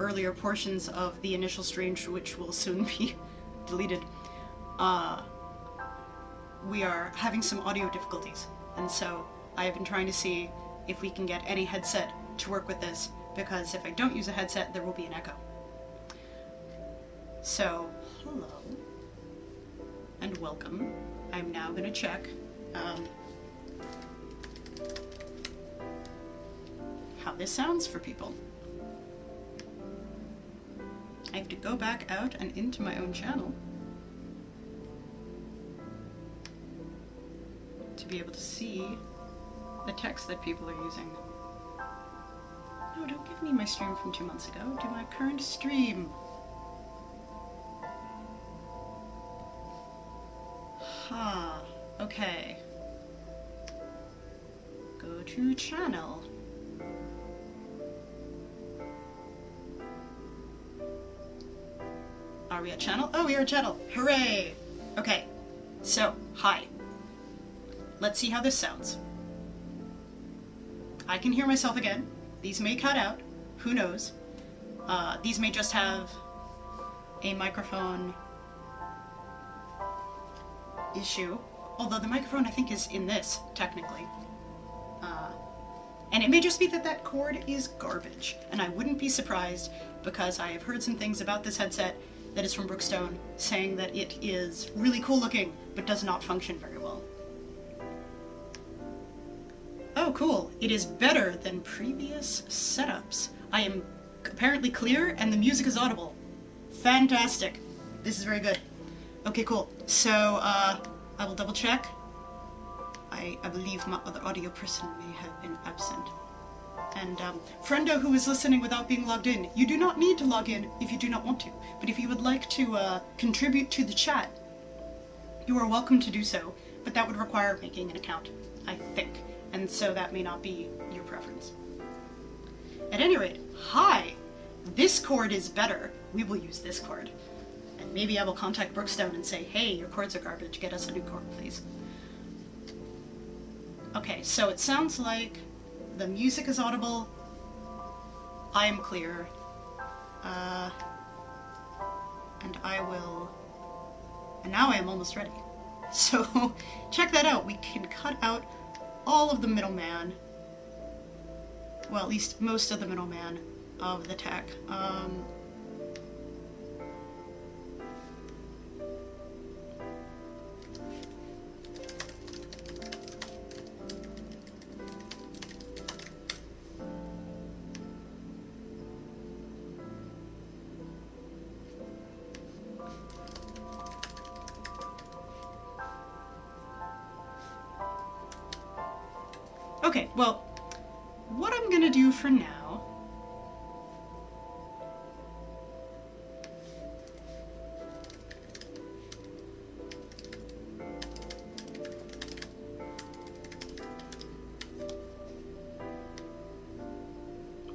earlier portions of the initial stream, which will soon be deleted, we are having some audio difficulties. And so I have been trying to see if we can get any headset to work with this, because if I don't use a headset, there will be an echo. So, hello, and welcome. I'm now going to check how this sounds for people. I have to go back out and into my own channel to be able to see the text that people are using. No, don't give me my stream from 2 months ago. Do my current stream. Okay. Go to channel. Are we at channel? Oh, we are at channel. Hooray! Okay. So, hi. Let's see how this sounds. I can hear myself again. These may cut out. Who knows? These may just have a microphone issue. Although the microphone, I think, is in this, technically. And it may just be that that cord is garbage. And I wouldn't be surprised, because I have heard some things about this headset that is from Brookstone, saying that it is really cool looking, but does not function very well. Oh, cool. It is better than previous setups. I am apparently clear, and the music is audible. Fantastic. This is very good. Okay, cool. So, I will double check. I believe my other audio person may have been absent. And, friendo who is listening without being logged in, you do not need to log in if you do not want to. But if you would like to, contribute to the chat, you are welcome to do so. But that would require making an account, I think. And so that may not be your preference. At any rate, hi! This cord is better. We will use this cord. And maybe I will contact Brookstone and say, hey, your cords are garbage, get us a new cord, please. Okay, so it sounds like the music is audible, I am clear, and now I am almost ready. So, check that out. We can cut out all of the middleman, well, at least most of the middleman of the tech. Okay, well, what I'm gonna do for now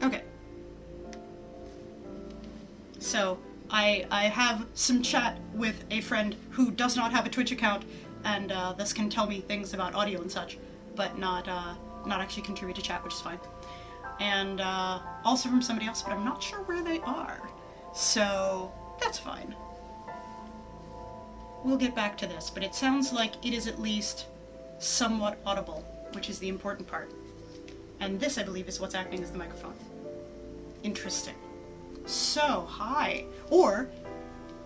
okay. So I have some chat with a friend who does not have a Twitch account, and this can tell me things about audio and such, but not actually contribute to chat, which is fine. And also from somebody else, but I'm not sure where they are. So that's fine. We'll get back to this, but it sounds like it is at least somewhat audible, which is the important part. And this, I believe, is what's acting as the microphone. Interesting. So, hi. Or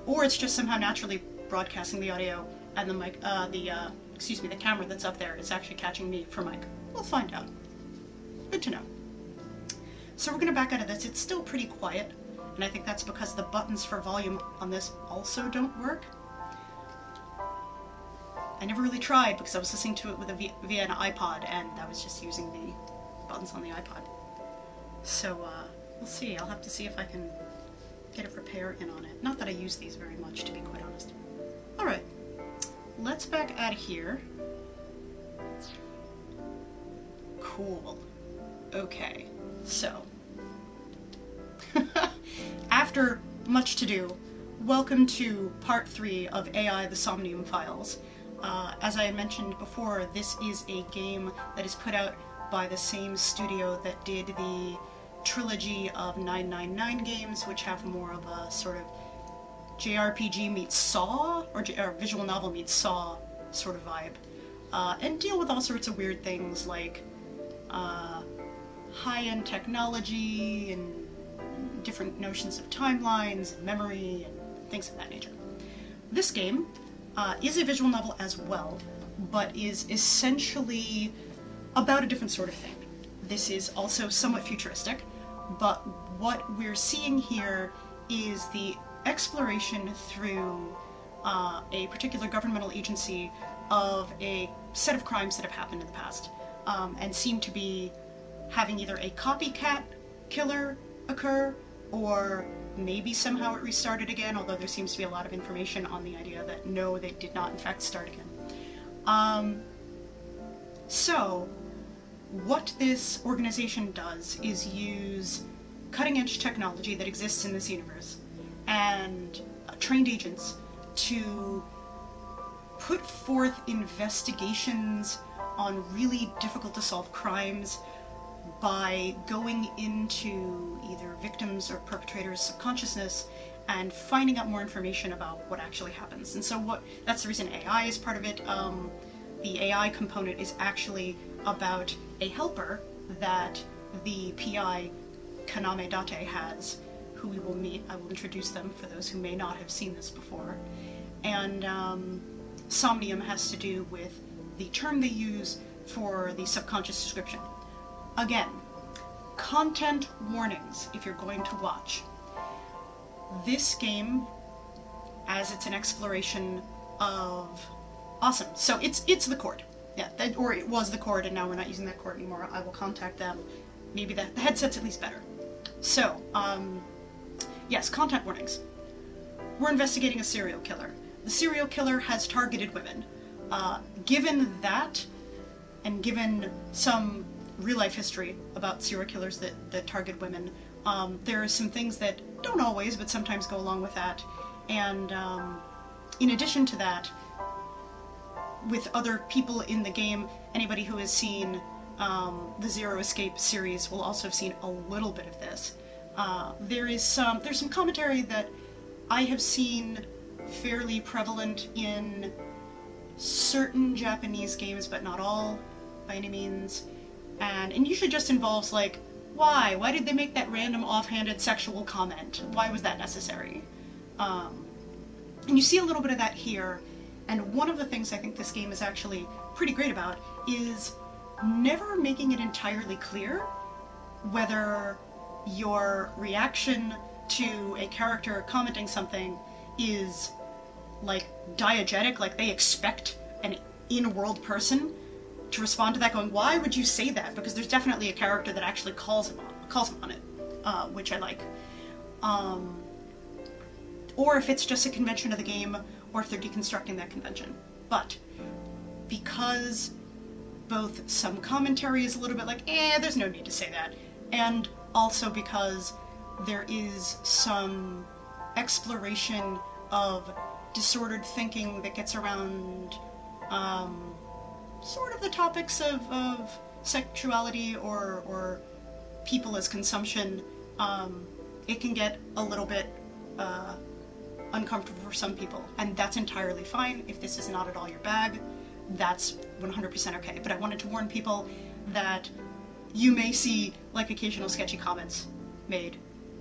it's just somehow naturally broadcasting the audio, and the mic, the camera that's up there is actually catching me for mic. We'll find out. Good to know. So we're gonna back out of this. It's still pretty quiet, and I think that's because the buttons for volume on this also don't work. I never really tried because I was listening to it with via an iPod, and I was just using the buttons on the iPod. So, we'll see. I'll have to see if I can get a repair in on it. Not that I use these very much, to be quite honest. Alright. Let's back out of here. Cool. Okay. So. After much to do, welcome to part 3 of AI the Somnium files. As I mentioned before, this is a game that is put out by the same studio that did the trilogy of 999 games, which have more of a sort of JRPG meets Saw, or visual novel meets Saw sort of vibe, and deal with all sorts of weird things like high-end technology and different notions of timelines and memory and things of that nature. This game is a visual novel as well, but is essentially about a different sort of thing. This is also somewhat futuristic, but what we're seeing here is the exploration through a particular governmental agency of a set of crimes that have happened in the past, and seem to be having either a copycat killer occur, or maybe somehow it restarted again, although there seems to be a lot of information on the idea that no, they did not in fact start again. So, what this organization does is use cutting-edge technology that exists in this universe and trained agents to put forth investigations on really difficult to solve crimes by going into either victims or perpetrators' subconsciousness and finding out more information about what actually happens. And so that's the reason AI is part of it. The AI component is actually about a helper that the PI Kaname Date has, who we will meet. I will introduce them for those who may not have seen this before. And Somnium has to do with the term they use for the subconscious description. Again, content warnings if you're going to watch. This game, as it's an exploration of... Awesome. So it's the Court. Yeah, or it was the Court, and now we're not using that Court anymore. I will contact them. Maybe the headset's at least better. So, yes, content warnings. We're investigating a serial killer. The serial killer has targeted women. Given that, and given some real-life history about serial killers that target women, there are some things that don't always, but sometimes go along with that. And in addition to that, with other people in the game, anybody who has seen the Zero Escape series will also have seen a little bit of this. There's some commentary that I have seen fairly prevalent in certain Japanese games, but not all by any means, and usually just involves like, why did they make that random offhanded sexual comment? Why was that necessary? And you see a little bit of that here, and one of the things I think this game is actually pretty great about is never making it entirely clear whether your reaction to a character commenting something is like diegetic, like they expect an in-world person to respond to that going, why would you say that? Because there's definitely a character that actually calls him on it, which I like. Or if it's just a convention of the game, or if they're deconstructing that convention. But because both some commentary is a little bit like, there's no need to say that, and also because there is some exploration of disordered thinking that gets around sort of the topics of sexuality or people as consumption, it can get a little bit uncomfortable for some people, and that's entirely fine. If this is not at all your bag, that's 100% okay. But I wanted to warn people that you may see like occasional sketchy comments made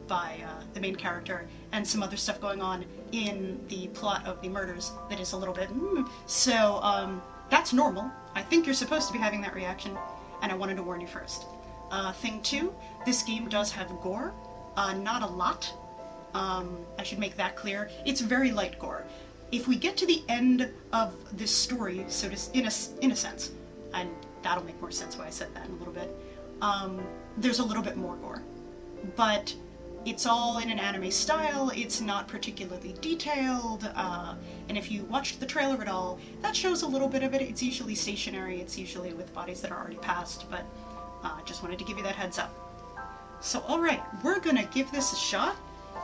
by the main character and some other stuff going on in the plot of the murders that is a little bit so that's normal. I think you're supposed to be having that reaction, and I wanted to warn you first. Thing two, this game does have gore, not a lot. I should make that clear. It's very light gore. If we get to the end of this story, so to, in a sense, and that'll make more sense why I said that in a little bit, there's a little bit more gore. But it's all in an anime style, it's not particularly detailed, and if you watched the trailer at all, that shows a little bit of it. It's usually stationary, it's usually with bodies that are already passed, but just wanted to give you that heads up. So alright, we're gonna give this a shot,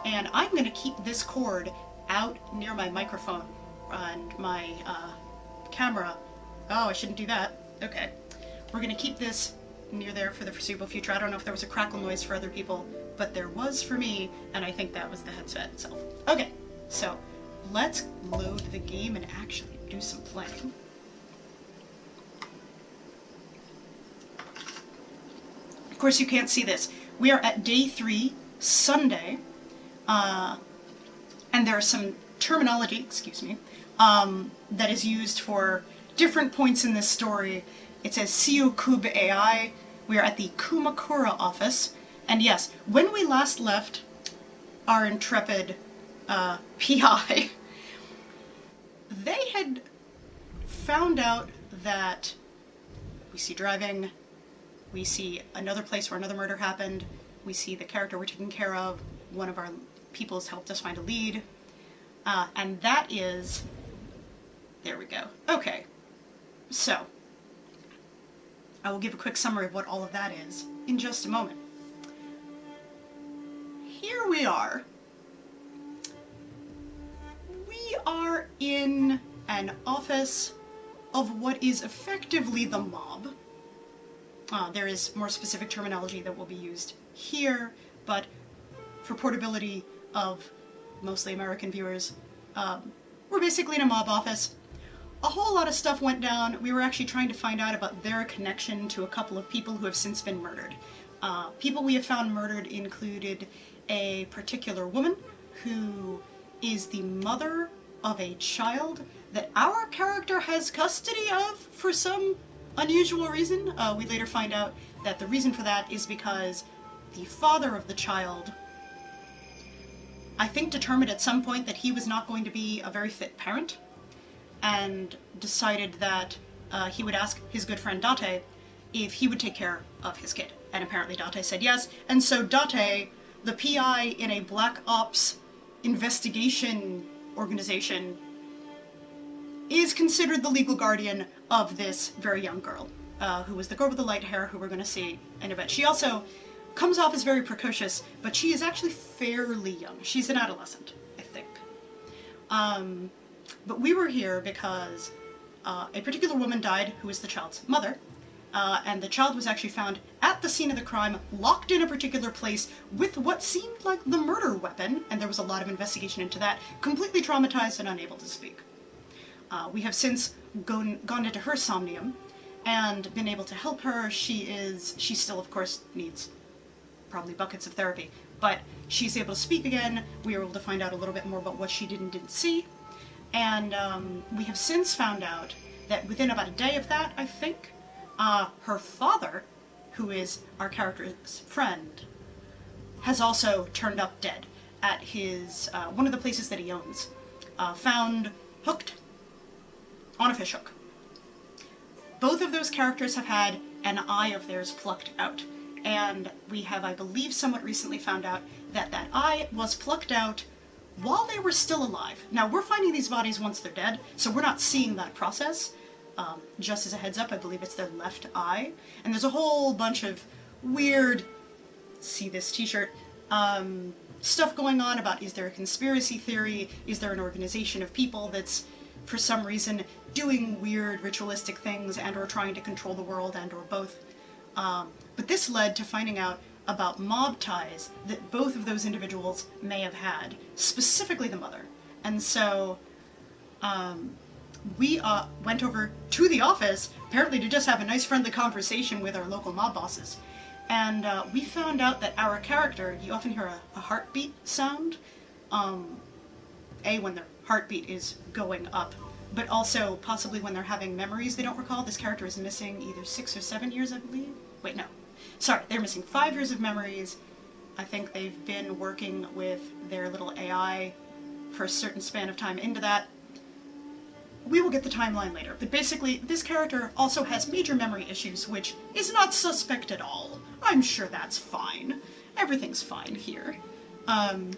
and I'm gonna keep this cord out near my microphone and my camera. Oh, I shouldn't do that. Okay. We're gonna keep this near there for the foreseeable future. I don't know if there was a crackle noise for other people, but there was for me, and I think that was the headset itself. Okay, so let's load the game and actually do some playing. Of course, you can't see this. We are at day 3, Sunday, and there are some terminology, excuse me, that is used for different points in this story. It says Siokub AI. We are at the Kumakura office, and yes, when we last left our intrepid PI, they had found out that we see driving, we see another place where another murder happened, we see the character we're taking care of, one of our people has helped us find a lead, and that is, there we go. Okay, so I will give a quick summary of what all of that is in just a moment. Here we are. We are in an office of what is effectively the mob. There is more specific terminology that will be used here, but for portability of mostly American viewers, we're basically in a mob office. A whole lot of stuff went down. We were actually trying to find out about their connection to a couple of people who have since been murdered. People we have found murdered included a particular woman who is the mother of a child that our character has custody of for some unusual reason. We later find out that the reason for that is because the father of the child, I think, determined at some point that he was not going to be a very fit parent, and decided that he would ask his good friend Date if he would take care of his kid. And apparently Date said yes, and so Date, the PI in a Black Ops investigation organization, is considered the legal guardian of this very young girl, who was the girl with the light hair who we're going to see in a bit. She also comes off as very precocious, but she is actually fairly young. She's an adolescent, I think. But we were here because a particular woman died who was the child's mother, and the child was actually found at the scene of the crime, locked in a particular place with what seemed like the murder weapon, and there was a lot of investigation into that, completely traumatized and unable to speak. We have since gone into her Somnium and been able to help her. She still, of course, needs probably buckets of therapy, but she's able to speak again. We were able to find out a little bit more about what she did and didn't see. And we have since found out that within about a day of that, I think, her father, who is our character's friend, has also turned up dead at his one of the places that he owns, found hooked on a fishhook. Both of those characters have had an eye of theirs plucked out, and we have, I believe, somewhat recently found out that that eye was plucked out while they were still alive. Now, we're finding these bodies once they're dead, so we're not seeing that process. Just as a heads up, I believe it's their left eye. And there's a whole bunch of weird, see this t-shirt, stuff going on about, is there a conspiracy theory? Is there an organization of people that's, for some reason, doing weird ritualistic things and or trying to control the world and or both? But this led to finding out about mob ties that both of those individuals may have had, specifically the mother. And so we went over to the office, apparently to just have a nice friendly conversation with our local mob bosses. And we found out that our character, you often hear a heartbeat sound, when their heartbeat is going up, but also possibly when they're having memories they don't recall. This character is missing either 6 or 7 years, I believe. Wait, no. Sorry, they're missing 5 years of memories. I think they've been working with their little AI for a certain span of time into that. We will get the timeline later, but basically this character also has major memory issues, which is not suspect at all. I'm sure that's fine. Everything's fine here. But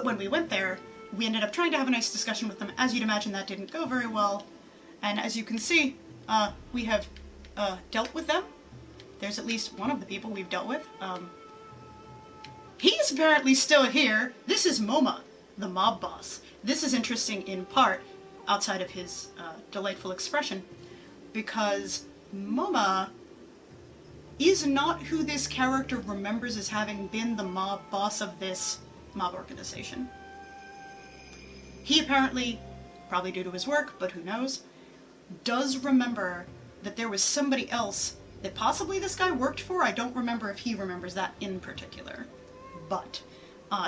when we went there, we ended up trying to have a nice discussion with them. As you'd imagine, that didn't go very well. And as you can see, we have dealt with them. There's at least one of the people we've dealt with. He's apparently still here. This is Moma, the mob boss. This is interesting in part, outside of his delightful expression, because Moma is not who this character remembers as having been the mob boss of this mob organization. He apparently, probably due to his work, but who knows, does remember that there was somebody else that possibly this guy worked for. I don't remember if he remembers that in particular. But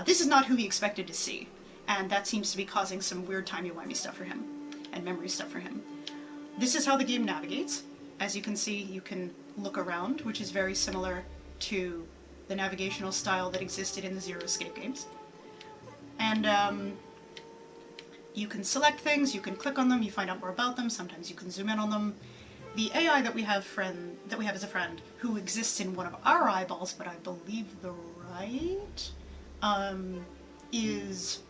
this is not who he expected to see, and that seems to be causing some weird timey-wimey stuff for him, and memory stuff for him. This is how the game navigates. As you can see, you can look around, which is very similar to the navigational style that existed in the Zero Escape games. And you can select things, you can click on them, you find out more about them, sometimes you can zoom in on them. The AI that we have as a friend, who exists in one of our eyeballs, but I believe the right, is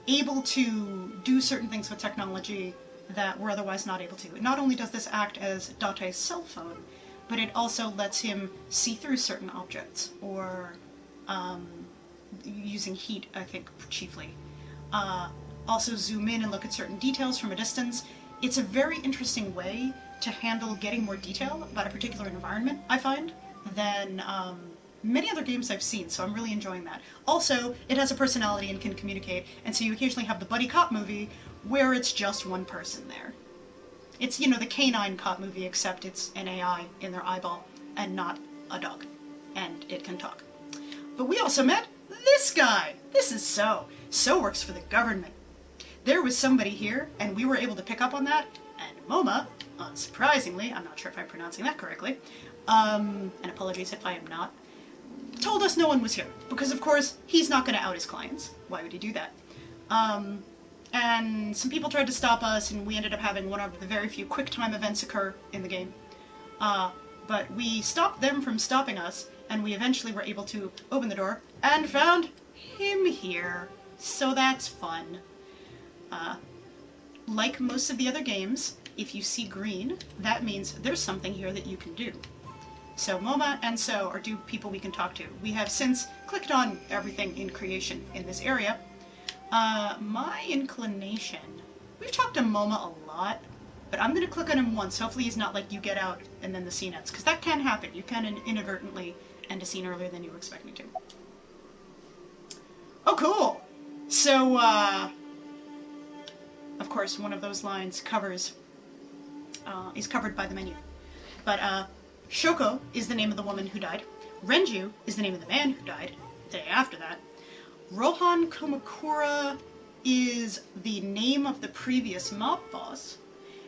able to do certain things with technology that we're otherwise not able to. Not only does this act as Date's cell phone, but it also lets him see through certain objects, or using heat, I think, chiefly. Also zoom in and look at certain details from a distance. It's a very interesting way to handle getting more detail about a particular environment, I find, than many other games I've seen, so I'm really enjoying that. Also, it has a personality and can communicate, and so you occasionally have the buddy cop movie where it's just one person there. It's, you know, the canine cop movie, except it's an AI in their eyeball and not a dog, and it can talk. But we also met this guy! This is So. So works for the government. There was somebody here, and we were able to pick up on that, and MoMA, unsurprisingly, I'm not sure if I'm pronouncing that correctly, and apologies if I am not, told us no one was here, because of course, he's not going to out his clients. Why would he do that? And some people tried to stop us, and we ended up having one of the very few quick-time events occur in the game. But we stopped them from stopping us, and we eventually were able to open the door, and found him here. So that's fun. Like most of the other games, if you see green, that means there's something here that you can do. So MoMA and So are two people we can talk to. We have since clicked on everything in creation in this area. My inclination... We've talked to MoMA a lot, but I'm going to click on him once. Hopefully he's not like, you get out, and then the scene ends, because that can happen. You can inadvertently end a scene earlier than you were expecting to. Oh, cool! So, of course, one of those lines is covered by the menu. But, Shoko is the name of the woman who died. Renju is the name of the man who died the day after that. Rohan Kumakura is the name of the previous mob boss.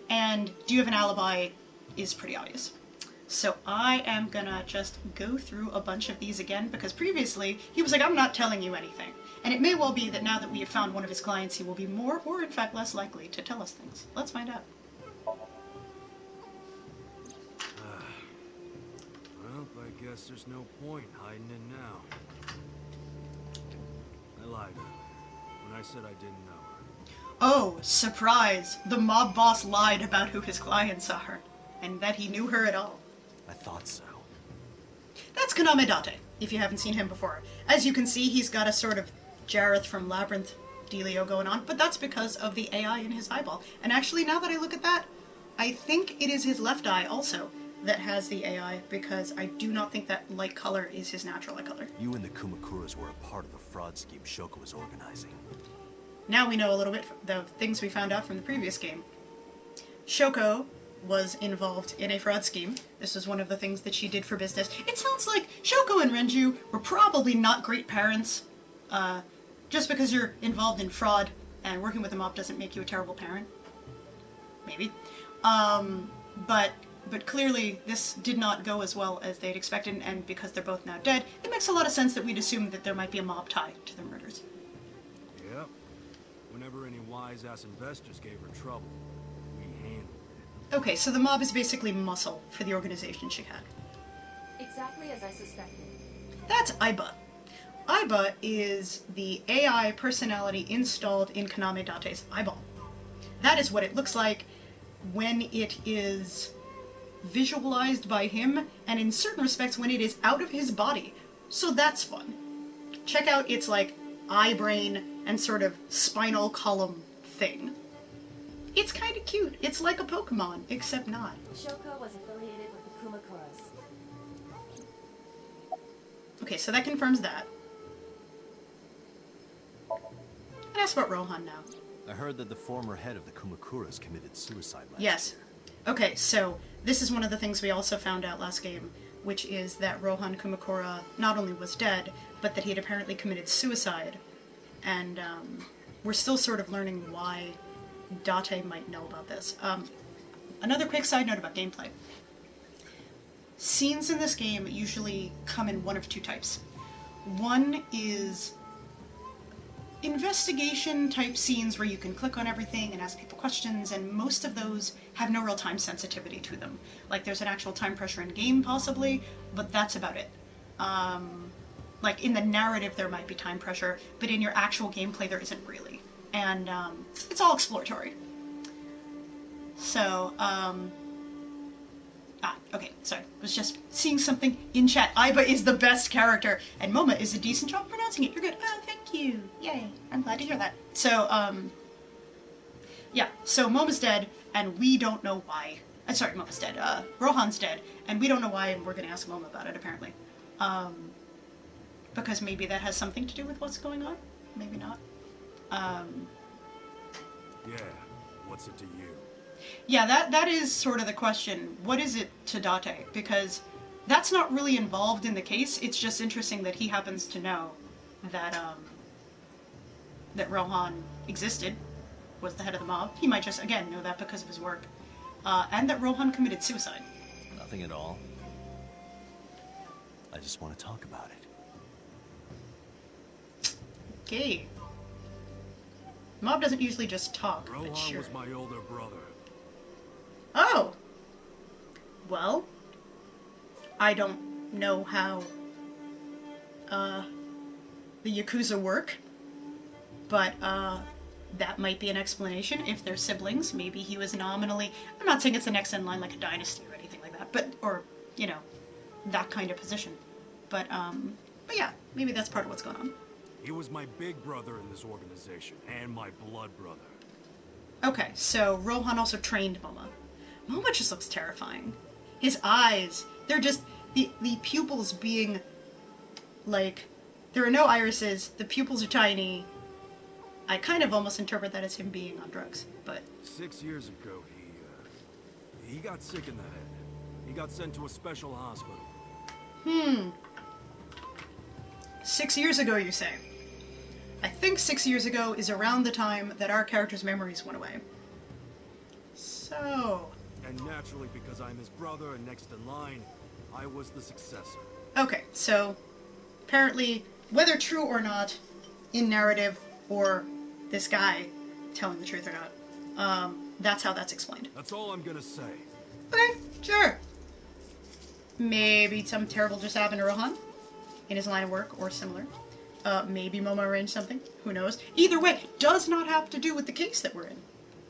And do you have an alibi is pretty obvious. So I am gonna just go through a bunch of these again, because previously he was like, I'm not telling you anything. And it may well be that now that we have found one of his clients, he will be more, or in fact less likely to tell us things. Let's find out. Well, I guess there's no point hiding it now. I lied when I said I didn't know her. Oh, surprise! The mob boss lied about who his clients are, and that he knew her at all. I thought so. That's Kaname Date, if you haven't seen him before. As you can see, he's got a sort of Jareth from Labyrinth dealio going on, but that's because of the AI in his eyeball. And actually, now that I look at that, I think it is his left eye also that has the AI, because I do not think that light color is his natural eye color. You and the Kumakuras were a part of the fraud scheme Shoko was organizing. Now we know a little bit the things we found out from the previous game. Shoko was involved in a fraud scheme. This was one of the things that she did for business. It sounds like Shoko and Renju were probably not great parents. Just because you're involved in fraud and working with a mob doesn't make you a terrible parent. Maybe. But clearly this did not go as well as they'd expected, and because they're both now dead, it makes a lot of sense that we'd assume that there might be a mob tie to the murders. Yep. Whenever any wise-ass investors gave her trouble, we handled it. Okay, so the mob is basically muscle for the organization she had. Exactly as I suspected. That's Aiba. Aiba is the AI personality installed in Kaname Date's eyeball. That is what it looks like when it is visualized by him, and in certain respects when it is out of his body. So that's fun. Check out its like eye brain and sort of spinal column thing. It's kind of cute. It's like a Pokemon, except not. Shoko was affiliated with the Kumakuras. Okay, so that confirms that. And ask about Rohan now. I heard that the former head of the Kumakuras committed suicide last Yes. year. Okay, so this is one of the things we also found out last game, which is that Rohan Kumakura not only was dead, but that he had apparently committed suicide. And we're still sort of learning why Date might know about this. Another quick side note about gameplay. Scenes in this game usually come in one of two types. One is investigation type scenes where you can click on everything and ask people questions, and most of those have no real time sensitivity to them. Like there's an actual time pressure in game possibly, but that's about it. Like in the narrative there might be time pressure, but in your actual gameplay there isn't really. And it's all exploratory. So, okay, sorry. I was just seeing something in chat. Aiba is the best character, and Moma is a decent job pronouncing it. You're good. Oh, thank you. Yay. I'm glad to hear that. So, yeah. So Moma's dead, and we don't know why. Sorry, Moma's dead. Rohan's dead, and we don't know why, and we're gonna ask Moma about it, apparently. Because maybe that has something to do with what's going on. Maybe not. Yeah, what's it to you? Yeah, that is sort of the question. What is it to Date? Because that's not really involved in the case. It's just interesting that he happens to know that that Rohan existed, was the head of the mob. He might just, again, know that because of his work. And that Rohan committed suicide. Nothing at all. I just want to talk about it. Okay. Mob doesn't usually just talk, Rohan but sure. was my older brother. Oh! Well, I don't know how, the Yakuza work, but, that might be an explanation. If they're siblings, maybe he was nominally... I'm not saying it's the next in line like a dynasty or anything like that, but, or, you know, that kind of position. But yeah, maybe that's part of what's going on. He was my big brother in this organization, and my blood brother. Okay, so Rohan also trained Moma. Moma just looks terrifying. His eyes, they're just, the pupils being, like, there are no irises, the pupils are tiny. I kind of almost interpret that as him being on drugs, but... 6 years ago, he got sick in the head. He got sent to a special hospital. 6 years ago, you say? I think 6 years ago is around the time that our character's memories went away. So... And naturally, because I'm his brother and next in line, I was the successor. Okay, so apparently, whether true or not, in narrative, or this guy telling the truth or not, that's how that's explained. That's all I'm gonna say. Okay, sure. Maybe something terrible just happened to Rohan in his line of work, or similar. Maybe Moma arranged something. Who knows? Either way, does not have to do with the case that we're in.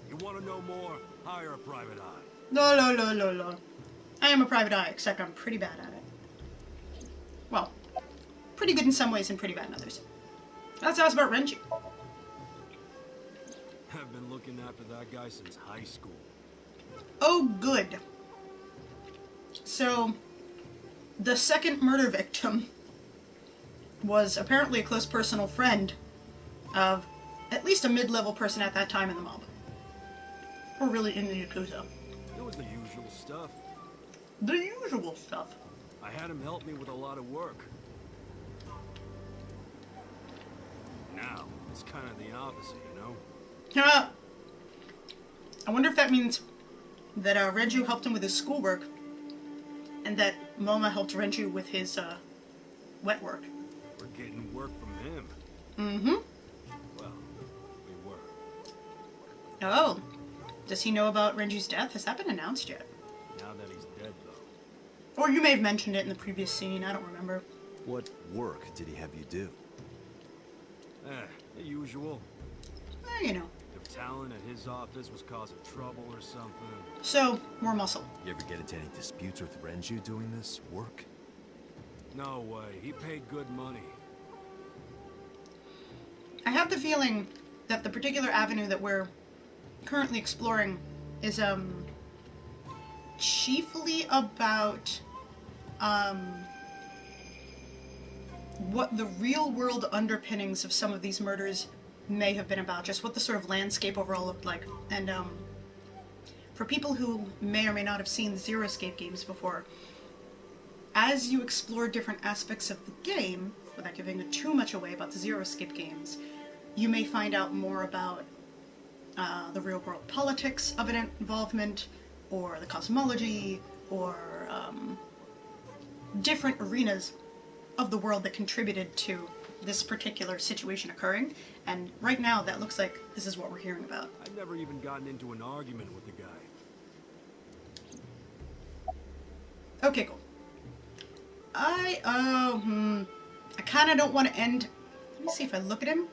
You want to know more? Hire a private eye. No. I am a private eye, except I'm pretty bad at it. Well, pretty good in some ways and pretty bad in others. Let's ask about Renji. I've been looking after that guy since high school. Oh, good. So, the second murder victim was apparently a close personal friend of at least a mid-level person at that time in the mob. Or really in the Yakuza. It was the usual stuff. The usual stuff. I had him help me with a lot of work. Now, it's kind of the opposite, you know? I wonder if that means that Renju helped him with his schoolwork, and that Moma helped Renju with his wet work. We're getting work from him. Mm-hmm. Well, we were. Oh. Does he know about Renju's death? Has that been announced yet? Now that he's dead, though. Or you may have mentioned it in the previous scene, I don't remember. What work did he have you do? The usual. You know. If talent at his office was causing trouble or something. So, more muscle. You ever get into any disputes with Renju doing this work? No way. He paid good money. I have the feeling that the particular avenue that we're currently exploring is chiefly about what the real-world underpinnings of some of these murders may have been about, just what the sort of landscape overall looked like. And for people who may or may not have seen Zero Escape games before, as you explore different aspects of the game, without giving too much away about the Zero Escape games, you may find out more about the real-world politics of an involvement, or the cosmology, or different arenas of the world that contributed to this particular situation occurring. And right now, that looks like this is what we're hearing about. I've never even gotten into an argument with the guy. Okay, cool. I kind of don't want to end... Let me see if I look at him.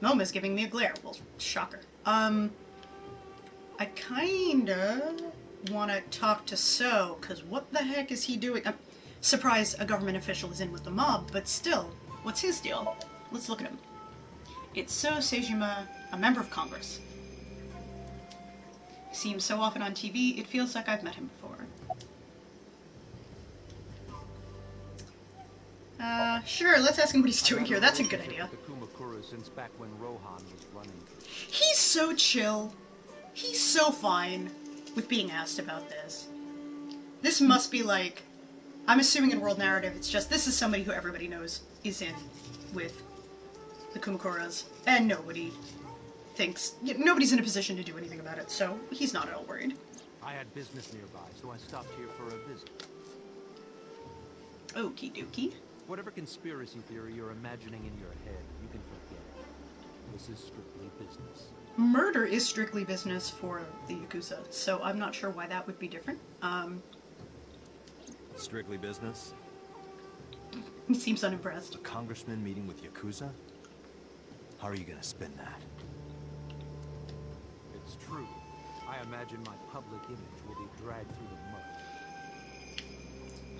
Moma's giving me a glare. Well, shocker. I kind of want to talk to So, because what the heck is he doing? Surprise, a government official is in with the mob, but still, what's his deal? Let's look at him. It's So Seijima, a member of Congress. I see him so often on TV, it feels like I've met him before. Sure, let's ask him what he's doing here. That's a good idea. The Kumakura since back when Rohan was running. He's so chill. He's so fine with being asked about this. This must be like... I'm assuming in world narrative, it's just this is somebody who everybody knows is in with the Kumakuras, and nobody thinks... Nobody's in a position to do anything about it, so he's not at all worried. I had business nearby, so I stopped here for a visit. Okie dokie. Whatever conspiracy theory you're imagining in your head, you can forget it. This is strictly business. Murder is strictly business for the Yakuza, so I'm not sure why that would be different. Strictly business? He seems unimpressed. A congressman meeting with Yakuza? How are you gonna spin that? It's true. I imagine my public image will be dragged through the mud.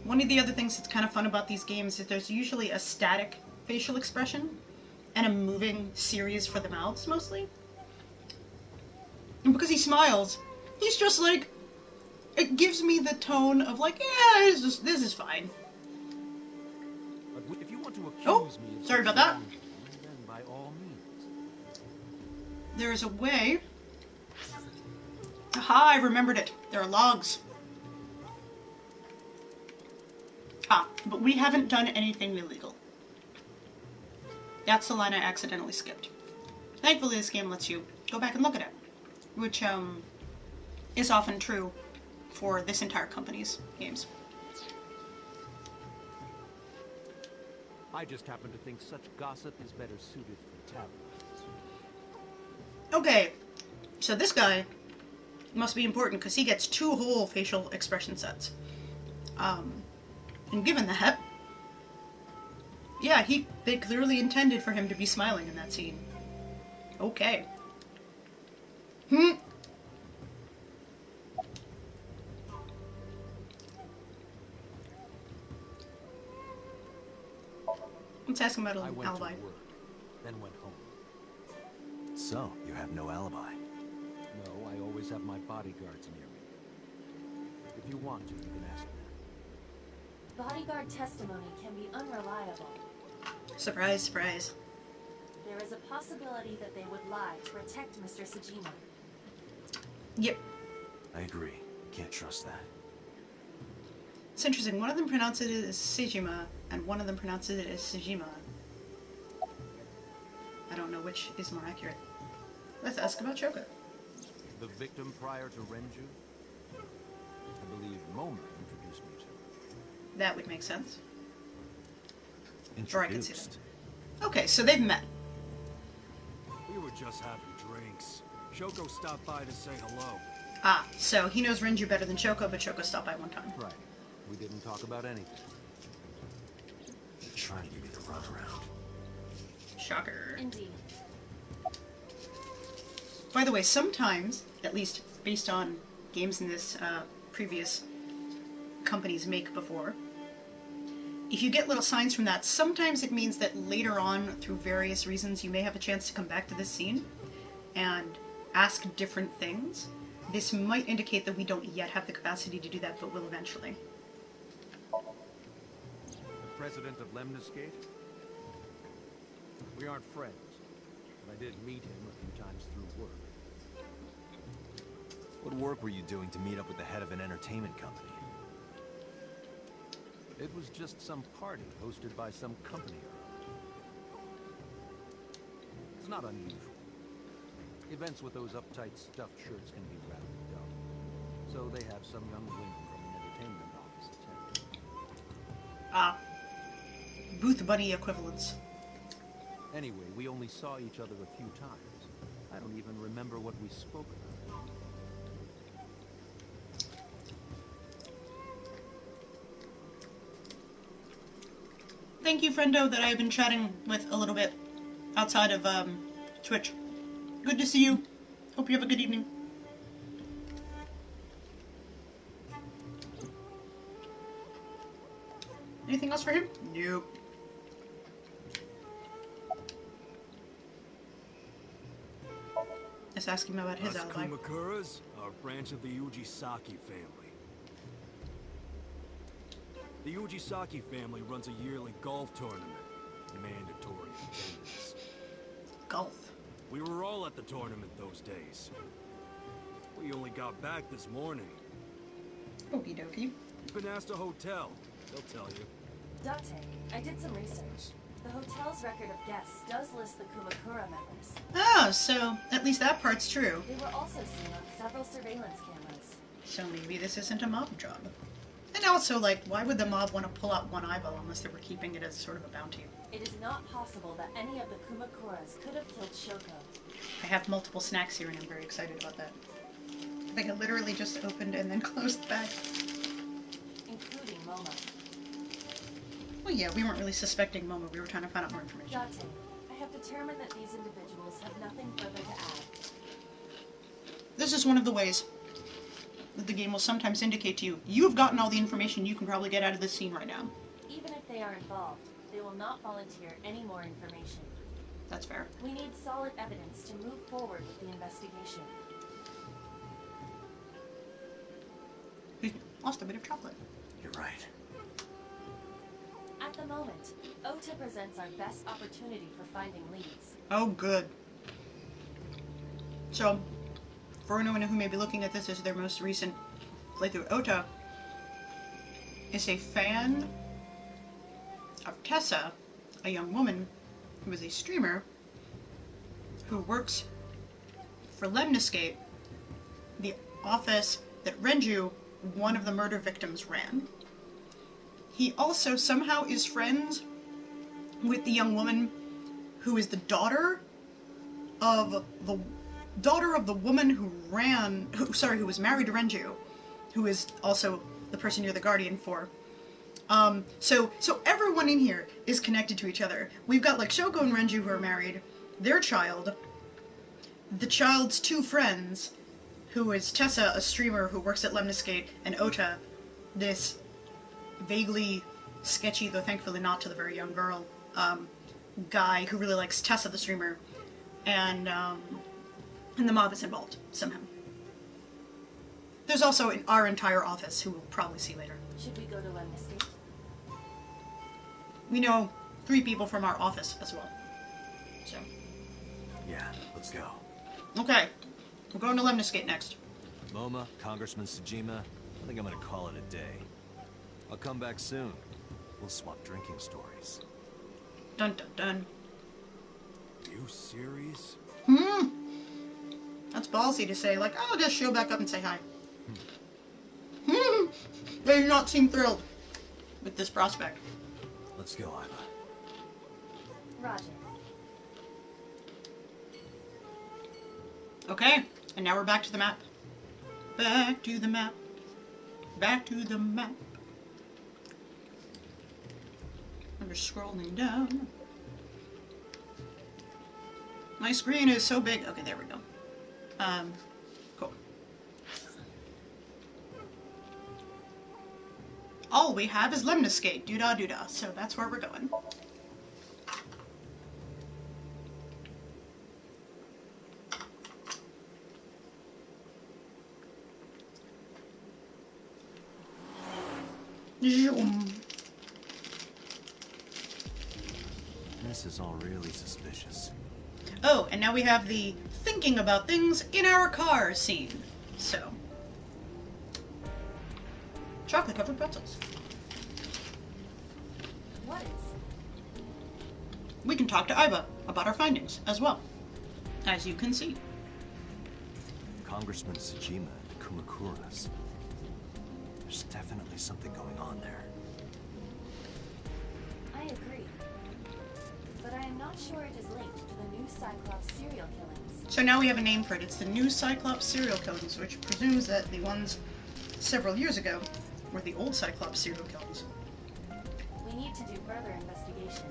One of the other things that's kind of fun about these games is there's usually a static facial expression and a moving series for the mouths, mostly. And because he smiles, he's just like... It gives me the tone of like, yeah, this is fine. But if you want to accuse me of sorry about that. wrongdoing, then by all means. There is a way... Aha, I remembered it. There are logs. Ah, but we haven't done anything illegal. That's the line I accidentally skipped. Thankfully, this game lets you go back and look at it, which is often true for this entire company's games. I just happen to think such gossip is better suited for tabloids. Okay, so this guy must be important because he gets 2 whole facial expression sets. And given that, yeah, they clearly intended for him to be smiling in that scene. Okay. Let's ask him about I an went alibi. to work, then went home. So, you have no alibi. No, I always have my bodyguards near me. If you want to, you can ask them. Bodyguard testimony can be unreliable. Surprise, surprise. There is a possibility that they would lie to protect Mr. Sejima. Yep. I agree. Can't trust that. It's interesting. One of them pronounces it as Sejima, and one of them pronounces it as Sejima. I don't know which is more accurate. Let's ask about Choka. The victim prior to Renju? I believe Moma introduced me to her. That would make sense. Or I can see Introduced. that. Okay, so they've met. We were just having drinks. Shoko stopped by to say hello. Ah, so he knows Renju better than Choco, but Choco stopped by one time. Right. We didn't talk about anything. They're trying to give me the runaround. Shocker. Indeed. By the way, sometimes, at least based on games in this previous companies make before, if you get little signs from that, sometimes it means that later on, through various reasons, you may have a chance to come back to this scene and ask different things. This might indicate that we don't yet have the capacity to do that, but will eventually. The president of Lemniscate? We aren't friends, but I did meet him a few times through work. What work were you doing to meet up with the head of an entertainment company? It was just some party hosted by some company or other. It's not unusual. Events with those uptight stuffed shirts can be rather dull. So they have some young women from the entertainment office attend. Ah. Booth Bunny equivalents. Anyway, we only saw each other a few times. I don't even remember what we spoke about. Thank you, friendo, that I've been chatting with a little bit outside of Twitch. Good to see you. Hope you have a good evening. Anything else for him? Nope. Let's ask him about his alibi. Kumakuras are a branch of the Ujisaki family. The Ujisaki family runs a yearly golf tournament. Mandatory attendance. Golf. We were all at the tournament those days. We only got back this morning. Okie dokie. You've been asked a hotel. They'll tell you. Date, I did some research. The hotel's record of guests does list the Kumakura members. Oh, so at least that part's true. They were also seen on several surveillance cameras. So maybe this isn't a mob job. And also, like, why would the mob want to pull out one eyeball unless they were keeping it as sort of a bounty? It is not possible that any of the Kumakuras could have killed Shoko. I have multiple snacks here and I'm very excited about that. I think it literally just opened and then closed back. Including Momo. Well, yeah, we weren't really suspecting Momo. We were trying to find out more information. Date, I have determined that these individuals have nothing further to add. This is one of the ways that the game will sometimes indicate to you, you've gotten all the information you can probably get out of this scene right now. Even if they are involved, they will not volunteer any more information. That's fair. We need solid evidence to move forward with the investigation. Lost a bit of chocolate. You're right. At the moment, Ota presents our best opportunity for finding leads. Oh, good. So, for anyone who may be looking at this as their most recent playthrough, Ota is a fan of Tessa, a young woman who is a streamer who works for Lemniscate, the office that Renju, one of the murder victims, ran. He also somehow is friends with the young woman who is the daughter of the woman who who was married to Renju, who is also the person you're the guardian for. So everyone in here is connected to each other. We've got like Shoko and Renju who are married, their child, the child's two friends, who is Tessa, a streamer who works at Lemniscate, and Ota, this vaguely sketchy, though thankfully not to the very young girl, guy who really likes Tessa, the streamer, and the mob is involved somehow. There's also our entire office, who we'll probably see later. Should we go to Lemniscate? We know 3 people from our office as well. So. Yeah, let's go. Okay. We're going to Lemniscate next. Moma, Congressman Tsujima, I think I'm gonna call it a day. I'll come back soon. We'll swap drinking stories. Dun dun dun. You serious? That's ballsy to say, like, I'll just show back up and say hi. They do not seem thrilled with this prospect. Let's go, Iva. Roger. Okay, and now we're back to the map. Back to the map. Back to the map. I'm just scrolling down. My screen is so big. Okay, there we go. Cool. All we have is Lemniscate, doodah doodah, so that's where we're going. This This is all really suspicious. Oh, and now we have the thinking about things in our car scene. So, chocolate covered pretzels. What is? We can talk to Iba about our findings as well, as you can see. Congressman Tsujima and the Kumakuras. There's definitely something going on there. I agree. But I am not sure it is linked to the new Cyclops serial killings. So now we have a name for it. It's the new Cyclops serial killings, which presumes that the ones several years ago were the old Cyclops serial killings. We need to do further investigation.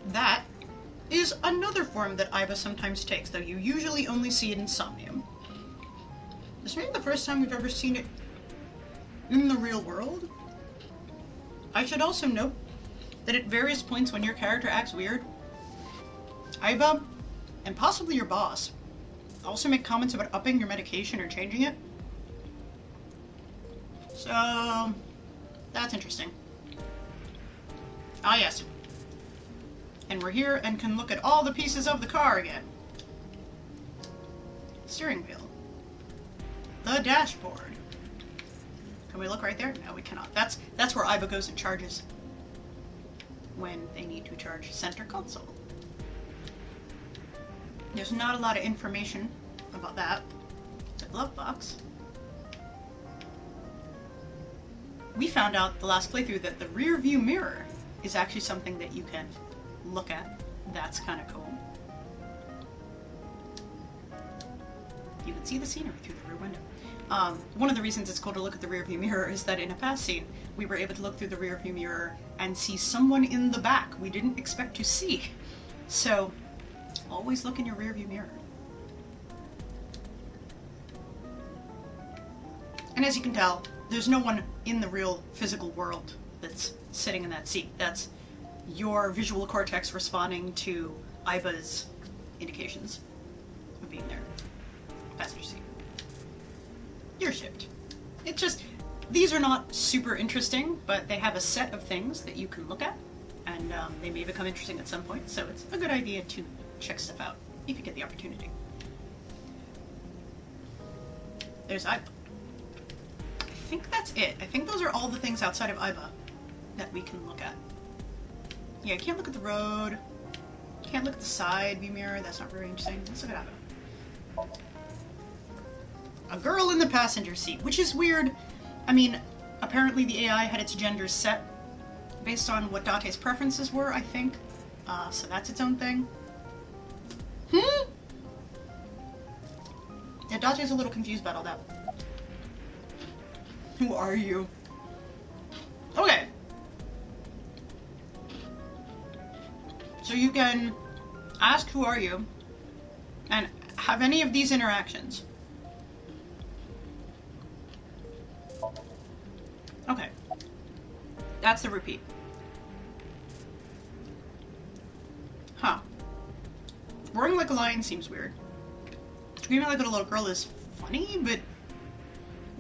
That is another form that Iba sometimes takes, though you usually only see it in Somnium. This may be the first time we've ever seen it in the real world. I should also note that at various points when your character acts weird, Iba, and possibly your boss, also make comments about upping your medication or changing it. So, that's interesting. Ah yes. And we're here and can look at all the pieces of the car again. Steering wheel. The dashboard. Can we look right there? No, we cannot. That's where Iba goes and charges when they need to charge center console. There's not a lot of information about that. The glove box. We found out the last playthrough that the rear view mirror is actually something that you can look at. That's kind of cool. You can see the scenery through the rear window. One of the reasons it's cool to look at the rear view mirror is that in a past scene, we were able to look through the rear view mirror and see someone in the back we didn't expect to see. So, always look in your rear view mirror. And as you can tell, there's no one in the real physical world that's sitting in that seat. That's your visual cortex responding to Iba's indications of being there. Passenger seat. You're shipped. It's just, these are not super interesting, but they have a set of things that you can look at, and they may become interesting at some point, so it's a good idea to check stuff out if you get the opportunity. There's Iba. I think that's it. I think those are all the things outside of Iba that we can look at. Yeah, can't look at the road. Can't look at the side view mirror. That's not very interesting. Let's look at Iba. A girl in the passenger seat, which is weird. I mean, apparently the AI had its gender set based on what Date's preferences were, I think. So that's its own thing. Yeah, Date's a little confused about all that. Who are you? Okay. So you can ask who are you and have any of these interactions. Okay. That's the repeat. Huh. Roaring like a lion seems weird. Screaming like a little girl is funny, but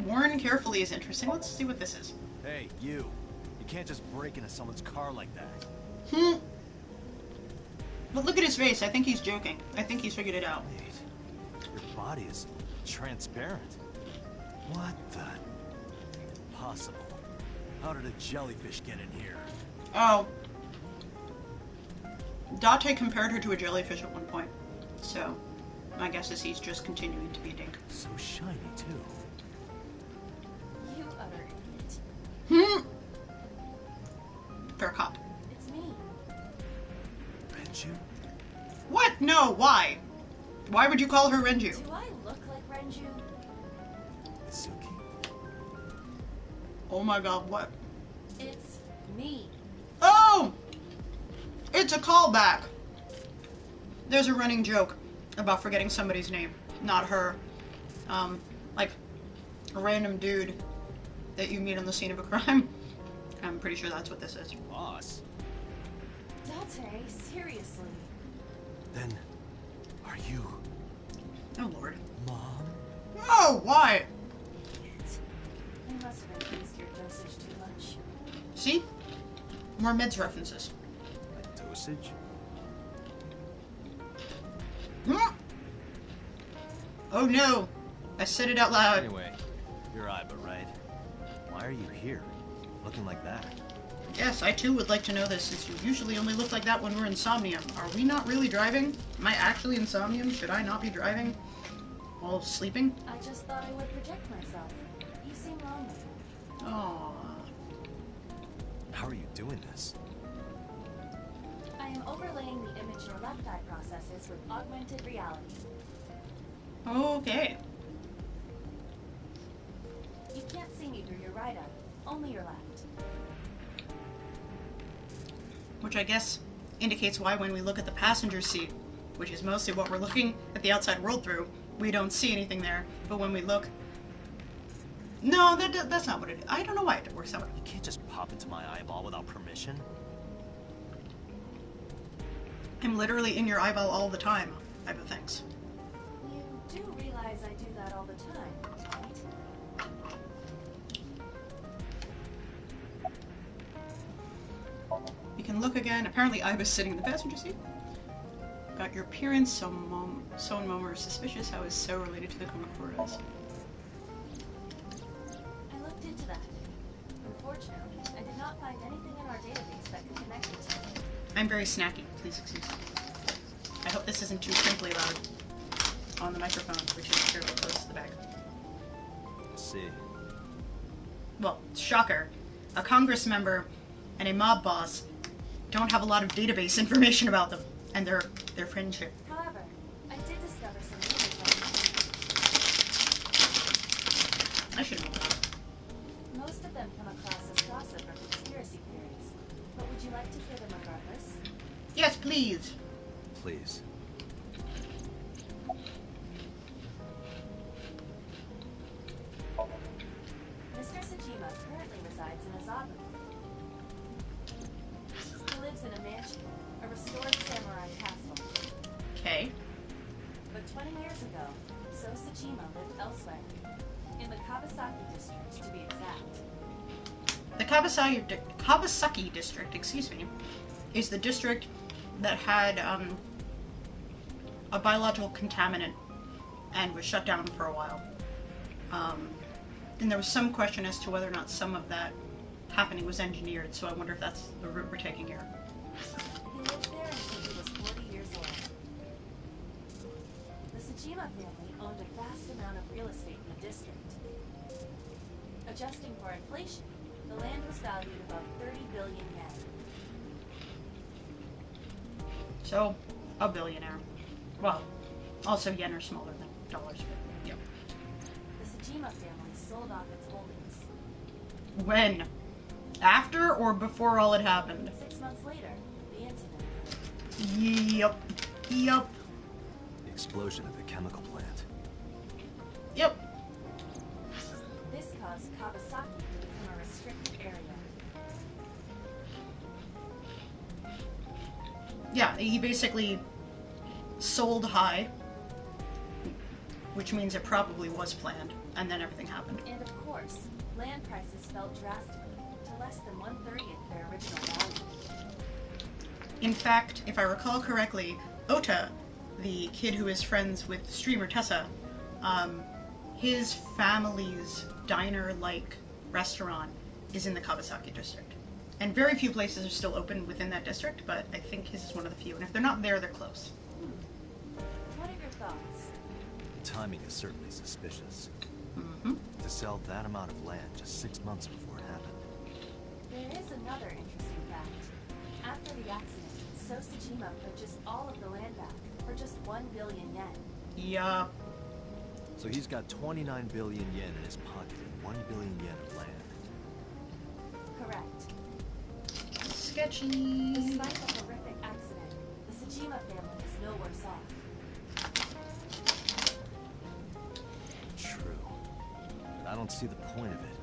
worn carefully is interesting. Let's see what this is. Hey, you. You can't just break into someone's car like that. But look at his face. I think he's joking. I think he's figured it out. Wait. Your body is transparent. What the? Impossible. How did a jellyfish get in here? Oh. Date compared her to a jellyfish at one point. So, my guess is he's just continuing to be a dink. So shiny, too. You utter idiot. Fair cop. It's me. Renju? What? No, why? Why would you call her Renju? Do I look like Renju? Suki? Oh my god, what? It's me. Oh! It's a callback. There's a running joke about forgetting somebody's name, not her. Like a random dude that you meet on the scene of a crime. I'm pretty sure that's what this is. Boss? Date, seriously. Then, are you... Oh lord. Mom? Oh, why? I must have increased your dosage too much. See? More meds references. A dosage? Hmm? Oh no! I said it out loud. Anyway, you're Iba, right? Why are you here? Looking like that? Yes, I too would like to know this, since you usually only look like that when we're in Somnium. Are we not really driving? Am I actually in Somnium? Should I not be driving? While sleeping? I just thought I would protect myself. You seem lonely. Aww. How are you doing this? I am overlaying the image your left eye processes with augmented reality. Okay. You can't see me through your right eye, only your left. Which I guess indicates why when we look at the passenger seat, which is mostly what we're looking at the outside world through, we don't see anything there. But when we look... No, that's not what it is. I don't know why it works that way. You can't just pop into my eyeball without permission. I'm literally in your eyeball all the time, Iba thinks. You do realize I do that all the time, right? You can look again. Apparently Iba's sitting in the passenger seat. Got your appearance, so and Momo are suspicious. How is So related to the Konokoras? I looked into that. Unfortunately, I did not find anything in our database that could connect it to it. I'm very snacky. Please excuse me. I hope this isn't too crinkly loud on the microphone, which is fairly close to the back. Let's see. Well, shocker. A Congress member and a mob boss don't have a lot of database information about them and their friendship. However, I did discover some rumors online. I should know that. Most of them come across as gossip or conspiracy theories. But would you like to hear them regardless? Yes, please. Please. Mr. Sajima currently resides in Azabu. He lives in a mansion, a restored samurai castle. Okay. But 20 years ago, So Sajima lived elsewhere. In the Kawasaki district, to be exact. The Kawasaki district, excuse me, is the district that had a biological contaminant and was shut down for a while. And there was some question as to whether or not some of that happening was engineered, so I wonder if that's the route we're taking here. He lived there until he was 40 years old. The Sajima family owned a vast amount of real estate in the district. Adjusting for inflation, the land was valued above 30 billion yen. So, a billionaire. Well, also yen are smaller than dollars, but yeah. The Sajima family sold off its holdings. When? After or before all had happened? 6 months later, the incident. Yep. Yep. The explosion at the chemical plant. Yep. This caused Kawasaki to become a restricted area. Yeah, he basically sold high, which means it probably was planned, and then everything happened. And of course, land prices fell drastically to less than 1/30 their original value. In fact, if I recall correctly, Ota, the kid who is friends with streamer Tessa, his family's diner-like restaurant is in the Kawasaki district. And very few places are still open within that district, but I think his is one of the few. And if they're not there, they're close. What are your thoughts? The timing is certainly suspicious. Mm-hmm. To sell that amount of land just 6 months before it happened. There is another interesting fact. After the accident, So Sajima purchased all of the land back for just 1 billion yen. Yup. So he's got 29 billion yen in his pocket and 1 billion yen of land. Correct. Sketchy. Despite the horrific accident, the Sajima family is no worse off. True. But I don't see the point of it.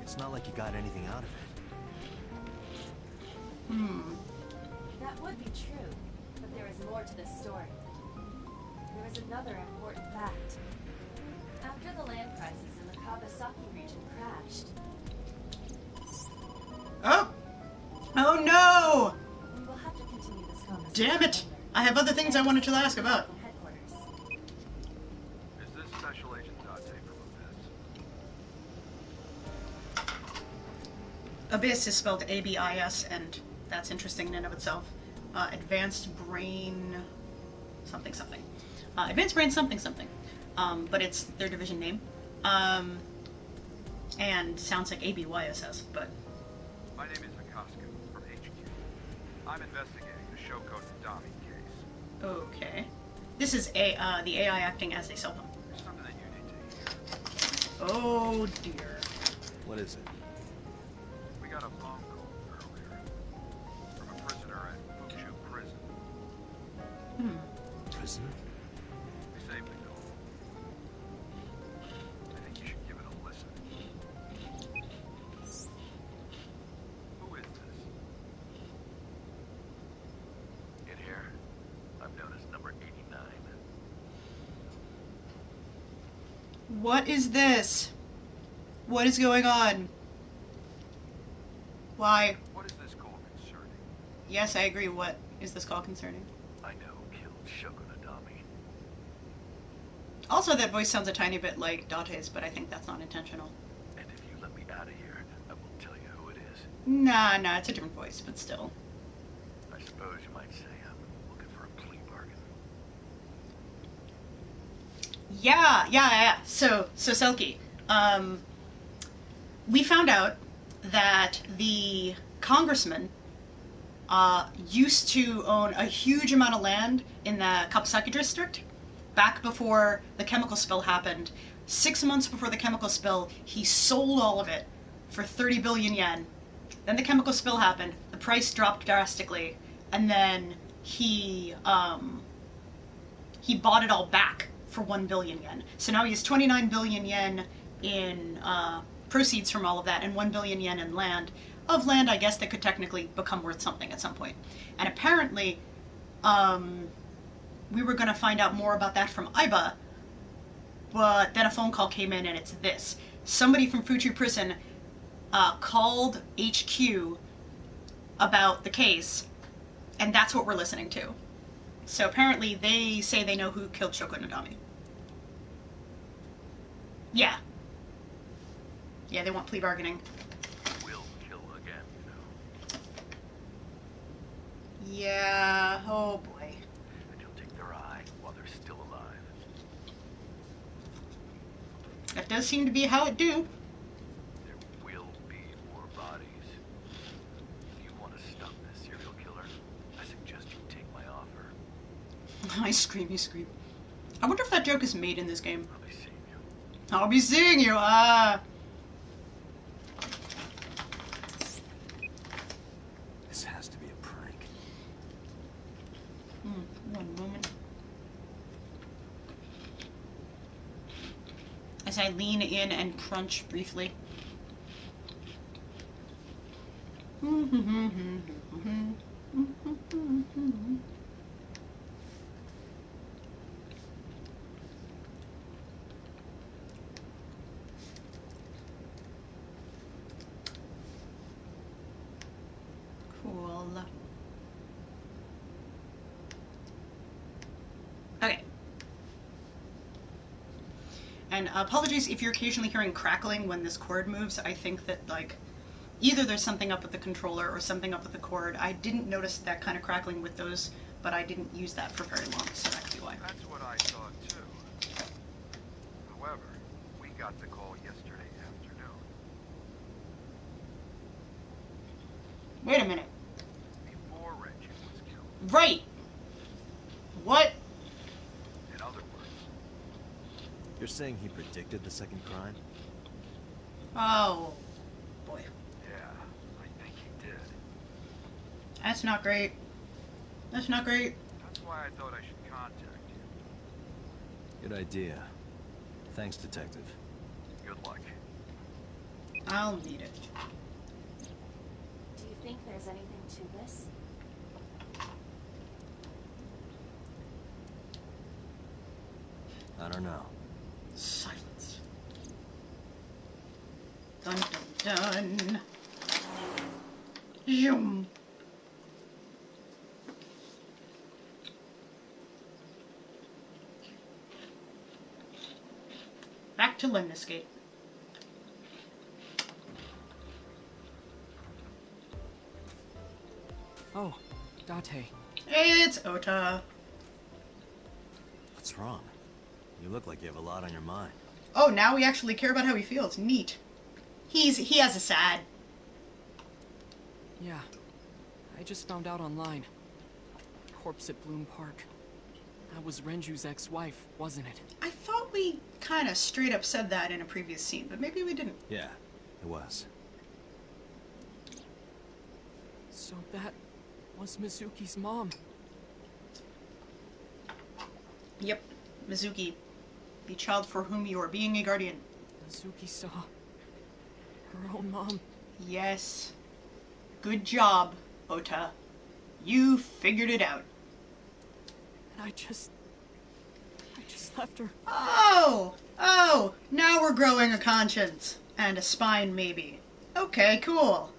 It's not like you got anything out of it. That would be true, but there is more to this story. There is another important fact. After the land prices in the Kawasaki region crashed, Oh! Oh no! We will have to continue this conversation. Damn it! I have other things I wanted to ask about. From headquarters. Is this Special Agent Date from Abyss? Abyss is spelled A-B-I-S, and that's interesting in and of itself. Advanced Brain... something something. Advanced Brain something something. But it's their division name. And sounds like A-B-Y-S-S, but... My name is Akaska from HQ. I'm investigating the Shoko Nadami case. Okay. This is the AI acting as they sell them. There's something that you need to hear. Oh dear. What is it? We got a phone call earlier from a prisoner at Fuchu prison. Prisoner? We saved the call. I think you should give it a listen. Who is this? In here, I'm known as number 89. What is this? What is going on? Why? What is this call concerning? Yes, I agree. What is this call concerning? I know who killed Shoko Nadami. Also, that voice sounds a tiny bit like Date's, but I think that's not intentional. And if you let me out of here, I will tell you who it is. Nah, it's a different voice, but still. I suppose you might say I'm looking for a plea bargain. Yeah. So Selkie, we found out that the congressman used to own a huge amount of land in the Kapasaki district back before the chemical spill happened. 6 months before the chemical spill, he sold all of it for 30 billion yen. Then the chemical spill happened, the price dropped drastically, and then he bought it all back for 1 billion yen. So now he has 29 billion yen in proceeds from all of that and 1 billion yen in land. Of land, I guess, that could technically become worth something at some point. And apparently, we were going to find out more about that from Aiba, but then a phone call came in and it's this. Somebody from Fuchu Prison called HQ about the case, and that's what we're listening to. So apparently they say they know who killed Shoko Nadami. Yeah, they want plea bargaining. Will kill again, you know. Yeah, oh boy. And he'll take their eye while they're still alive. That does seem to be how it do. There will be more bodies. If you want to stop this serial killer, I suggest you take my offer. I scream, you scream. I wonder if that joke is made in this game. I'll be seeing you. I'll be seeing you, This has to be a prank. One moment. As I lean in and crunch briefly. Cool. Okay. And apologies if you're occasionally hearing crackling when this cord moves. I think that, like, either there's something up with the controller or something up with the cord. I didn't notice that kind of crackling with those, but I didn't use that for very long, so that could be why. That's what I thought too. However, we got the call yesterday afternoon. Wait a minute. Before Reggie was killed. Right! What? In other words, You're saying he predicted the second crime? Oh, boy. yeah, I think he did. That's not great. That's not great. That's why I thought I should contact you. Good idea. Thanks, Detective. Good luck. I'll need it. Do you think there's anything to this? I don't know. Silence. Dun dun dun. Zoom. Back to Lemniscate. Oh, Date. It's Ota. What's wrong? You look like you have a lot on your mind. Oh, now we actually care about how he feels. Neat. He has a sad. Yeah. I just found out online. Corpse at Bloom Park. That was Renju's ex-wife, wasn't it? I thought we kind of straight up said that in a previous scene, but maybe we didn't. Yeah, it was. So that was Mizuki's mom. Yep, Mizuki, the child for whom you are being a guardian. Mizuki saw her own mom. Yes. Good job, Ota. You figured it out. And I just left her. Oh! Oh! Now we're growing a conscience. And a spine, maybe. Okay, cool.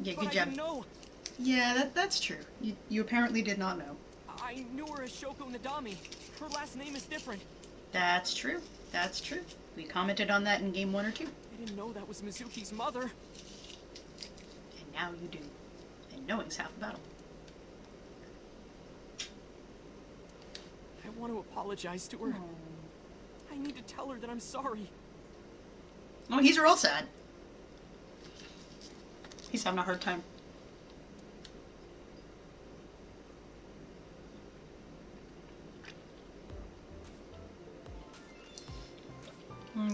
Yeah, But good I job. didn't know. Yeah, that's true. You apparently did not know. I knew her as Shoko Nadami. Her last name is different. That's true. That's true. We commented on that in game 1 or 2. I didn't know that was Mizuki's mother. And now you do. And knowing's half the battle. I want to apologize to her. I need to tell her that I'm sorry. Oh, he's real sad. He's having a hard time.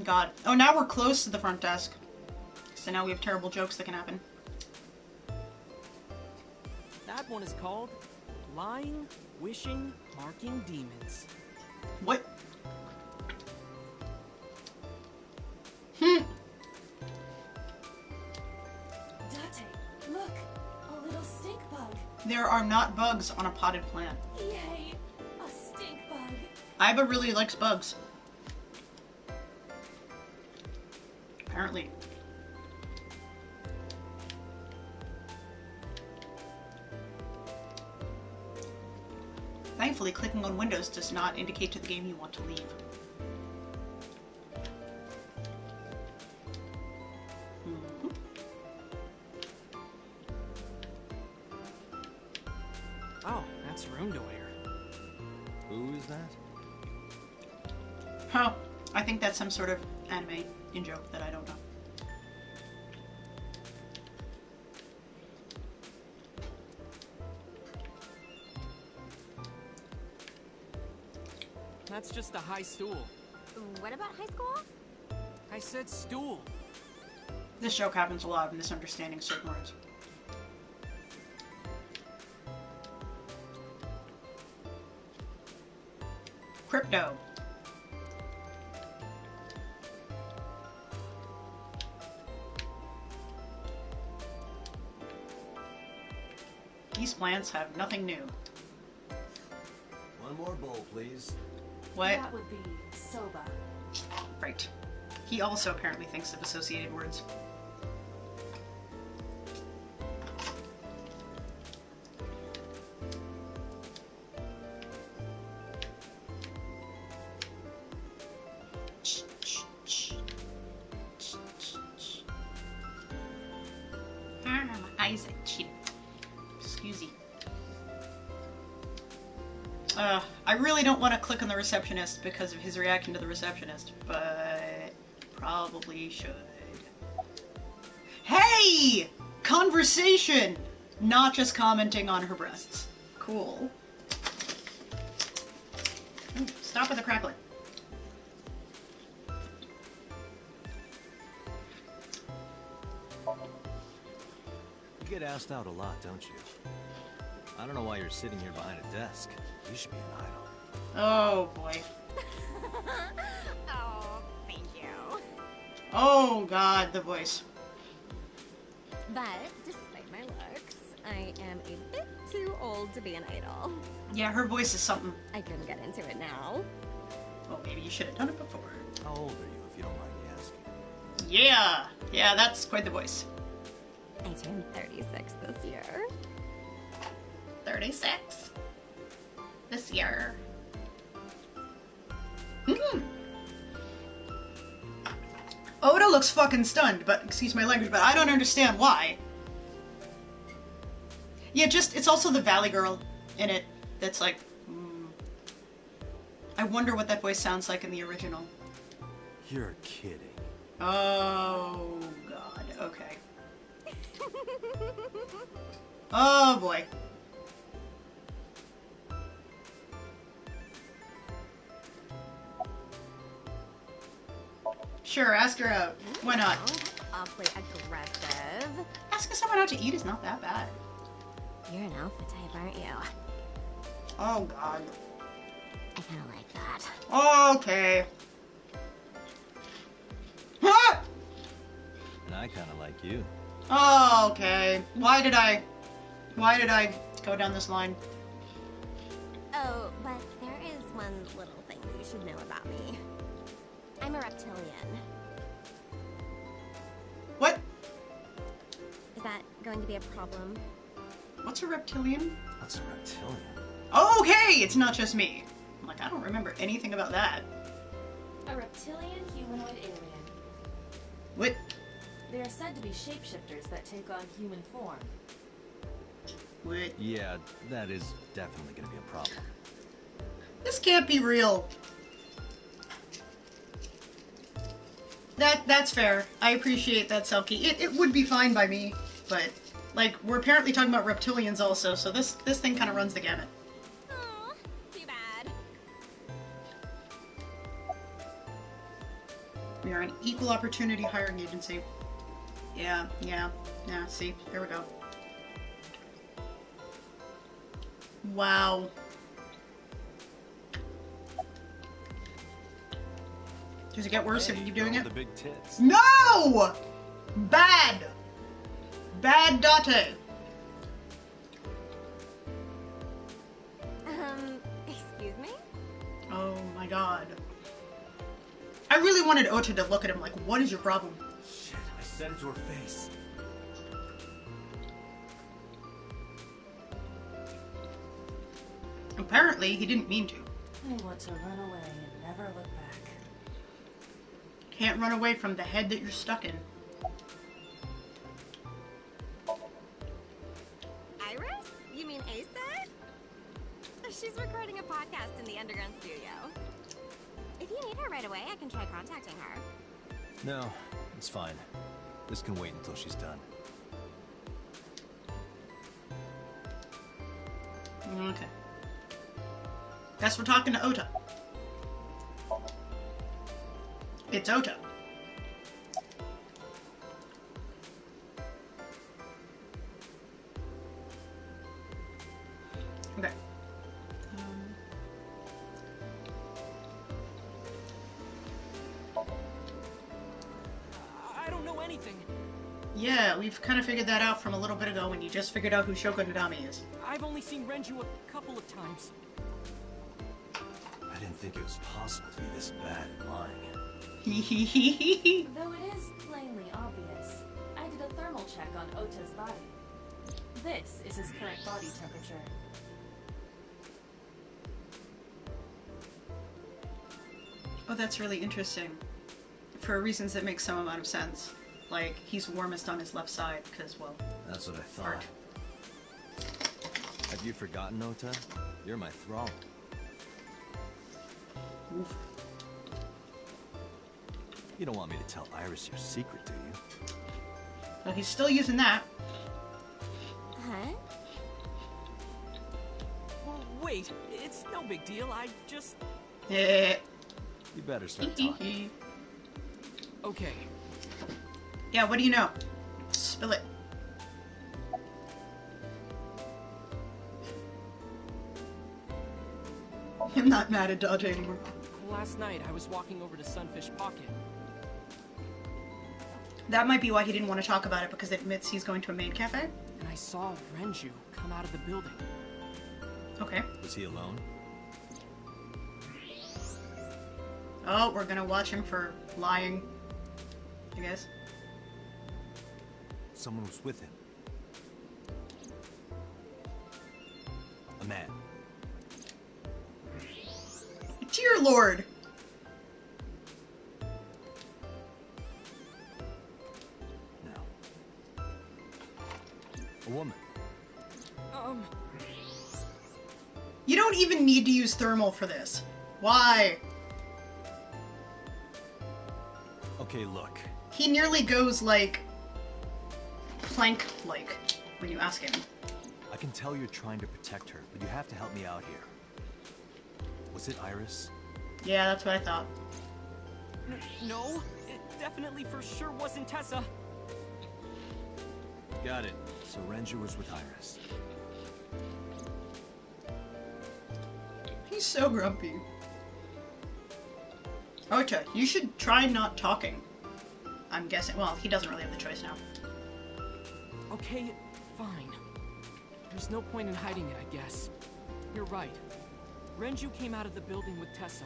God. Oh, now we're close to the front desk. So now we have terrible jokes that can happen. That one is called Lying, Wishing, Marking Demons. What? Date, look! A little stink bug. There are not bugs on a potted plant. Yay! A stink bug. Iba really likes bugs. Apparently. Thankfully, clicking on Windows does not indicate to the game you want to leave. Mhm. Oh, that's Rundoair. Who is that? Huh. I think that's some sort of anime in-joke that I don't know. That's just a high stool. What about high school? I said stool. This joke happens a lot of misunderstanding certain words. Crypto. These plants have nothing new. One more bowl, please. What? That would be soba. Right. He also apparently thinks of associated words. Ah, my eyes are itchy. Excuse me. I really don't want to click on the receptionist because of his reaction to the receptionist, but probably should. Hey! Conversation! Not just commenting on her breasts. Cool. Ooh, stop with the crackling. You get asked out a lot, don't you? I don't know why you're sitting here behind a desk. You should be an idol. Oh boy. Oh, thank you. Oh god, the voice. But despite my looks, I am a bit too old to be an idol. Yeah, her voice is something. I couldn't get into it now. Well, maybe you should have done it before. How old are you, if you don't mind me Yeah. Yeah, that's quite the voice. I turned 36 this year. 36? This year. Hmm. Oda looks fucking stunned, but excuse my language, but I don't understand why. Yeah, just, it's also the Valley Girl in it that's like, I wonder what that voice sounds like in the original. You're kidding. Oh, God, okay. Oh, boy. Sure, ask her out. Why not? Awfully aggressive. Asking someone out to eat is not that bad. You're an alpha type, aren't you? Oh, God. I kind of like that. Okay. Ah! And I kind of like you. Okay. Why did I go down this line? Oh, but there is one little thing you should know about me. I'm a reptilian. What? Is that going to be a problem? What's a reptilian? What's a reptilian? Okay, it's not just me. I'm like, I don't remember anything about that. A reptilian humanoid alien. What? They are said to be shapeshifters that take on human form. What? Yeah, that is definitely gonna be a problem. This can't be real. That's fair. I appreciate that, Selkie. It would be fine by me, but like we're apparently talking about reptilians also, so this thing kind of runs the gamut. Aw, too bad. We are an equal opportunity hiring agency. Yeah. See, there we go. Wow. Does it get worse if you keep doing it? The big tits. No! Bad! Bad Date. Excuse me? Oh my god. I really wanted Ota to look at him like, what is your problem? Shit, I said it to her face. Apparently, he didn't mean to. I want to run away and never look back. Can't run away from the head that you're stuck in. Iris? You mean Asa? She's recording a podcast in the underground studio. If you need her right away, I can try contacting her. No, it's fine. This can wait until she's done. Okay. Guess we're talking to Ota. It's Ota. Okay. I don't know anything. Yeah, we've kind of figured that out from a little bit ago when you just figured out who Shoko Nadami is. I've only seen Renju a couple of times. I didn't think it was possible to be this bad at lying. Though it is plainly obvious, I did a thermal check on Ota's body. This is his current body temperature. Oh, that's really interesting. For reasons that make some amount of sense. Like, he's warmest on his left side, because, well... That's what I thought. Art. Have you forgotten, Ota? You're my thrall. Oof. You don't want me to tell Iris your secret, do you? Well, he's still using that. Huh? Well, wait, it's no big deal. I just... Eh. You better start talking. Okay. Yeah, what do you know? Spill it. I'm not mad at Dodge anymore. Last night, I was walking over to Sunfish Pocket. That might be why he didn't want to talk about it, because it admits he's going to a maid cafe? And I saw Renju come out of the building. Okay. Was he alone? Oh, we're gonna watch him for lying. I guess. Someone was with him. A man. Dear Lord! No. A woman. You don't even need to use thermal for this. Why? Okay, look. He nearly goes, like, plank-like when you ask him. I can tell you're trying to protect her, but you have to help me out here. Was it Iris? Yeah, that's what I thought. No, it definitely for sure wasn't Tessa. Got it. So Renju was with Iris. He's so grumpy. Ota, you should try not talking. I'm guessing. Well, he doesn't really have the choice now. Okay, fine. There's no point in hiding it, I guess. You're right. Renju came out of the building with Tessa.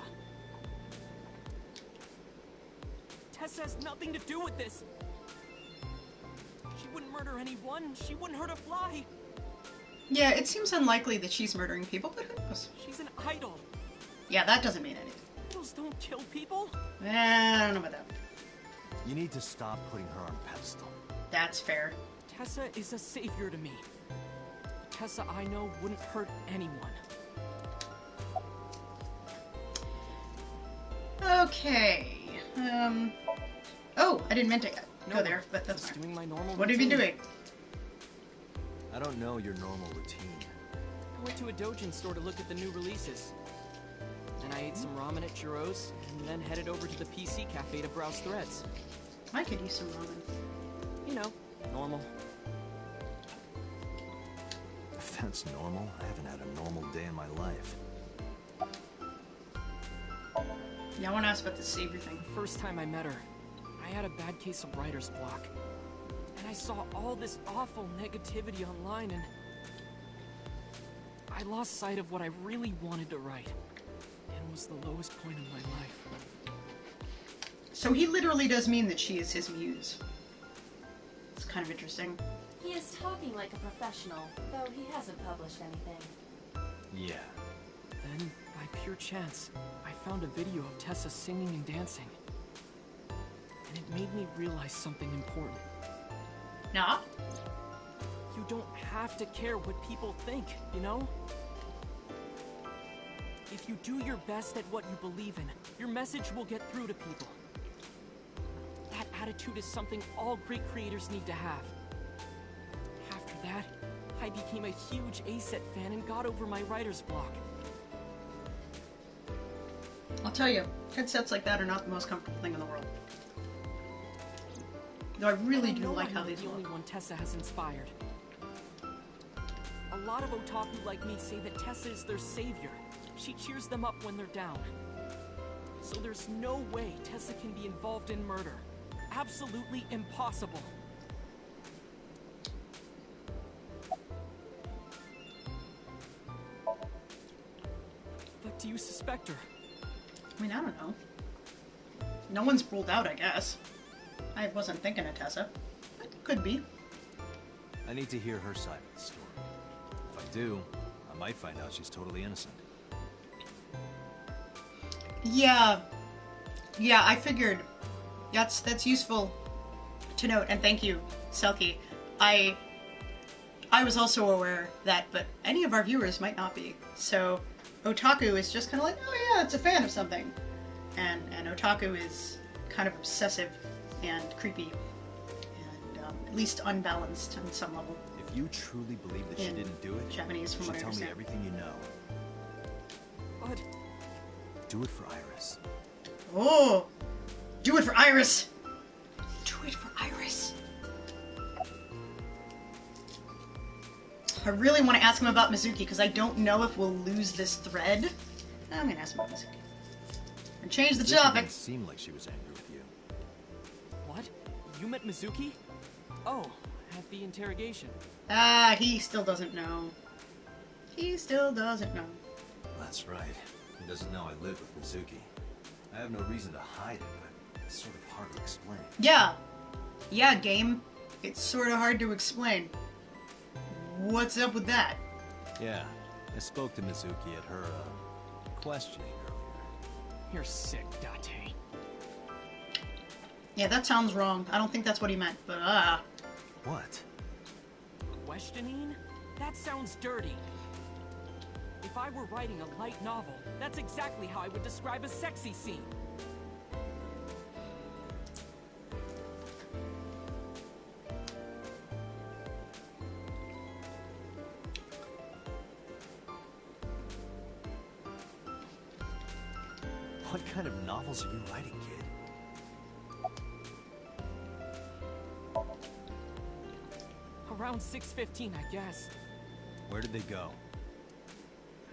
Tessa has nothing to do with this. She wouldn't murder anyone. She wouldn't hurt a fly. Yeah, it seems unlikely that she's murdering people, but who knows? She's an idol. Yeah, that doesn't mean anything. Idols don't kill people. I don't know about that. You need to stop putting her on a pedestal. That's fair. Tessa is a savior to me. The Tessa I know wouldn't hurt anyone. Okay. Oh, I didn't mean to go there, but that's Just fine. doing my normal What have you been routine. doing? I don't know your normal routine. I went to a Dojin store to look at the new releases. Then I ate some ramen at Jiro's, and then headed over to the PC cafe to browse threads. I could use some ramen. You know, normal. If that's normal, I haven't had a normal day in my life. Yeah, I want to ask about the savior thing. First time I met her, I had a bad case of writer's block. And I saw all this awful negativity online, and I lost sight of what I really wanted to write. And it was the lowest point in my life. So he literally does mean that she is his muse. It's kind of interesting. He is talking like a professional, though he hasn't published anything. Yeah. Then, by pure chance, I found a video of Tessa singing and dancing. And it made me realize something important. Nah. You don't have to care what people think, you know? If you do your best at what you believe in, your message will get through to people. That attitude is something all great creators need to have. After that, I became a huge ASET fan and got over my writer's block. I'll tell you, headsets like that are not the most comfortable thing in the world. Though I really And I do know like I'm how not these the only look. one Tessa has inspired. A lot of otaku like me say that Tessa is their savior. She cheers them up when they're down. So there's no way Tessa can be involved in murder. Absolutely impossible. But do you suspect her? I mean, I don't know. No one's ruled out, I guess. I wasn't thinking of Tessa. But could be. I need to hear her side of the story. If I do, I might find out she's totally innocent. Yeah. Yeah, I figured. That's useful to note, and thank you, Selkie. I was also aware that, but any of our viewers might not be. So, otaku is just kind of like, oh yeah, it's a fan of something. And otaku is kind of obsessive and creepy, and at least unbalanced on some level. If you truly believe that she In didn't do it, Japanese, from you what I should tell me understand. everything you know. But Do it for Iris. Oh! Do it for Iris! Do it for Iris! I really want to ask him about Mizuki, because I don't know if we'll lose this thread. I'm gonna ask him about Mizuki. And change the Mizuki topic. didn't seem like she was angry with you. what? You met Mizuki? Oh, at the interrogation. Ah, he still doesn't know. He still doesn't know. That's right. He doesn't know I live with Mizuki. I have no reason to hide it, but it's sort of hard to explain. Yeah, Yeah, game. It's sort of hard to explain. What's up with that? Yeah, I spoke to Mizuki at her, questioning earlier. You're sick, Date. Yeah, that sounds wrong. I don't think that's what he meant, but What? Questioning? That sounds dirty. If I were writing a light novel, that's exactly how I would describe a sexy scene. What kind of novels are you writing, kid? Around 6:15, I guess. Where did they go?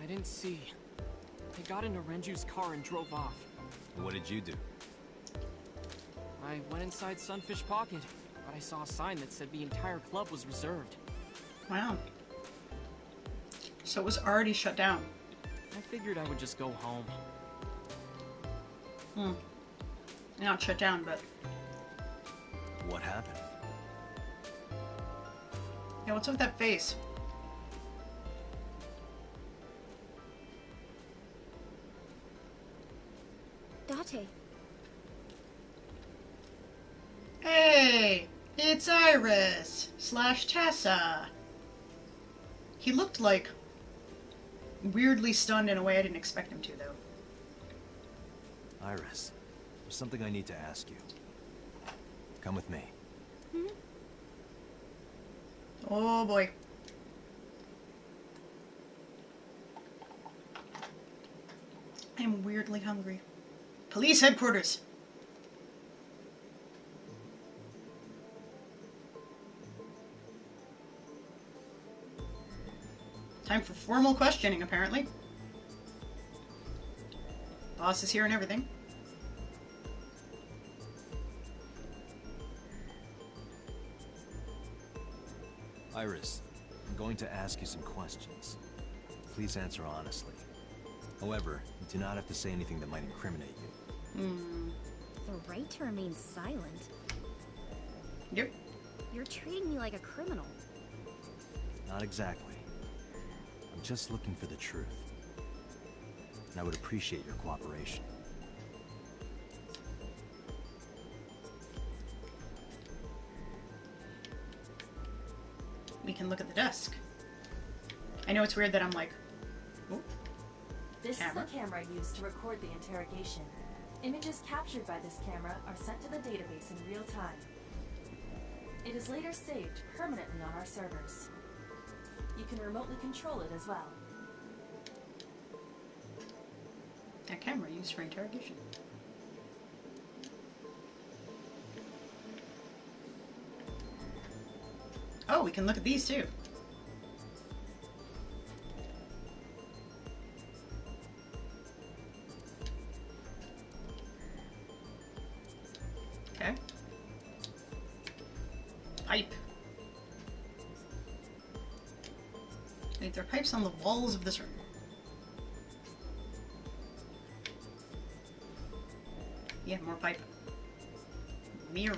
I didn't see. They got into Renju's car and drove off. And what did you do? I went inside Sunfish Pocket, but I saw a sign that said the entire club was reserved. wow. So it was already shut down. I figured I would just go home. Not shut down, but What happened? yeah, what's up with that face? Date. Hey, it's Iris / Tessa. He looked like weirdly stunned in a way I didn't expect him to, though. Iris, there's something I need to ask you. Come with me. Oh boy. I am weirdly hungry. Police headquarters. Time for formal questioning, apparently. Boss is here and everything. Iris, I'm going to ask you some questions. Please answer honestly. However, you do not have to say anything that might incriminate you. The right to remain silent. Yep. You're treating me like a criminal. Not exactly. I'm just looking for the truth. And I would appreciate your cooperation. We can look at the desk. I know it's weird that I'm like, oh, This camera. is the camera used to record the interrogation. Images captured by this camera are sent to the database in real time. It is later saved permanently on our servers. You can remotely control it as well. A camera used for interrogation. Oh, we can look at these too. Okay. Pipe. Wait, there are pipes on the walls of this room. Yeah, more pipe. Mirror.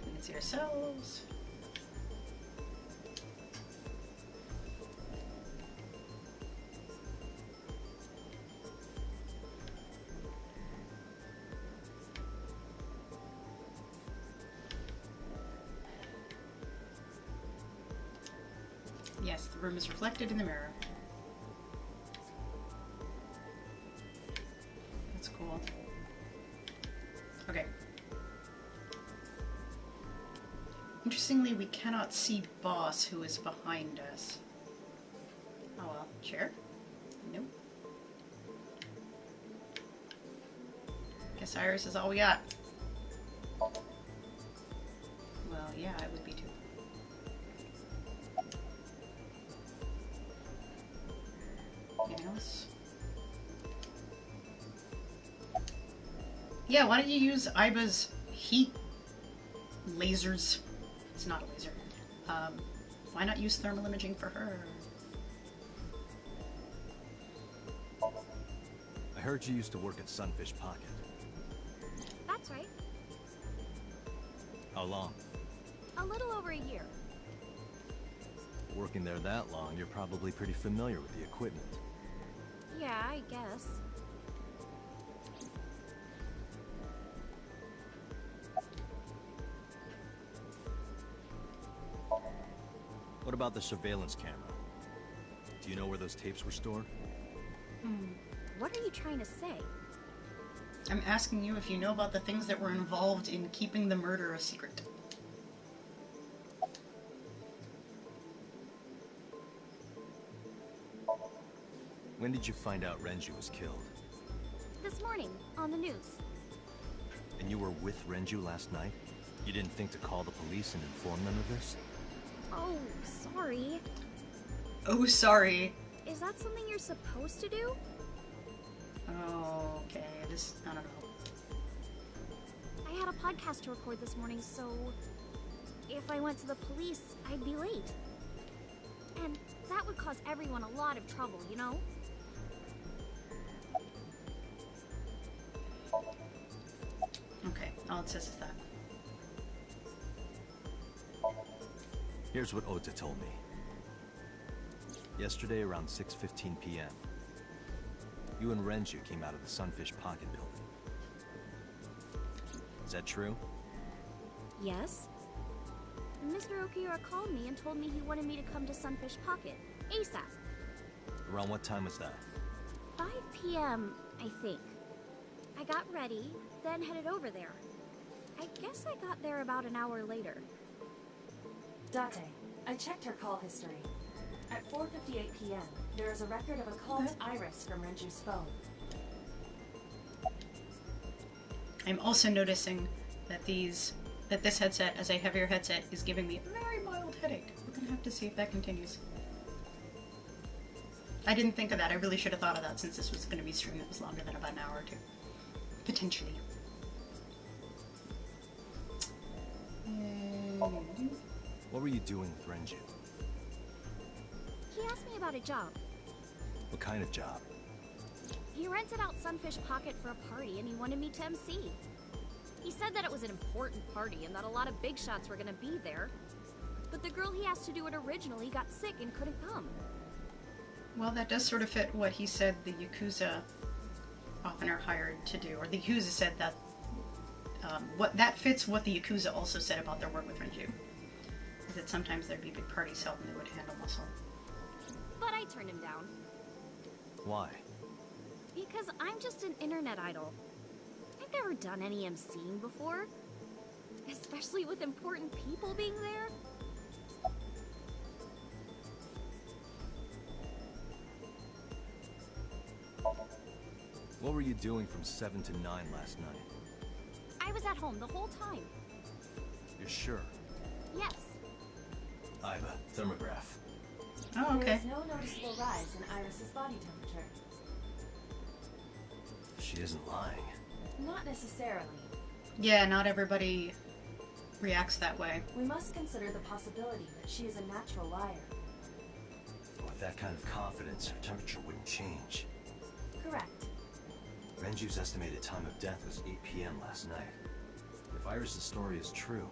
We can see ourselves. Yes, the room is reflected in the mirror. That's cool. Okay. Interestingly, we cannot see Boss, who is behind us. Oh well. Chair? Nope. Guess Iris is all we got. Well, yeah, I would be too. Anything else? Yeah, why don't you use Iba's heat lasers? It's not a laser. Why not use thermal imaging for her? I heard you used to work at Sunfish Pocket. That's right. How long? A little over a year. Working there that long, you're probably pretty familiar with the equipment. Yeah, I guess. What about the surveillance camera? Do you know where those tapes were stored? What are you trying to say? I'm asking you if you know about the things that were involved in keeping the murder a secret. When did you find out Renju was killed? This morning, on the news. And you were with Renju last night? You didn't think to call the police and inform them of this? Oh, sorry. Oh, sorry. Is that something you're supposed to do? Oh, okay. This, I don't know. I had a podcast to record this morning, so if I went to the police, I'd be late. And that would cause everyone a lot of trouble, you know? Okay, all it says is that. Here's what Ota told me. Yesterday around 6:15 p.m., you and Renju came out of the Sunfish Pocket building. Is that true? Yes. Mr. Okiura called me and told me he wanted me to come to Sunfish Pocket, ASAP. Around what time was that? 5 p.m., I think. I got ready, then headed over there. I guess I got there about an hour later. Date, I checked her call history. At 4:58 p.m., there is a record of a call to Iris from Renju's phone. I'm also noticing that this headset, as a heavier headset, is giving me a very mild headache. We're gonna have to see if that continues. I didn't think of that. I really should have thought of that since this was gonna be a stream that was longer than about an hour or two. Potentially. What were you doing with Renju? He asked me about a job. What kind of job? He rented out Sunfish Pocket for a party and he wanted me to MC. He said that it was an important party and that a lot of big shots were gonna be there. But the girl he asked to do it originally got sick and couldn't come. Well, that does sort of fit what he said the Yakuza often are hired to do. Or the Yakuza said that that fits what the Yakuza also said about their work with Renju. Is that sometimes there'd be big parties held and they would handle muscle. But I turned him down. Why? Because I'm just an internet idol. I've never done any MCing before. Especially with important people being there. What were you doing from 7 to 9 last night? I was at home the whole time. You're sure? Yes. Iva, thermograph. Oh, okay. There is no noticeable rise in Iris's body temperature. She isn't lying. Not necessarily. Yeah, not everybody reacts that way. We must consider the possibility that she is a natural liar. With that kind of confidence, her temperature wouldn't change. Correct. Renju's estimated time of death was 8 p.m. last night. If Iris' story is true,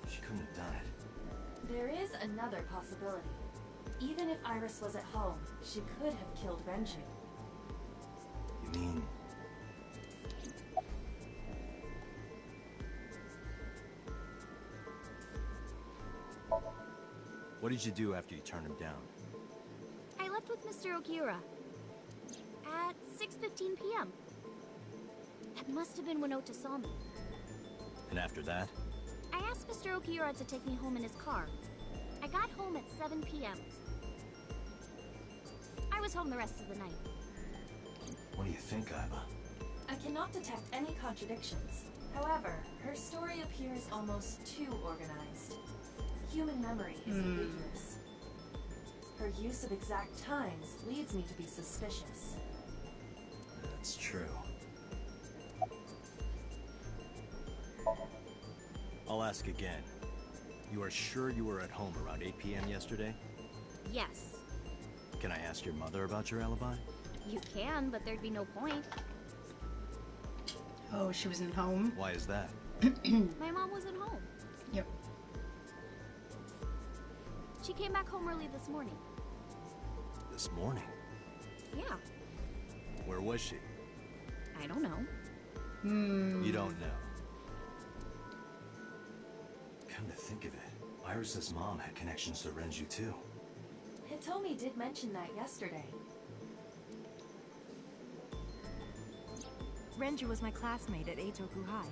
she couldn't have done it. There is another possibility. Even if Iris was at home, she could have killed Renju. You mean... What did you do after you turned him down? I left with Mr. Okiura. At 6:15 p.m. That must have been when Ota saw me. And after that? I asked Mr. Okiura to take me home in his car. I got home at 7 p.m. I was home the rest of the night. What do you think, Iva? I cannot detect any contradictions. However, her story appears almost too organized. Human memory is ambiguous. Her use of exact times leads me to be suspicious. That's true. I'll ask again. You are sure you were at home around 8 p.m. yesterday? Yes. Can I ask your mother about your alibi? You can, but there'd be no point. Oh, she wasn't home? Why is that? My mom wasn't home. Yep. She came back home early this morning. This morning? Yeah, Where was she? I don't know. You don't know. Come to think of it, Iris's mom had connections to Renju too. Hitomi did mention that yesterday. Renju was my classmate at Eitoku High.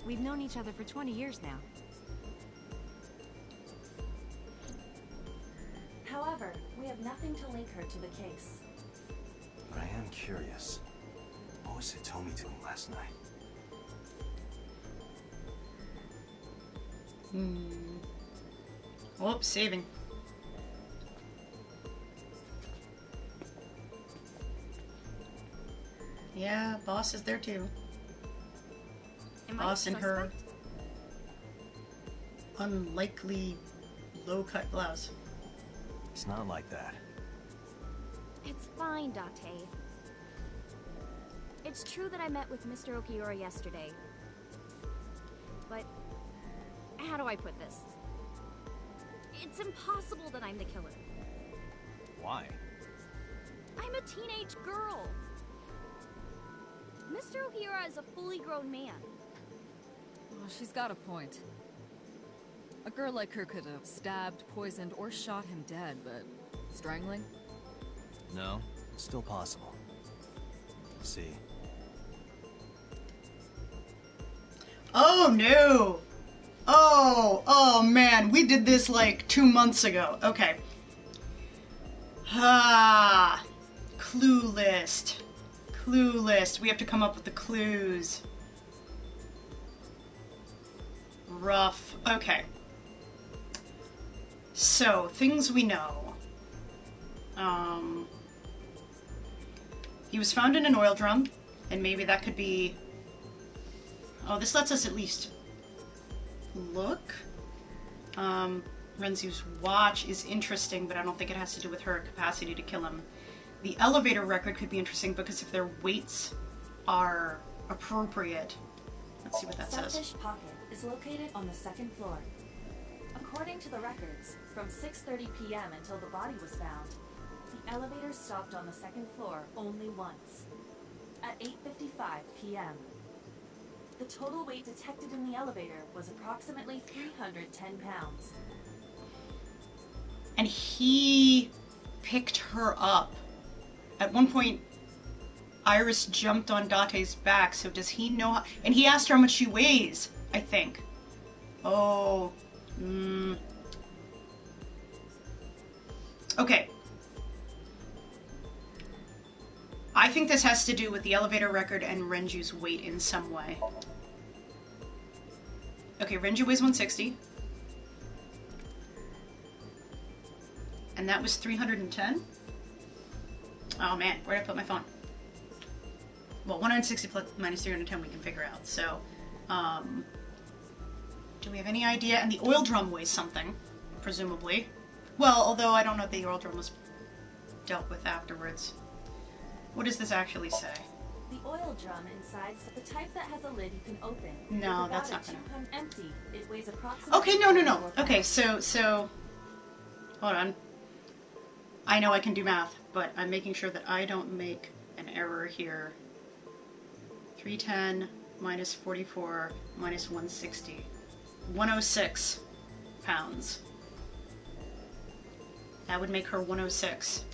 We've known each other for 20 years now. However, we have nothing to link her to the case. But I am curious. What was Hitomi doing last night? Whoops, saving. Yeah, boss is there too. Am I Boss a in her suspect? unlikely low-cut blouse. It's not like that. It's fine, Date. It's true that I met with Mr. Okiura yesterday. But how do I put this? It's impossible that I'm the killer. Why? I'm a teenage girl. Mr. Okiura is a fully grown man. Well, she's got a point. A girl like her could have stabbed, poisoned, or shot him dead, but strangling? No, it's still possible. See. Oh no! Oh man, we did this like 2 months ago. Okay. Ah, clue list. Clue list. We have to come up with the clues. Rough. Okay. So, things we know. He was found in an oil drum, and maybe that could be... Oh, this lets us at least look. Renzu's watch is interesting, but I don't think it has to do with her capacity to kill him. The elevator record could be interesting because if their weights are appropriate. Let's see what that says. Sunfish Pocket is located on the 2nd floor. According to the records, from 6:30 p.m. until the body was found, the elevator stopped on the 2nd floor only once. At 8:55 p.m., the total weight detected in the elevator was approximately 310 pounds. And he picked her up. At one point, Iris jumped on Date's back, so does he know how... And he asked her how much she weighs, I think. Oh. Okay. I think this has to do with the elevator record and Renju's weight in some way. Okay, Renju weighs 160. And that was 310? Oh man, where did I put my phone? Well, 160 plus minus 310 we can figure out. So, do we have any idea? And the oil drum weighs something, presumably. Well, although I don't know if the oil drum was dealt with afterwards. What does this actually say? The oil drum inside is the type that has a lid you can open. No, With that's about not a gonna... 200 empty. It weighs approximately... Okay, no. 44 Okay, pounds. so... Hold on. I know I can do math, but I'm making sure that I don't make an error here. 310 minus 44 minus 160. 106 pounds. That would make her 106.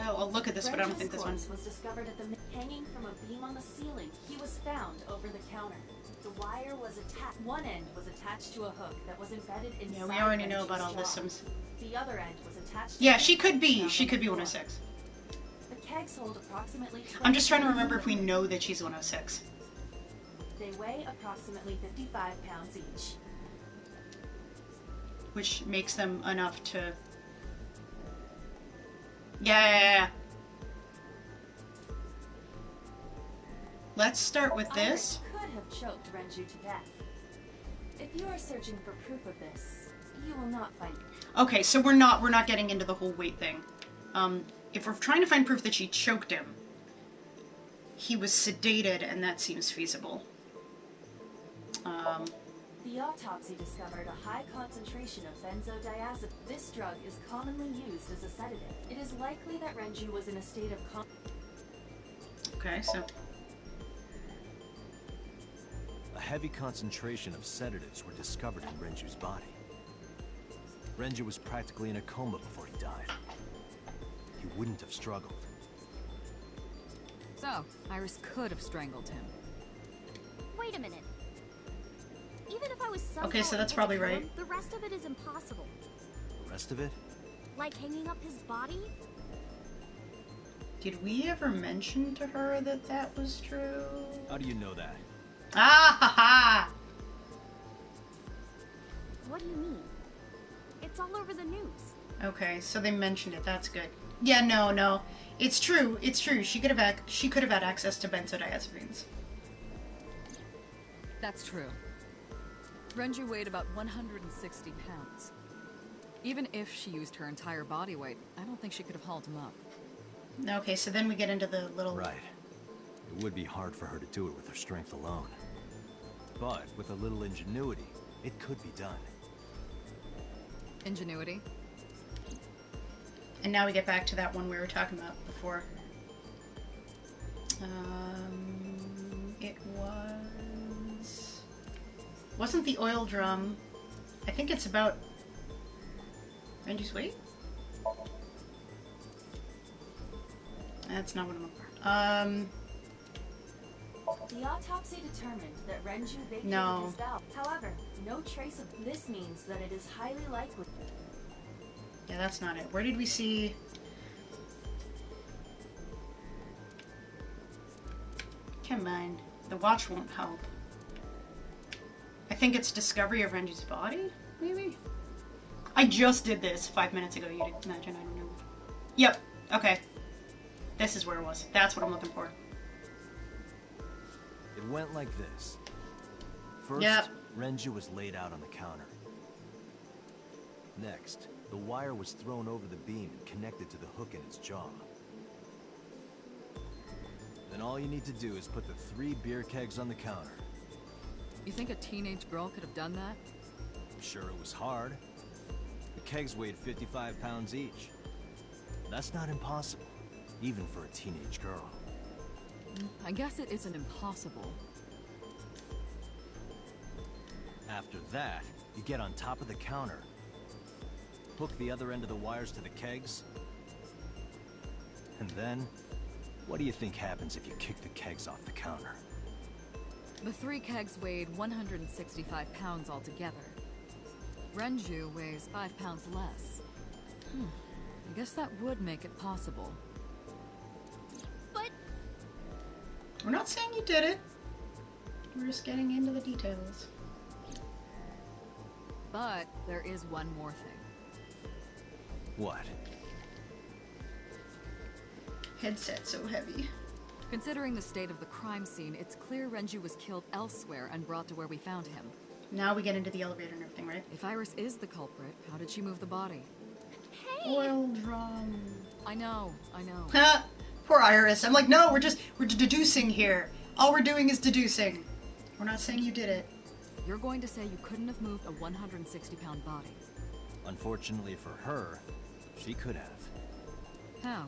Oh, I'll look at this, but I don't think this one... Renju's corpse was discovered at the hanging from a beam on the ceiling. He was found over the counter. The wire was attached. One end was attached to a hook that was embedded inside. Yeah, we already know about all Renju's this. jaw. The other end was attached. Yeah, to she could be. found She on could the be floor. 106. The kegs hold approximately. I'm just trying to 20 remember if we liquid. know that she's 106. They weigh approximately 55 pounds each. Which makes them enough to... Yeah. Let's start with this. Iris could have choked Renju to death. If you are searching for proof of this, you will not find it. Okay, so we're not getting into the whole weight thing. If we're trying to find proof that she choked him, he was sedated, and that seems feasible. The autopsy discovered a high concentration of benzodiazepine. This drug is commonly used as a sedative. It is likely that Renju was in a state of Okay, so... A heavy concentration of sedatives were discovered in Renju's body. Renju was practically in a coma before he died. He wouldn't have struggled. So, Iris could have strangled him. Wait a minute. Even if I was somehow Okay, so that's able to probably kill right. him, the rest of it is impossible. The rest of it? Like hanging up his body? Did we ever mention to her that that was true? How do you know that? Ah ha ha! What do you mean? It's all over the news. Okay, so they mentioned it. That's good. Yeah, no. It's true. It's true. She could have had access to benzodiazepines. That's true. Renju weighed about 160 pounds. Even if she used her entire body weight, I don't think she could have hauled him up. Okay, so then we get into the little... Right. It would be hard for her to do it with her strength alone. But with a little ingenuity, it could be done. Ingenuity? And now we get back to that one we were talking about before. It was... Wasn't the oil drum... I think it's about... Renju's weight? That's not what I'm looking for. The autopsy determined that Renju vacated No. his valve. However, no trace of this means that it is highly likely. Yeah, that's not it. Where did we see... Come on. The watch won't help. I think it's discovery of Renju's body, maybe? I just did this 5 minutes ago, you'd imagine. I don't know. Yep. Okay. This is where it was. That's what I'm looking for. It went like this. First, Yep. Renju was laid out on the counter. Next, the wire was thrown over the beam and connected to the hook in its jaw. Then all you need to do is put the 3 beer kegs on the counter. You think a teenage girl could have done that? I'm sure it was hard. The kegs weighed 55 pounds each. That's not impossible, even for a teenage girl. I guess it isn't impossible. After that, you get on top of the counter, hook the other end of the wires to the kegs, and then, what do you think happens if you kick the kegs off the counter? The 3 kegs weighed 165 pounds altogether. Renju weighs 5 pounds less. I guess that would make it possible. But We're not saying you did it. We're just getting into the details. But there is one more thing. What? Headset so heavy. Considering the state of the crime scene, it's clear Renju was killed elsewhere and brought to where we found him. Now we get into the elevator and everything, right? If Iris is the culprit, how did she move the body? hey, Oil drum. I know. Ha! Poor Iris. I'm like, no, we're deducing here. All we're doing is deducing. We're not saying you did it. You're going to say you couldn't have moved a 160-pound body. Unfortunately for her, she could have. How?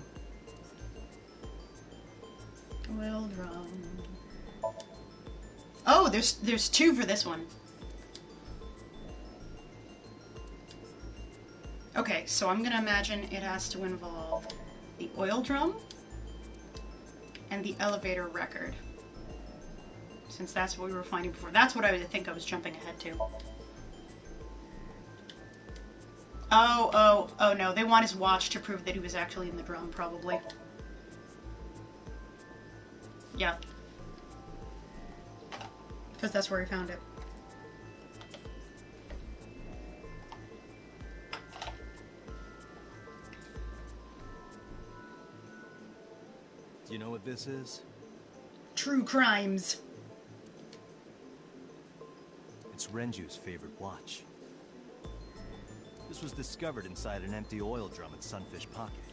Oil drum. Oh, there's 2 for this one. Okay, so I'm gonna imagine it has to involve the oil drum and the elevator record. Since that's what we were finding before. That's what I would think I was jumping ahead to. Oh no, they want his watch to prove that he was actually in the drum, probably. Yeah. Because that's where he found it. Do you know what this is? True crimes. It's Renju's favorite watch. This was discovered inside an empty oil drum at Sunfish Pocket.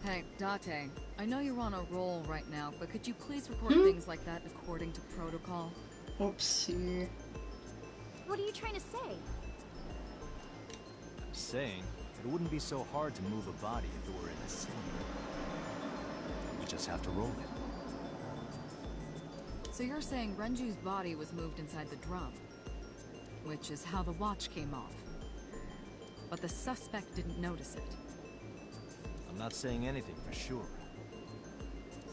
Hey, Date, I know you're on a roll right now, but could you please report things like that according to protocol? Oopsie. What are you trying to say? I'm saying it wouldn't be so hard to move a body if it were in a city. We just have to roll it. So you're saying Renju's body was moved inside the drum, which is how the watch came off. But the suspect didn't notice it. I'm not saying anything for sure.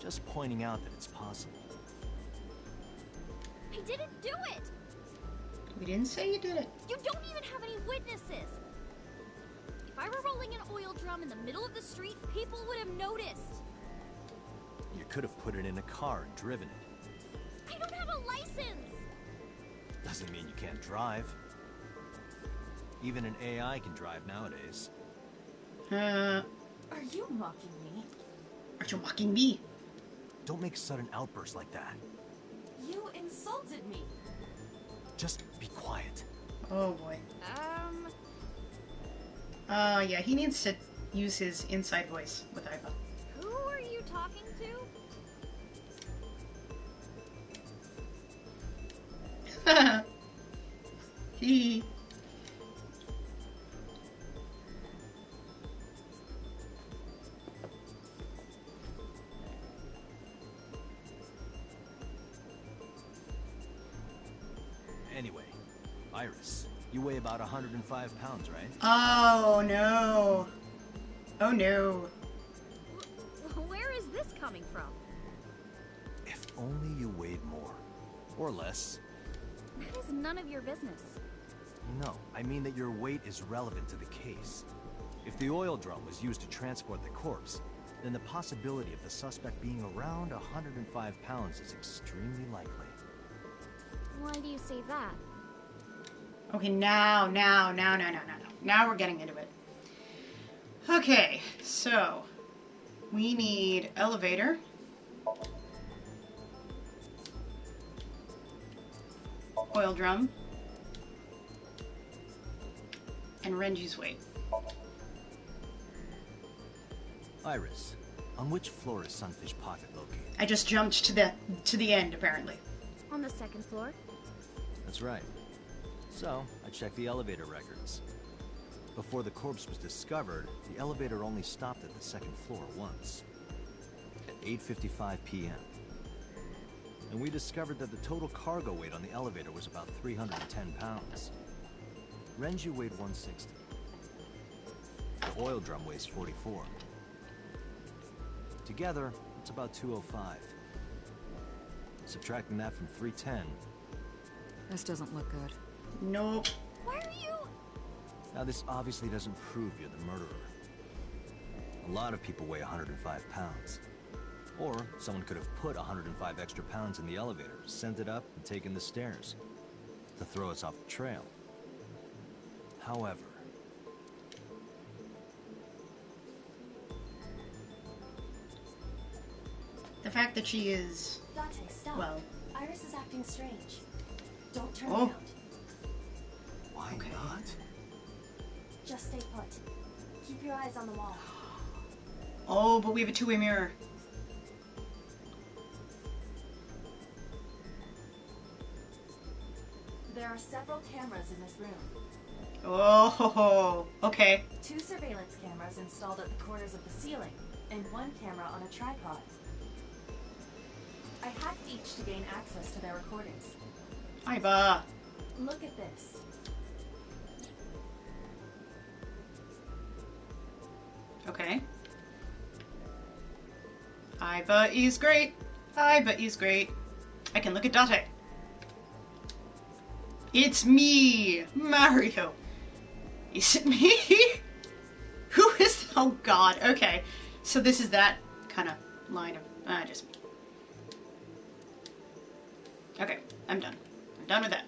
Just pointing out that it's possible. I didn't do it! We didn't say you did it. You don't even have any witnesses! If I were rolling an oil drum in the middle of the street, people would have noticed. You could have put it in a car and driven it. I don't have a license! Doesn't mean you can't drive. Even an AI can drive nowadays. Are you mocking me? Aren't you mocking me? Don't make sudden outbursts like that. You insulted me. Just be quiet. Oh boy. Yeah, he needs to use his inside voice with Iva. Who are you talking to? He. Anyway, Iris, you weigh about 105 pounds, right? Oh no. Oh no. Where is this coming from? If only you weighed more. Or less. That is none of your business. No, I mean that your weight is relevant to the case. If the oil drum was used to transport the corpse, then the possibility of the suspect being around 105 pounds is extremely likely. Why do you say that? Okay, now we're getting into it. Okay, so we need elevator. Oil drum. And Renju's weight. Iris, on which floor is Sunfish Pocket located? I just jumped to the end, apparently. On the second floor? That's right. So, I checked the elevator records. Before the corpse was discovered, the elevator only stopped at the second floor once. At 8:55 p.m. And we discovered that the total cargo weight on the elevator was about 310 pounds. Renju weighed 160. The oil drum weighs 44. Together, it's about 205. Subtracting that from 310. This doesn't look good. Nope. Why are you... Now this obviously doesn't prove you're the murderer. A lot of people weigh 105 pounds. Or someone could have put 105 extra pounds in the elevator, sent it up, and taken the stairs to throw us off the trail. However, The fact that she is... Date, stop. Well... Iris is acting strange. Don't turn Oh. around. why not? Just stay put. Keep your eyes on the wall. Oh, but we have a two-way mirror. There are several cameras in this room. Oh, okay. 2 surveillance cameras installed at the corners of the ceiling, and 1 camera on a tripod. I hacked each to gain access to their recordings. Iva. Look at this. Okay. Iva is great. Iva is great. I can look at Date. It's me, Mario. Is it me? Who is... Oh god, okay. So this is that kind of line of... just... Okay, I'm done. I'm done with that.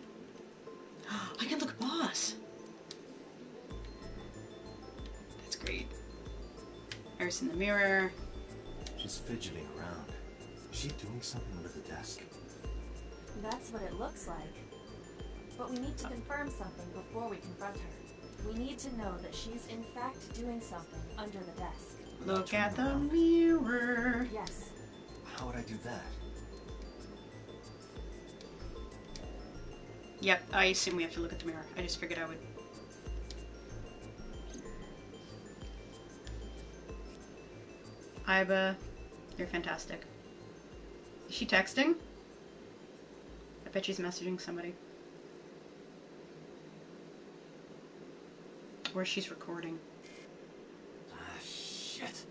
I can look at Boss. That's great. Iris in the mirror. She's fidgeting around. Is she doing something under the desk? That's what it looks like. But we need to confirm something before we confront her. We need to know that she's in fact doing something under the desk. without Look at turning the around. mirror. Yes. How would I do that? Yep, I assume we have to look at the mirror. I just figured I would. Iba, you're fantastic. Is she texting? I bet she's messaging somebody. Or she's recording. Ah, shit.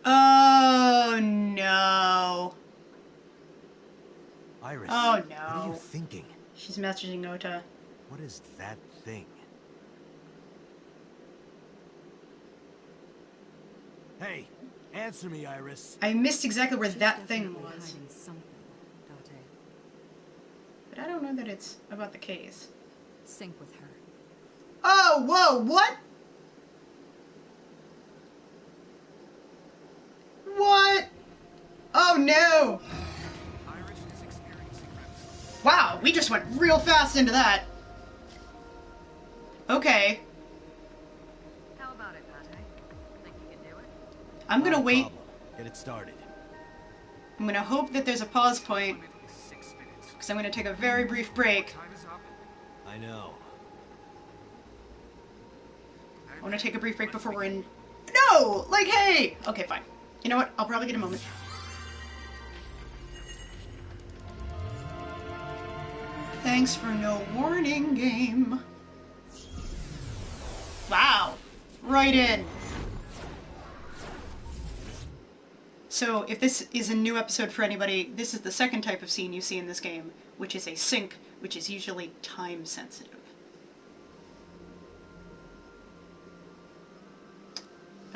Oh no. Iris. Oh What are you no. thinking? She's messaging Ota. What is that thing? Hey, answer me, Iris. I missed exactly where She's that thing definitely was. hiding something, Date. But I don't know that it's about the case. Sync with her. Oh, whoa, what? What? Oh no! Iris is experiencing REM. Wow, we just went real fast into that. Okay, How about it, Pate? Think you can do it? I'm gonna Not a wait. problem. Get it started. I'm gonna hope that there's a pause point, Limit is 6 minutes. because I'm gonna take a very brief break. Time is up. I know. I wanna take a brief break before we're in. No! Like, hey! Okay, fine. You know what? I'll probably get a moment. Thanks for no warning, game. Wow. Right in. So, if this is a new episode for anybody, this is the second type of scene you see in this game, which is a sync, which is usually time sensitive.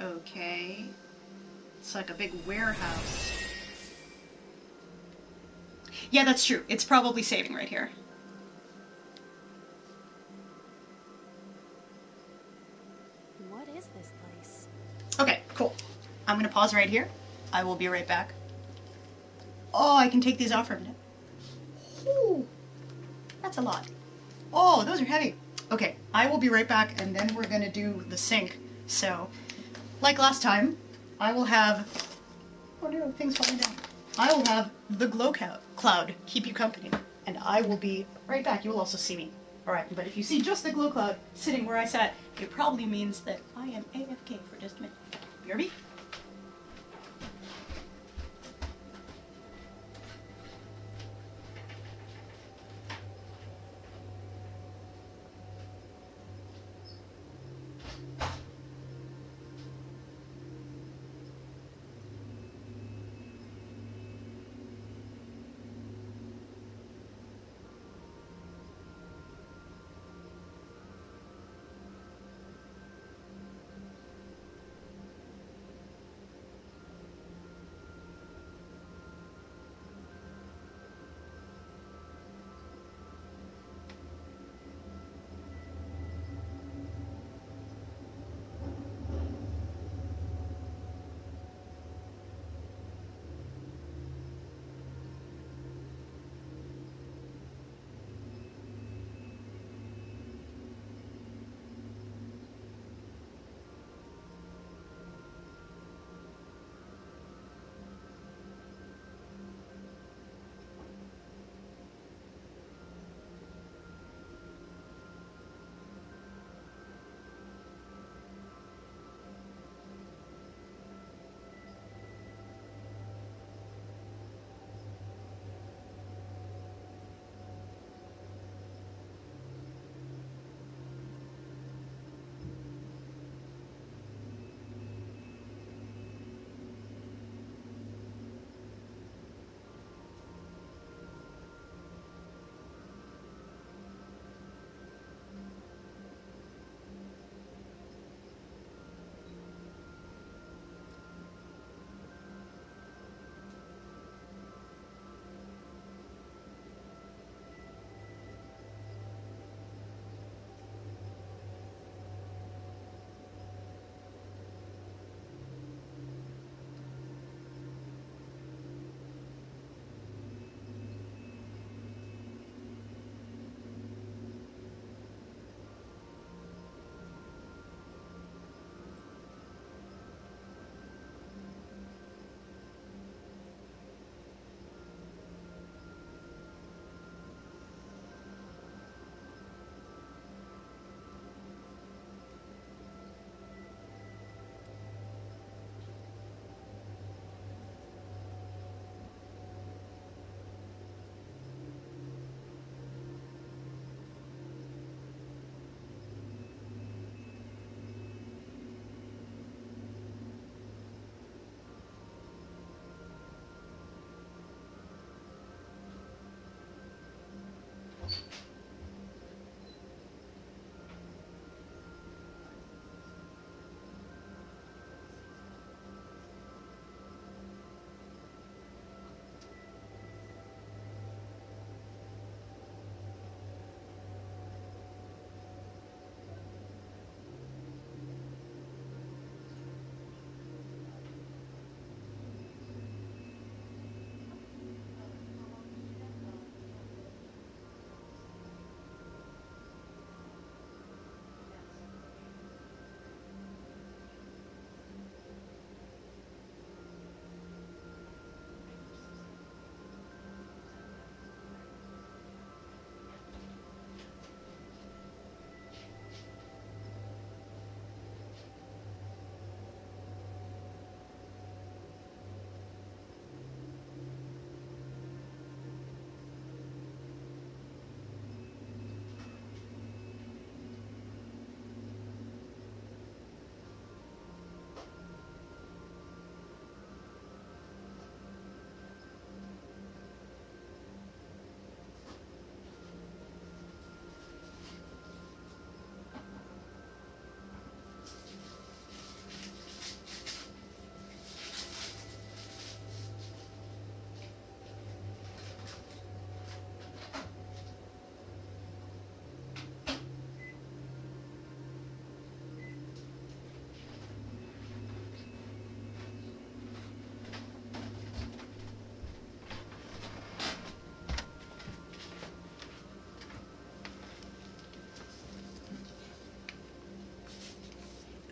Okay. It's like a big warehouse. Yeah, that's true. It's probably saving right here. What is this place? Okay, cool. I'm gonna pause right here. I will be right back. Oh, I can take these off for a minute. Ooh, that's a lot. Oh, those are heavy. Okay, I will be right back, and then we're gonna do the sync. So, like last time, I will have... Oh no, things falling down. I will have the glow cloud keep you company, and I will be right back. You will also see me. Alright, but if you see just the glow cloud sitting where I sat, it probably means that I am AFK for just a minute. You hear me?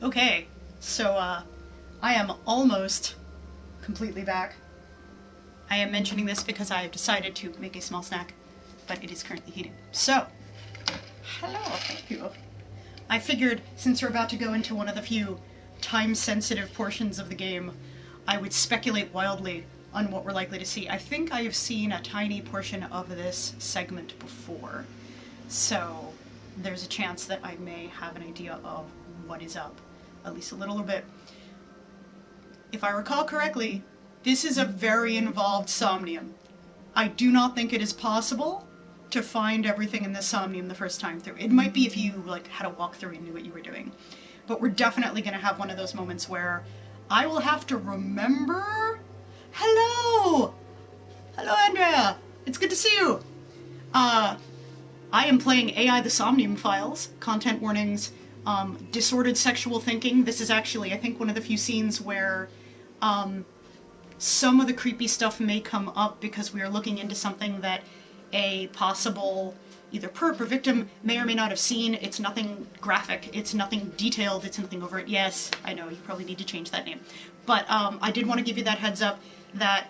Okay, so I am almost completely back. I am mentioning this because I have decided to make a small snack, but it is currently heating. So, hello, thank you. I figured since we're about to go into one of the few time-sensitive portions of the game, I would speculate wildly on what we're likely to see. I think I have seen a tiny portion of this segment before, so there's a chance that I may have an idea of what is up, at least a little bit. If I recall correctly, this is a very involved Somnium. I do not think it is possible to find everything in the Somnium the first time through. It might be if you like had a walkthrough and knew what you were doing. But we're definitely going to have one of those moments where I will have to remember... Hello! Hello, Andrea! It's good to see you! I am playing AI the Somnium Files, content warnings, disordered sexual thinking. This is actually, I think, one of the few scenes where some of the creepy stuff may come up because we are looking into something that a possible either perp or victim may or may not have seen. It's nothing graphic, it's nothing detailed, it's nothing overt. Yes, I know, you probably need to change that name. But I did want to give you that heads up that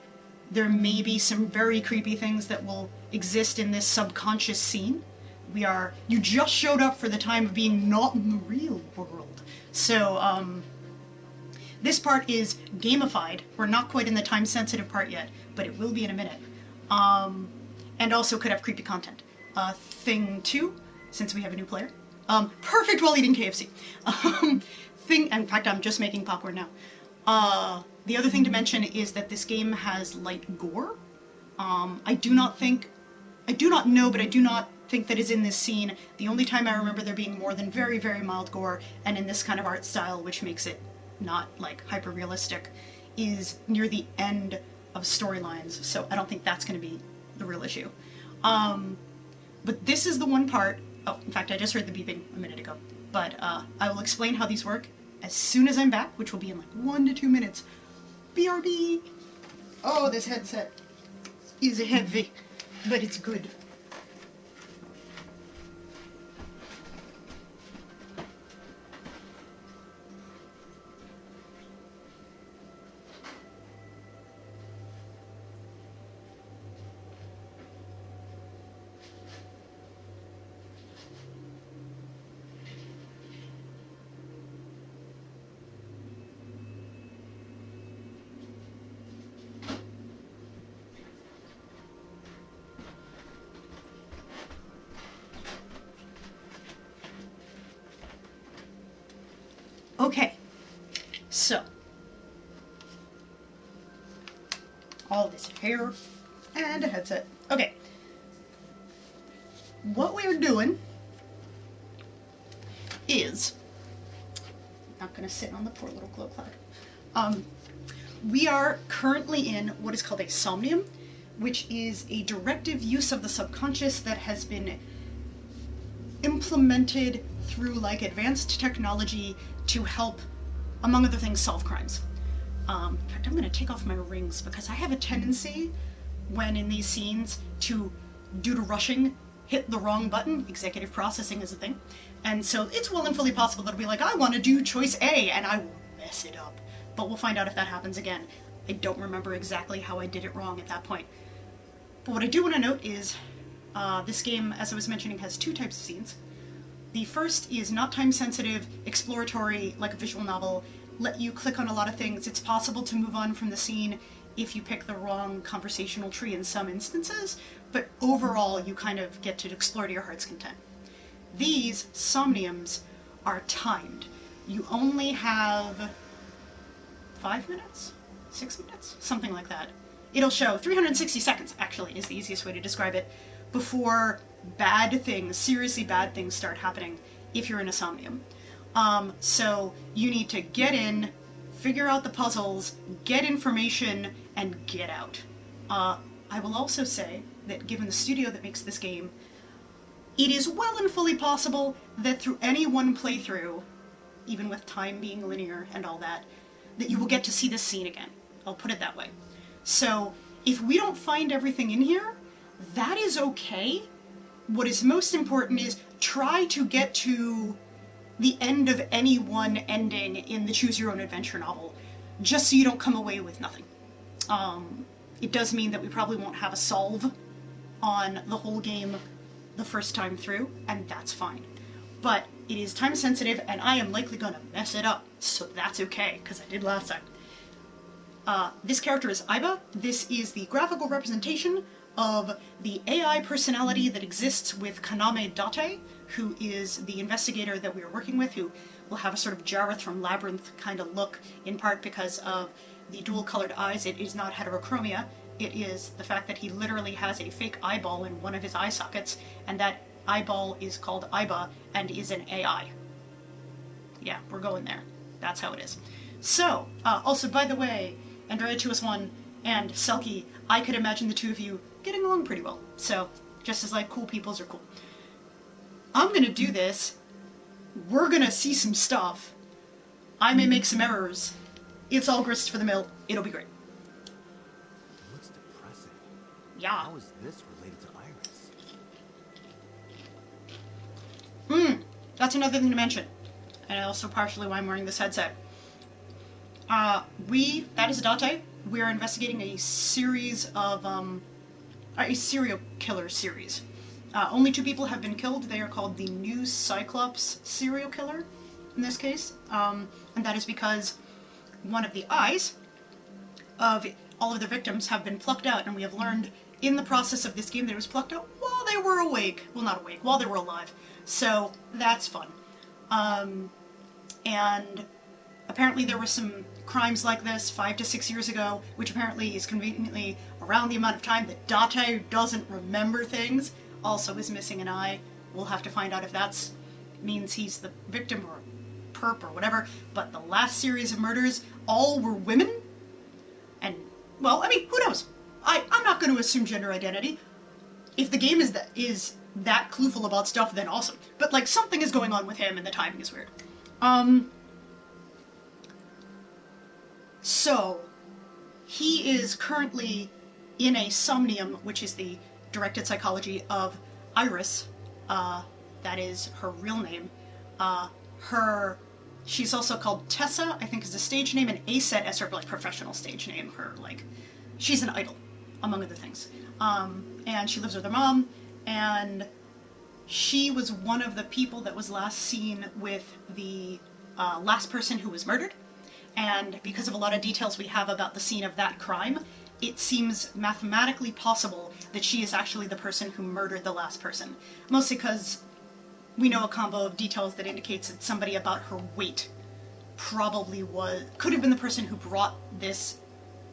there may be some very creepy things that will exist in this subconscious scene. You just showed up for the time of being not in the real world. So, this part is gamified. We're not quite in the time-sensitive part yet, but it will be in a minute. And also could have creepy content. Thing 2, since we have a new player. Perfect while eating KFC. In fact, I'm just making popcorn now. The other thing to mention is that this game has light gore. I do not know, but I do not think that is in this scene. The only time I remember there being more than very, very mild gore, and in this kind of art style, which makes it not like hyper-realistic, is near the end of storylines, so I don't think that's going to be the real issue. But this is the one part, oh, in fact I just heard the beeping a minute ago, but I will explain how these work as soon as I'm back, which will be in like 1 to 2 minutes. BRB! Oh, this headset is heavy, but it's good. Okay, so, all this hair and a headset. Okay, what we're doing is, not gonna sit on the poor little glow cloud. We are currently in what is called a Somnium, which is a directive use of the subconscious that has been implemented through like advanced technology to help, among other things, solve crimes. In fact, I'm going to take off my rings because I have a tendency when in these scenes to, due to rushing, hit the wrong button. Executive processing is a thing. And so it's well and fully possible that I'll be like, I want to do choice A, and I will mess it up. But we'll find out if that happens again. I don't remember exactly how I did it wrong at that point. But what I do want to note is this game, as I was mentioning, has 2 types of scenes. The first is not time-sensitive, exploratory, like a visual novel, let you click on a lot of things. It's possible to move on from the scene if you pick the wrong conversational tree in some instances, but overall you kind of get to explore to your heart's content. These Somniums are timed. You only have 5 minutes? 6 minutes? Something like that. It'll show 360 seconds, actually, is the easiest way to describe it, before bad things, seriously bad things start happening if you're in a Somnium. So you need to get in, figure out the puzzles, get information, and get out. I will also say that given the studio that makes this game, it is well and fully possible that through any one playthrough, even with time being linear and all that, that you will get to see this scene again. I'll put it that way. So if we don't find everything in here, that is okay. What is most important is try to get to the end of any one ending in the Choose Your Own Adventure novel, just so you don't come away with nothing. It does mean that we probably won't have a solve on the whole game the first time through, and that's fine. But it is time sensitive, and I am likely gonna mess it up, so that's okay, because I did last time. This character is Aiba. This is the graphical representation of the AI personality that exists with Kaname Date, who is the investigator that we are working with, who will have a sort of Jareth from Labyrinth kind of look, in part because of the dual-colored eyes. It is not heterochromia. It is the fact that he literally has a fake eyeball in one of his eye sockets, and that eyeball is called Aiba and is an AI. Yeah, we're going there. That's how it is. So, also, by the way, Andrea2S1 and Selkie, I could imagine the two of you getting along pretty well. So, just as, like, cool peoples are cool. I'm gonna do this. We're gonna see some stuff. I may make some errors. It's all grist for the mill. It'll be great. It looks depressing. Yeah. How is this related to Iris? That's another thing to mention. And also partially why I'm wearing this headset. That is Date. We are investigating a series of, a serial killer series. Only 2 people have been killed. They are called the New Cyclops serial killer, in this case. And that is because one of the eyes of all of the victims have been plucked out, and we have learned in the process of this game that it was plucked out while they were awake. Well, not awake, while they were alive. So, that's fun. And apparently there were some crimes like this 5 to 6 years ago, which apparently is conveniently around the amount of time that Date doesn't remember things. Also is missing an eye. We'll have to find out if that means he's the victim or perp or whatever. But the last series of murders, all were women. And, well, I mean, who knows? I'm not going to assume gender identity. If the game is that clueful about stuff, then awesome. But, like, something is going on with him and the timing is weird. So, he is currently in a Somnium, which is the directed psychology of Iris. That is her real name. She's also called Tessa, I think is the stage name, and Aset as her, like, professional stage name. She's an idol, among other things. And she lives with her mom, and she was one of the people that was last seen with the last person who was murdered. And because of a lot of details we have about the scene of that crime, it seems mathematically possible that she is actually the person who murdered the last person. Mostly because we know a combo of details that indicates that somebody about her weight probably could have been the person who brought this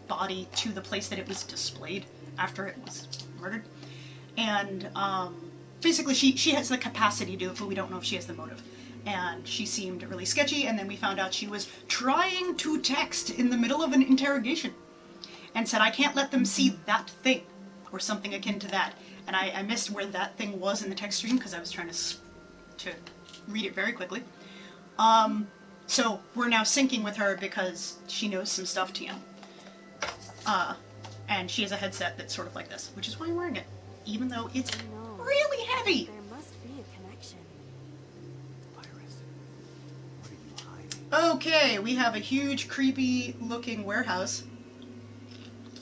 body to the place that it was displayed after it was murdered. And basically she has the capacity to do it, but we don't know if she has the motive. And she seemed really sketchy, and then we found out she was trying to text in the middle of an interrogation and said, I can't let them see that thing, or something akin to that. And I missed where that thing was in the text stream because I was trying to read it very quickly. So we're now syncing with her because she knows some stuff, TM. And she has a headset that's sort of like this, which is why I'm wearing it, even though it's really heavy. There must be a connection. Iris, what are you hiding? Okay, we have a huge, creepy-looking warehouse.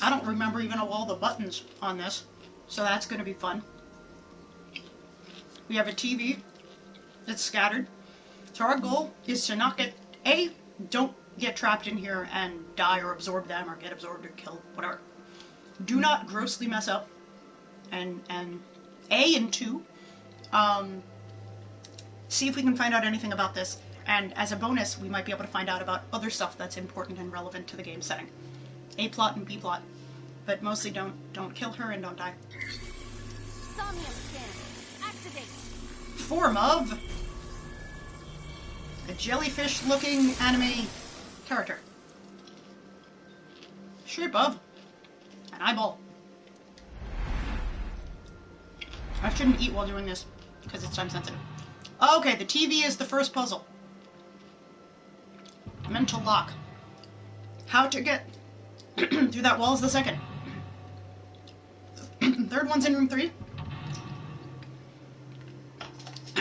I don't remember even all the buttons on this, so that's going to be fun. We have a TV that's scattered. So our goal is to not don't get trapped in here and die or absorb them or get absorbed or killed, whatever. Do not grossly mess up. And 2, see if we can find out anything about this. And as a bonus, we might be able to find out about other stuff that's important and relevant to the game setting. A plot and B plot. But mostly don't kill her and don't die. Somnium scan. Activate. Form of a jellyfish-looking anime character. Shape of an eyeball. I shouldn't eat while doing this, because it's time sensitive. Okay, the TV is the first puzzle. Mental lock. How to get through that wall is the second. Third one's in room 3.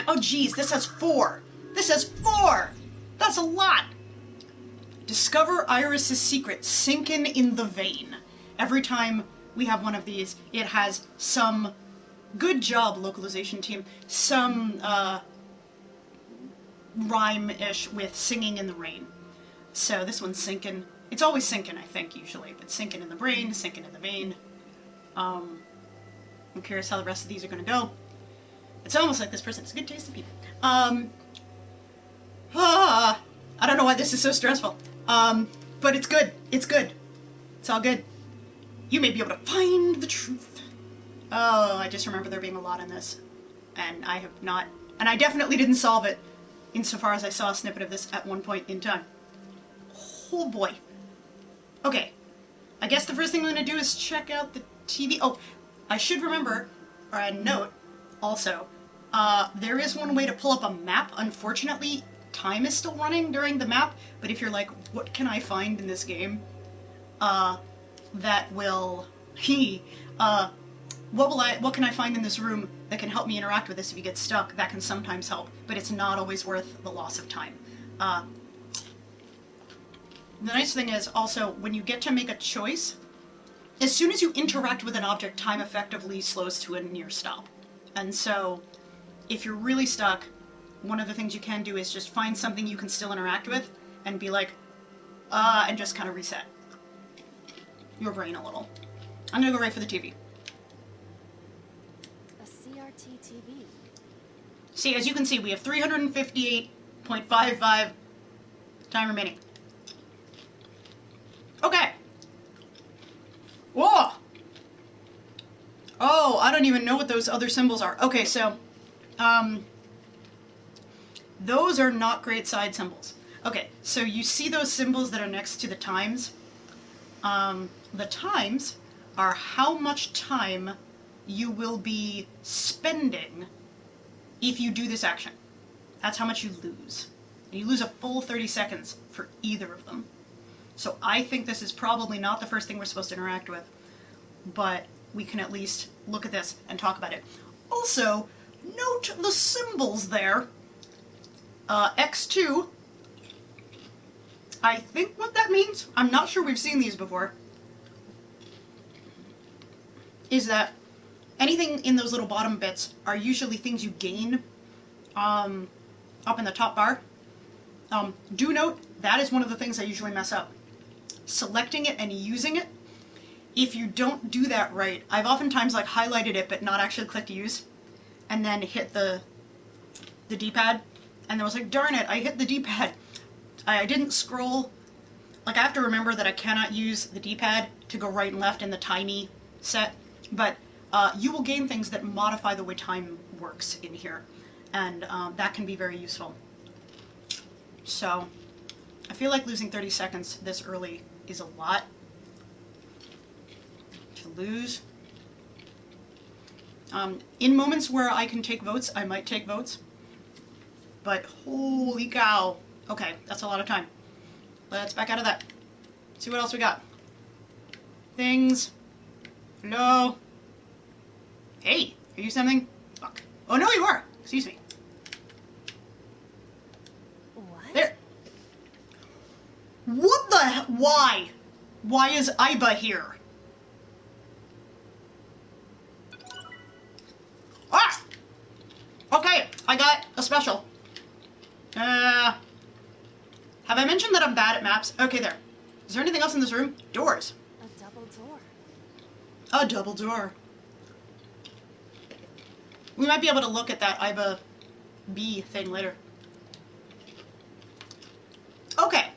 Oh geez, this has 4. This This says 4! That's a lot! Discover Iris's secret, sinking in the vein. Every time we have one of these, it has some, good job localization team, some rhyme-ish with singing in the rain. So this one's sinking. It's always sinking, I think, usually, but sinking in the brain, sinking in the vein. I'm curious how the rest of these are going to go. It's almost like this person has good taste in people. I don't know why this is so stressful. But it's good. It's good. It's all good. You may be able to find the truth. Oh, I just remember there being a lot in this. And I have not... And I definitely didn't solve it insofar as I saw a snippet of this at one point in time. Oh boy. Okay. I guess the first thing I'm going to do is check out the TV. Oh, I should remember, or note, also, there is one way to pull up a map. Unfortunately, time is still running during the map, but if you're like, what can I find in this game? That will... what can I find in this room that can help me interact with this if you get stuck? That can sometimes help, but it's not always worth the loss of time. The nice thing is, also, when you get to make a choice, as soon as you interact with an object, time effectively slows to a near stop. And so, if you're really stuck, one of the things you can do is just find something you can still interact with, and be like, and just kind of reset your brain a little. I'm gonna go right for the TV. A CRT TV. See, as you can see, we have 358.55 time remaining. Okay. Whoa! Oh, I don't even know what those other symbols are. Okay, so, those are not great side symbols. Okay, so you see those symbols that are next to the times? The times are how much time you will be spending if you do this action. That's how much you lose. And you lose a full 30 seconds for either of them. So I think this is probably not the first thing we're supposed to interact with, but we can at least look at this and talk about it. Also, note the symbols there. X2, I think what that means, I'm not sure we've seen these before, is that anything in those little bottom bits are usually things you gain up in the top bar. Do note, that is one of the things I usually mess up. Selecting it and using it. If you don't do that right, I've oftentimes like highlighted it but not actually clicked use, and then hit the D-pad, and I was like, darn it, I hit the D-pad. I didn't scroll. Like, I have to remember that I cannot use the D-pad to go right and left in the timey set, but you will gain things that modify the way time works in here, and that can be very useful. So, I feel like losing 30 seconds this early is a lot to lose. In moments where I can take votes, I might take votes, but holy cow. Okay, that's a lot of time. Let's back out of that. See what else we got. Things. Hello. Hey, are you something? Fuck. Oh, no, you are. Excuse me. What? There. What the hell? Why? Why is Iba here? Ah! Okay, I got a special. Have I mentioned that I'm bad at maps? Okay, there. Is there anything else in this room? Doors. A double door. A double door. We might be able to look at that Iba B thing later. Okay.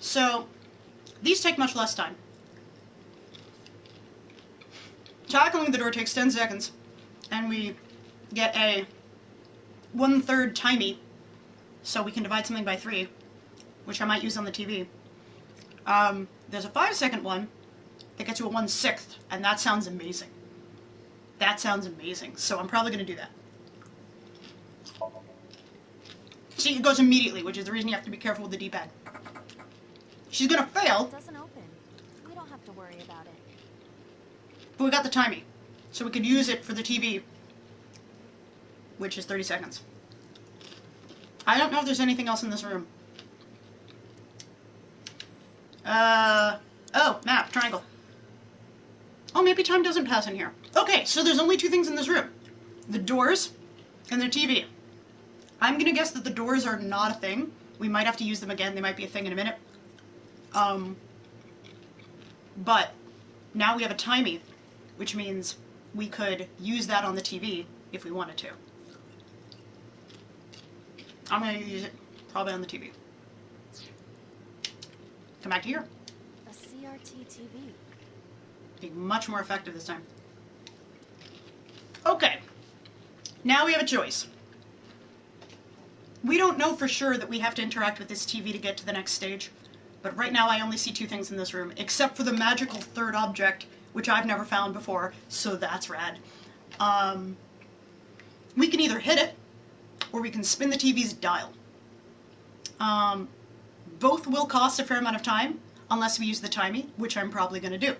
So, these take much less time. Tackling the door takes 10 seconds, and we get a 1/3 timey, so we can divide something by 3, which I might use on the TV. There's a 5-second one that gets you a 1/6, and that sounds amazing. That sounds amazing, so I'm probably going to do that. See, it goes immediately, which is the reason you have to be careful with the D-pad. She's going to fail, It doesn't open. We don't have to worry about it. but we got the timey, so we could use it for the TV. which is 30 seconds. I don't know if there's anything else in this room. Oh, map, triangle. Oh, maybe time doesn't pass in here. Okay, so there's only two things in this room. The doors and the TV. I'm gonna guess that the doors are not a thing. We might have to use them again. They might be a thing in a minute. But now we have a timey, which means we could use that on the TV if we wanted to. I'm gonna use it probably on the TV. Come back to here. A CRT TV. Be much more effective this time. Okay. Now we have a choice. We don't know for sure that we have to interact with this TV to get to the next stage, but right now I only see two things in this room, except for the magical third object, which I've never found before, so that's rad. We can either hit it, or we can spin the TV's dial. Both will cost a fair amount of time, unless we use the timey, which I'm probably going to do.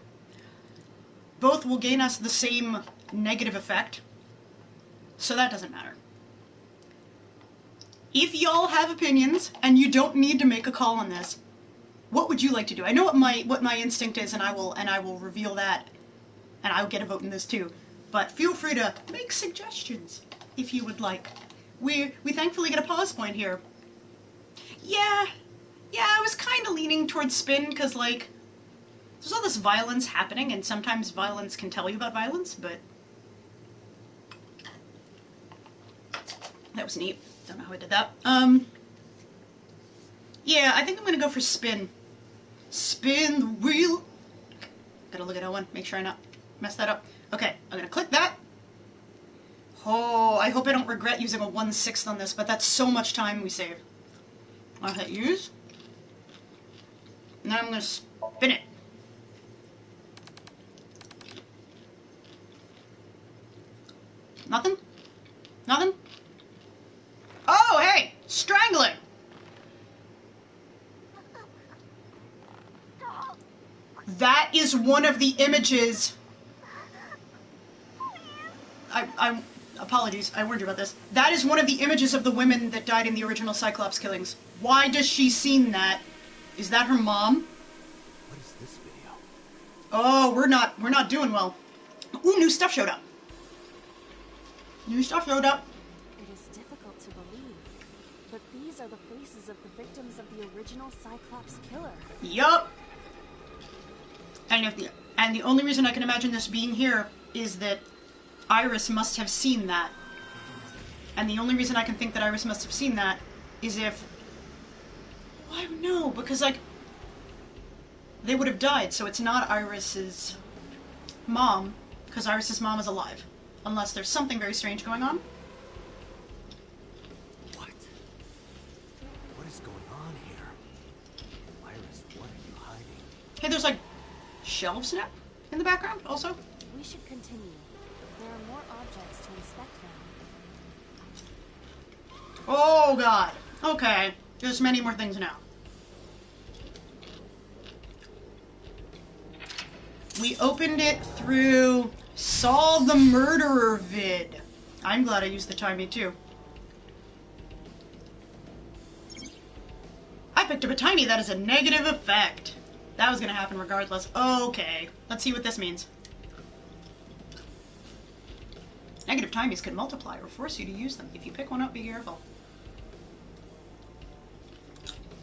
Both will gain us the same negative effect, so that doesn't matter. If y'all have opinions, and you don't need to make a call on this, what would you like to do? I know what my instinct is, and I will reveal that, and I'll get a vote in this too. But feel free to make suggestions if you would like. We thankfully get a pause point here. Yeah, I was kind of leaning towards spin, because, like, there's all this violence happening, and sometimes violence can tell you about violence, but that was neat. Don't know how I did that. Yeah, I think I'm gonna go for spin. Spin the wheel. Gotta look at L1, make sure I not mess that up. Okay, I'm gonna click that. Oh, I hope I don't regret using a 1/6 on this, but that's so much time we save. I'll hit use. Now I'm gonna spin it. Nothing? Nothing? Oh, hey! Strangling! That is one of the images... Apologies, I warned you about this. That is one of the images of the women that died in the original Cyclops killings. Why does she seen that? Is that her mom? What is this video? Oh, we're not doing well. Ooh, new stuff showed up. New stuff showed up. It is difficult to believe, but these are the faces of the victims of the original Cyclops killer. Yup. And the only reason I can imagine this being here is that Iris must have seen that. And the only reason I can think that Iris must have seen that is if... Well, no, because, like, they would have died, so it's not Iris's mom, because Iris's mom is alive. Unless there's something very strange going on. What? What is going on here? Iris, what are you hiding? Hey, there's, like, shelves in the background, also. We should continue. There are more objects to inspect now. Oh, God. Okay. There's many more things now. We opened it through Solve the Murderer vid. I'm glad I used the timey, too. I picked up a timey that has a negative effect. That was going to happen regardless. Okay. Let's see what this means. Negative timies could multiply or force you to use them. If you pick one up, be careful.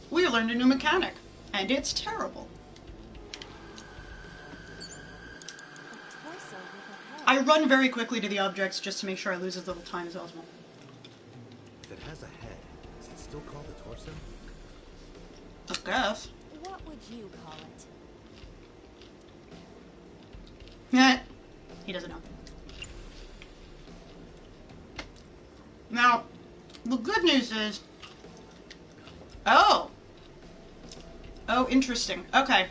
We learned a new mechanic, and it's terrible. I run very quickly to the objects just to make sure I lose as little time as possible. If it has a head, is it still called a torso? I guess. What would you call it? Yeah, he doesn't know. Now, the good news is... Oh! Oh, interesting. Okay.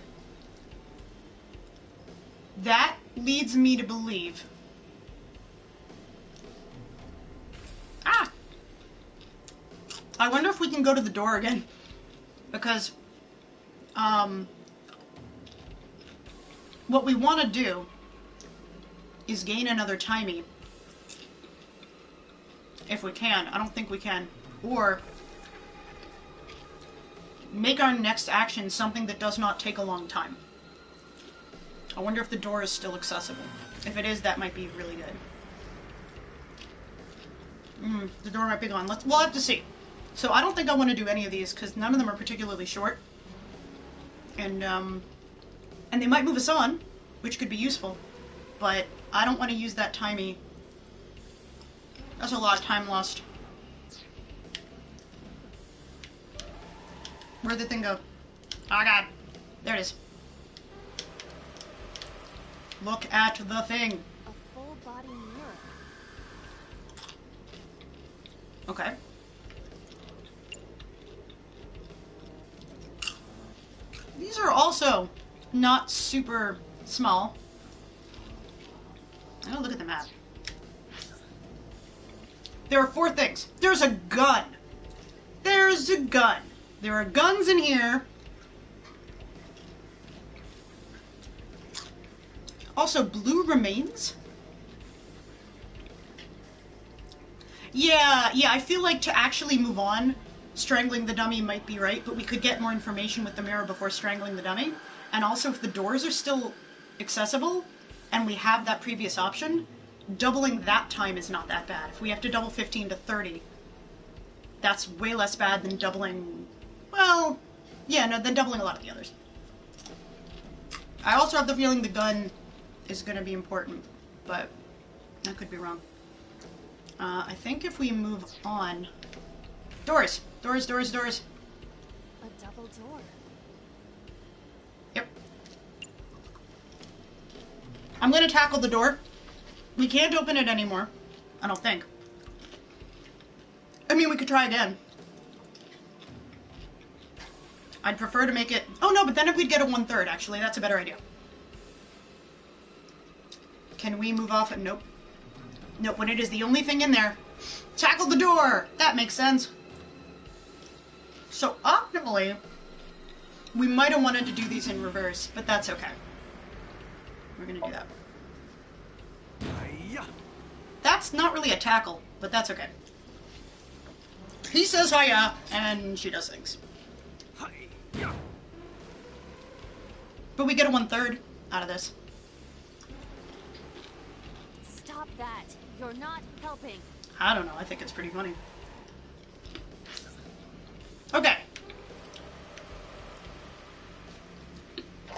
That leads me to believe... Ah! I wonder if we can go to the door again. Because, what we want to do is gain another timey. If we can. I don't think we can. Or make our next action something that does not take a long time. I wonder if the door is still accessible. If it is, that might be really good. The door might be gone. We'll have to see. So I don't think I want to do any of these because none of them are particularly short. And they might move us on, which could be useful. But I don't want to use that timey. That's a lot of time lost. Where'd the thing go? Oh god. There it is. Look at the thing. A full body mirror. Okay. These are also not super small. Oh, look at the map. There are 4 things. There's a gun. There's a gun. There are guns in here. Also, blue remains? Yeah, I feel like to actually move on, strangling the dummy might be right, but we could get more information with the mirror before strangling the dummy. And also, if the doors are still accessible, and we have that previous option, doubling that time is not that bad. If we have to double 15 to 30, that's way less bad than doubling... Well, yeah, no, than doubling a lot of the others. I also have the feeling the gun is going to be important, but I could be wrong. I think if we move on... Doors! Doors, doors, doors! A double door. Yep. I'm going to tackle the door. We can't open it anymore. I don't think. I mean, we could try again. I'd prefer to make it... Oh no, but then if we'd get a 1/3, actually, that's a better idea. Can we move off it? Nope. Nope, when it is the only thing in there. Tackle the door! That makes sense. So, optimally, we might have wanted to do these in reverse, but that's okay. We're gonna do that. That's not really a tackle, but that's okay. He says hiya, and she does things. But we get a 1/3 out of this. Stop that. You're not helping. I don't know, I think it's pretty funny. Okay.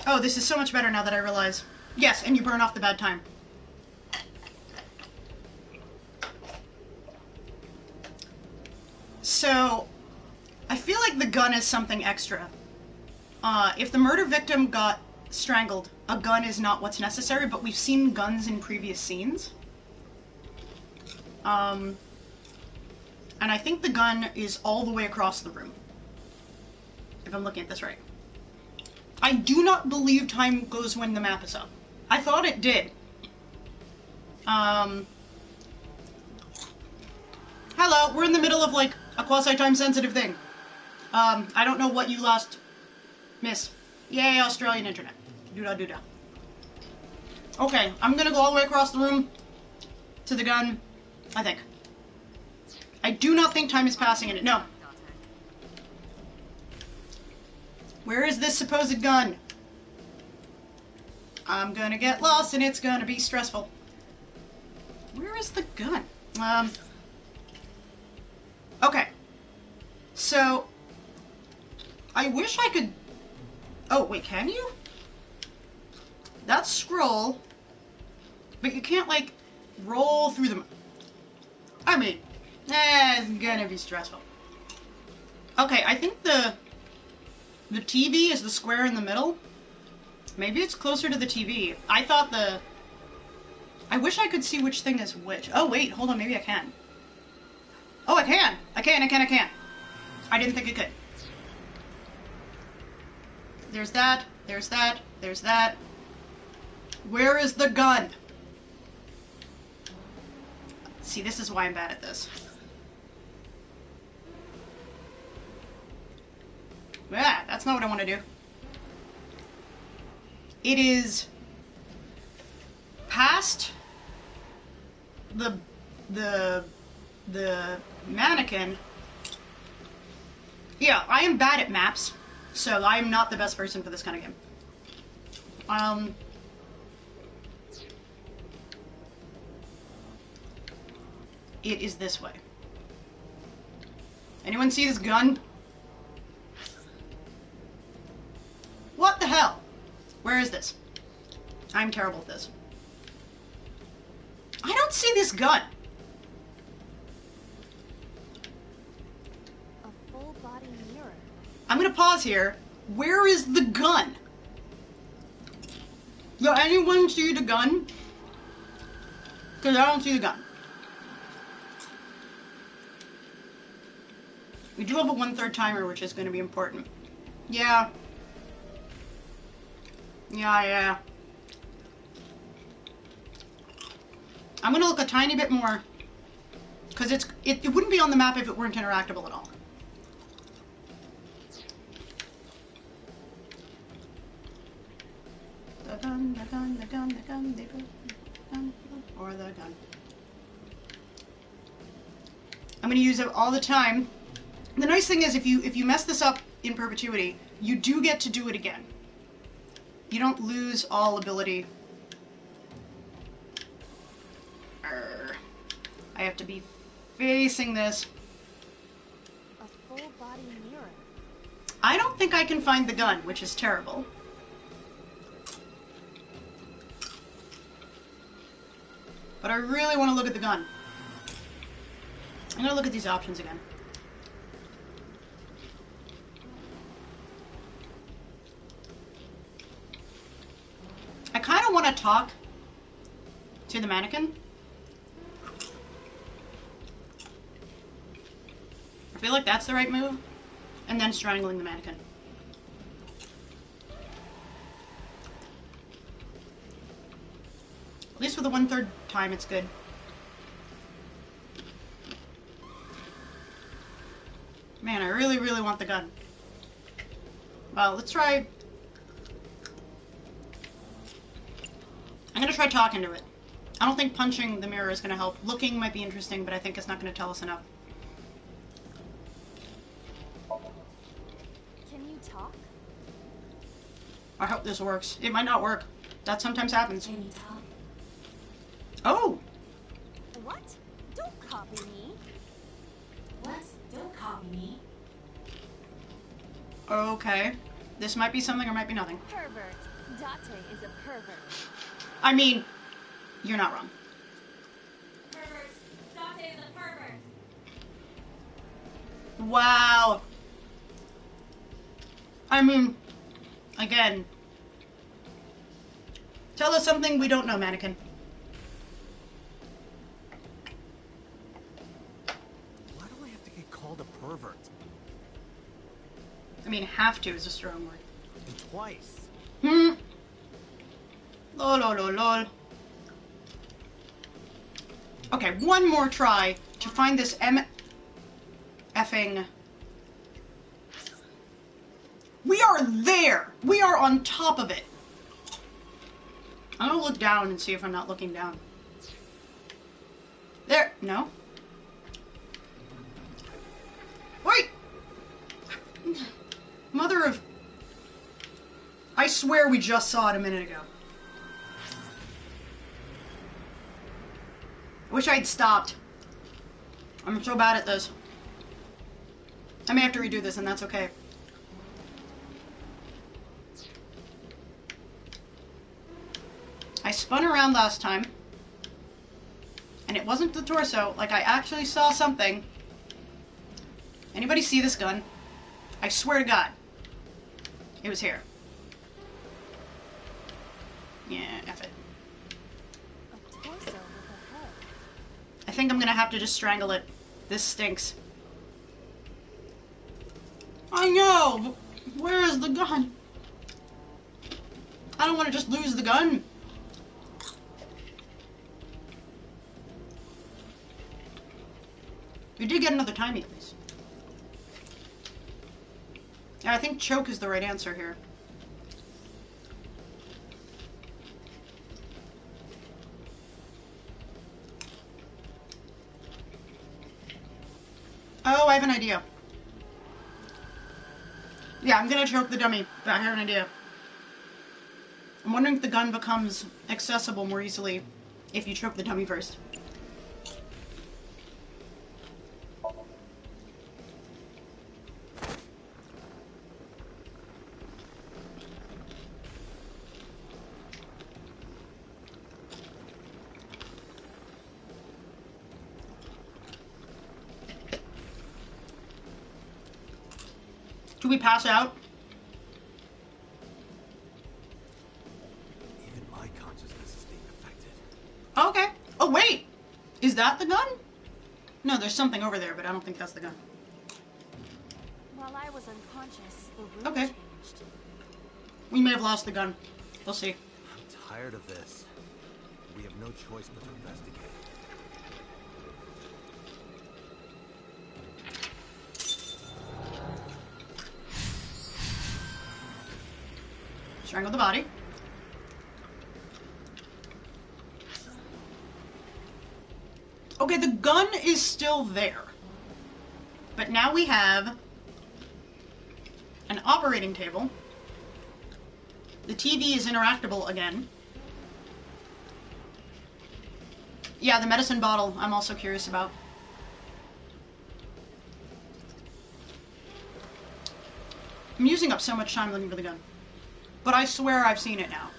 Oh, this is so much better now that I realize. Yes, and you burn off the bad time. So, I feel like the gun is something extra. If the murder victim got strangled, a gun is not what's necessary, but we've seen guns in previous scenes. And I think the gun is all the way across the room. If I'm looking at this right. I do not believe time goes when the map is up. I thought it did. Hello, we're in the middle of, like, a quasi-time sensitive thing. I don't know what you last miss. Yay, Australian internet. Doo-da-doo-da. Okay, I'm gonna go all the way across the room to the gun, I think. I do not think time is passing in it. No. Where is this supposed gun? I'm gonna get lost and it's gonna be stressful. Where is the gun? Okay. So, I wish I could... Oh, wait, can you? That's scroll. But you can't, like, roll through them. I mean, it's gonna be stressful. Okay, I think the TV is the square in the middle. Maybe it's closer to the TV. I thought the... I wish I could see which thing is which. Oh, wait, hold on, maybe I can. Oh, I can! I can! I didn't think I could. There's that, there's that, there's that. Where is the gun? See, this is why I'm bad at this. Yeah, that's not what I want to do. It is past the the mannequin. Yeah, I am bad at maps, so I am not the best person for this kind of game. It is this way. Anyone see this gun? What the hell? Where is this? I'm terrible at this. I don't see this gun. A full body mirror. I'm gonna pause here. Where is the gun? Does anyone see the gun? Because I don't see the gun. We do have a 1/3 timer, which is going to be important. Yeah. Yeah. I'm going to look a tiny bit more. Because it wouldn't be on the map if it weren't interactable at all. The gun, the gun, the gun, the gun, the gun, or the gun. I'm going to use it all the time. The nice thing is, if you mess this up in perpetuity, you do get to do it again. You don't lose all ability. I have to be facing this. A full body mirror. I don't think I can find the gun, which is terrible. But I really want to look at the gun. I'm going to look at these options again. I kind of want to talk to the mannequin. I feel like that's the right move. And then strangling the mannequin. At least with the 1/3 time, it's good. Man, I really, really want the gun. Well, let's try... I'm gonna try talking to it. I don't think punching the mirror is gonna help. Looking might be interesting, but I think it's not gonna tell us enough. Can you talk? I hope this works. It might not work. That sometimes happens. Can you talk? Oh! What? Don't copy me. What? Don't copy me. Okay. This might be something or might be nothing. Pervert. Date is a pervert. I mean, you're not wrong. Pervert. Date is a pervert. Wow. I mean, again. Tell us something we don't know, mannequin. Why do I have to get called a pervert? I mean, have to is a strong word. And twice. Lol, lol, lol, lol. Okay, one more try to find this effing... We are there! We are on top of it! I'm gonna look down and see if I'm not looking down. There! No? Wait! Mother of... I swear we just saw it a minute ago. Wish I'd stopped. I'm so bad at this. I may have to redo this, and that's okay. I spun around last time, and it wasn't the torso. Like, I actually saw something. Anybody see this gun? I swear to God. It was here. Yeah, F it. A torso with a head. I think I'm gonna have to just strangle it. This stinks. I know! But where is the gun? I don't want to just lose the gun. We did get another timey at least. Yeah, I think choke is the right answer here. I have an idea. Yeah, I'm gonna choke the dummy, but I have an idea. I'm wondering if the gun becomes accessible more easily if you choke the dummy first. Do we pass out? Even my consciousness is being affected. Okay. Oh, wait! Is that the gun? No, there's something over there, but I don't think that's the gun. While I was unconscious, the room Okay. changed. We may have lost the gun. We'll see. I'm tired of this. We have no choice but to investigate. Strangle the body. Okay, the gun is still there. But now we have an operating table. The TV is interactable again. Yeah, the medicine bottle I'm also curious about. I'm using up so much time looking for the gun. But I swear I've seen it now.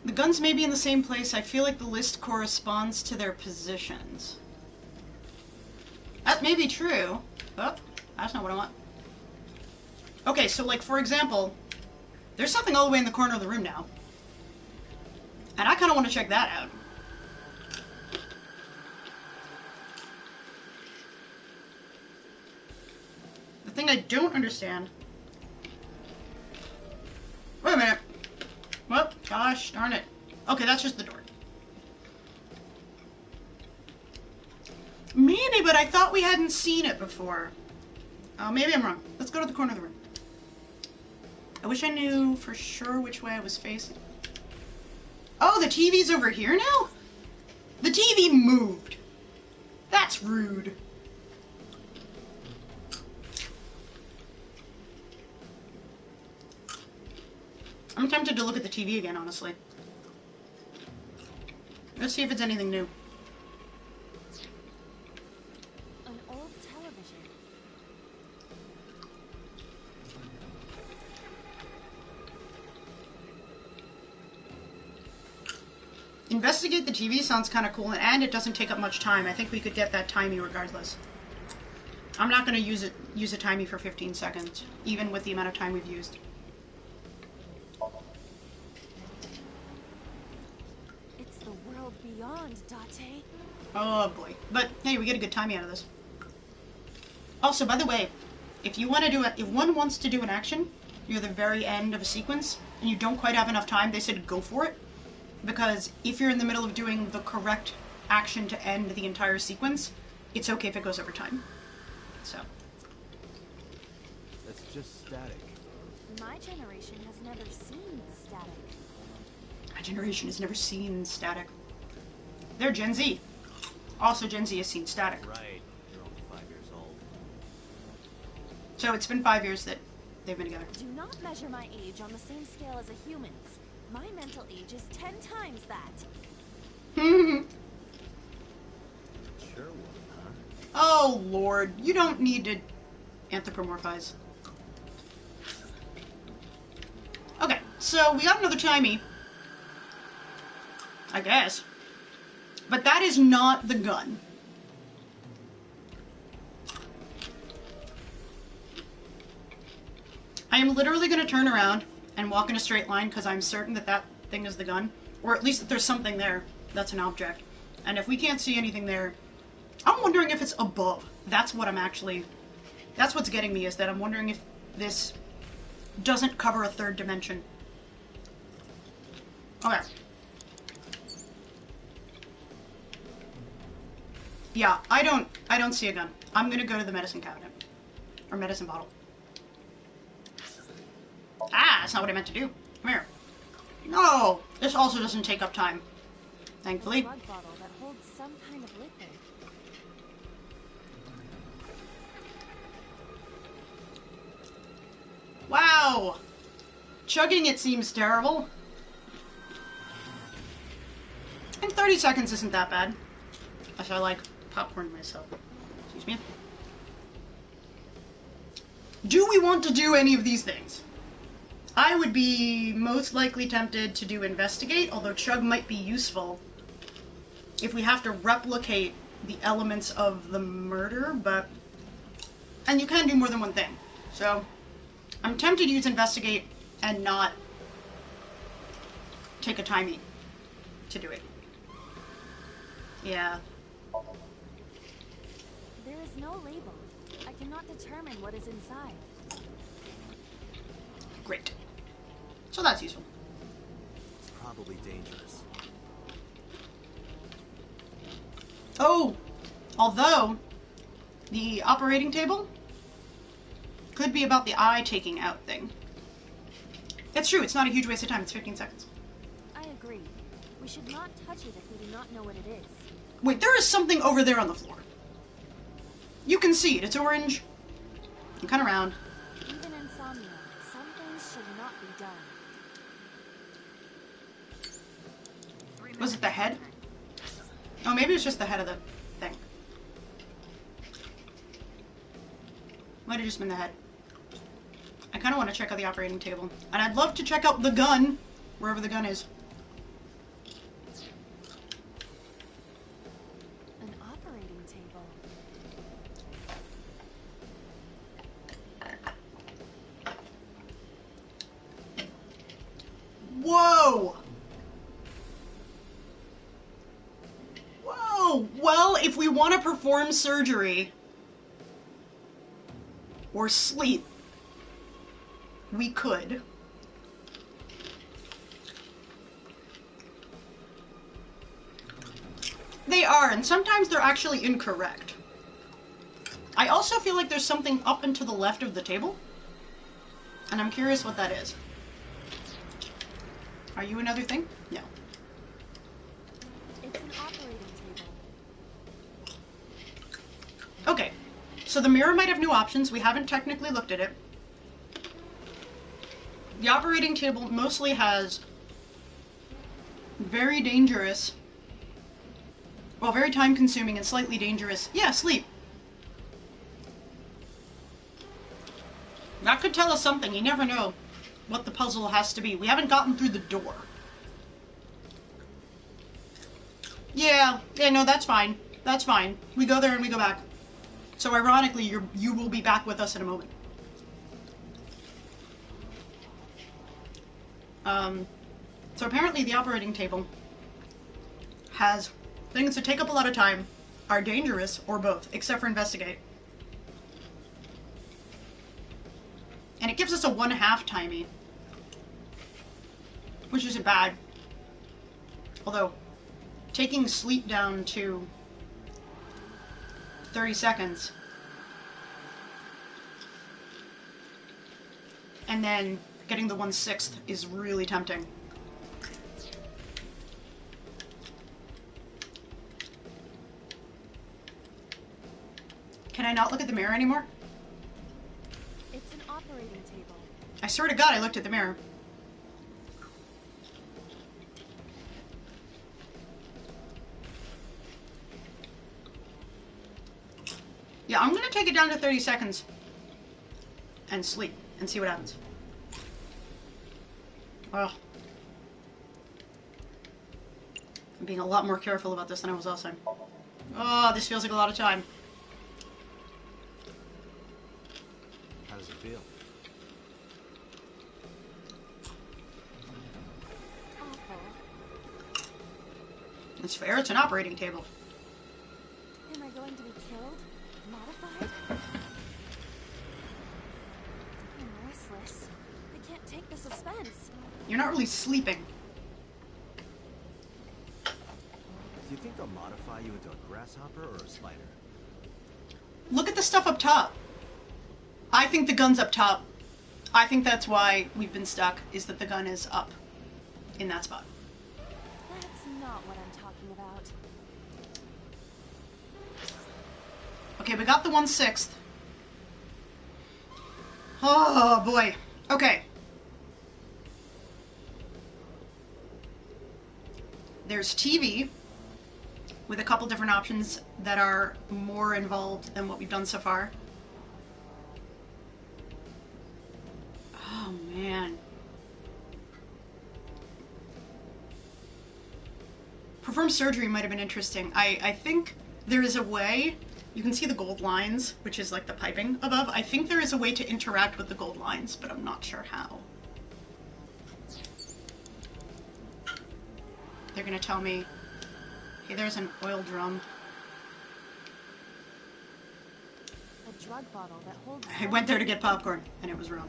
The guns may be in the same place. I feel like the list corresponds to their positions. That may be true. Oh, that's not what I want. Okay, so like, for example, there's something all the way in the corner of the room now. And I kind of want to check that out. The thing I don't understand... Wait a minute. Well, gosh darn it. Okay, that's just the door. Maybe, but I thought we hadn't seen it before. Maybe I'm wrong. Let's go to the corner of the room. I wish I knew for sure which way I was facing. Oh, the TV's over here now? The TV moved. That's rude. I'm tempted to look at the TV again, honestly. Let's see if it's anything new. An old television. Investigate the TV sounds kind of cool, and it doesn't take up much time. I think we could get that timey regardless. I'm not going to use a timey for 15 seconds, even with the amount of time we've used. It's the world beyond, Date. Oh boy. But hey, we get a good timey out of this. Also, by the way, if you want to do it, if one wants to do an action near the very end of a sequence, and you don't quite have enough time, they said go for it. Because if you're in the middle of doing the correct action to end the entire sequence, it's okay if it goes over time. So. That's just static. My generation has never seen static. My generation has never seen static. They're Gen Z. Also, Gen Z has seen static. Right. You're only 5 years old. So it's been 5 years that they've been together. Do not measure my age on the same scale as a human's. My mental age is 10 times that. Sure one, huh? Oh, Lord. You don't need to anthropomorphize. Okay, so we got another timey. I guess. But that is not the gun. I am literally going to turn around and walk in a straight line because I'm certain that that thing is the gun. Or at least that there's something there that's an object. And if we can't see anything there, I'm wondering if it's above. That's what I'm actually... That's what's getting me, is that I'm wondering if this doesn't cover a third dimension. Okay. Yeah, I don't see a gun. I'm gonna go to the medicine cabinet. Or medicine bottle. Ah, that's not what I meant to do. Come here. No! This also doesn't take up time. Thankfully. A drug bottle that holds some kind of liquid. Wow! Chugging it seems terrible. And 30 seconds isn't that bad. As I like popcorn myself. Excuse me. Do we want to do any of these things? I would be most likely tempted to do investigate, although chug might be useful if we have to replicate the elements of the murder, but... And you can do more than one thing. So, I'm tempted to use investigate and not take a timey to do it. Yeah. There is no label. I cannot determine what is inside. Great. So that's useful. It's probably dangerous. Oh! Although, the operating table could be about the eye taking out thing. It's true, it's not a huge waste of time, it's 15 seconds. I agree. We should not touch it if we do not know what it is. Wait, there is something over there on the floor. You can see it, it's orange. And kind of round. Even in Somnium, some things should not be done. Was it the head? Oh, maybe it's just the head of the thing. Might have just been the head. I kind of want to check out the operating table. And I'd love to check out the gun, wherever the gun is. An operating table. Whoa! Whoa! Well, if we want to perform surgery or sleep, we could. They are, and sometimes they're actually incorrect. I also feel like there's something up and to the left of the table, and I'm curious what that is. Are you another thing? No. It's an operating table. Okay, so the mirror might have new options. We haven't technically looked at it. The operating table mostly has very dangerous, well, very time-consuming and slightly dangerous, yeah, sleep. That could tell us something. You never know what the puzzle has to be. We haven't gotten through the door. Yeah, no, that's fine. That's fine. We go there and we go back. So ironically, you will be back with us in a moment. So apparently the operating table has things that take up a lot of time, are dangerous, or both, except for investigate. And it gives us a 1/2 timey, which isn't bad. Although, taking sleep down to 30 seconds, and then getting the 1/6 is really tempting. Can I not look at the mirror anymore? It's an operating table. I swear to God I looked at the mirror. Yeah, I'm gonna take it down to 30 seconds and sleep and see what happens. Ugh. I'm being a lot more careful about this than I was last time. Oh, this feels like a lot of time. How does it feel? Awful. It's fair, it's an operating table. Am I going to be killed? Modified? I'm restless. I can't take the suspense. You're not really sleeping. Do you think they'll modify you into a grasshopper or a spider? Look at the stuff up top. I think the gun's up top. I think that's why we've been stuck, is that the gun is up in that spot. That's not what I'm talking about. Okay, we got the 1/6. Oh, boy. Okay. There's TV with a couple different options that are more involved than what we've done so far. Oh, man. Perform surgery might have been interesting. I think there is a way, you can see the gold lines, which is like the piping above. I think there is a way to interact with the gold lines, but I'm not sure how. They're gonna tell me, hey, there's an oil drum. A drug bottle that holds... I went there to get popcorn, and it was wrong.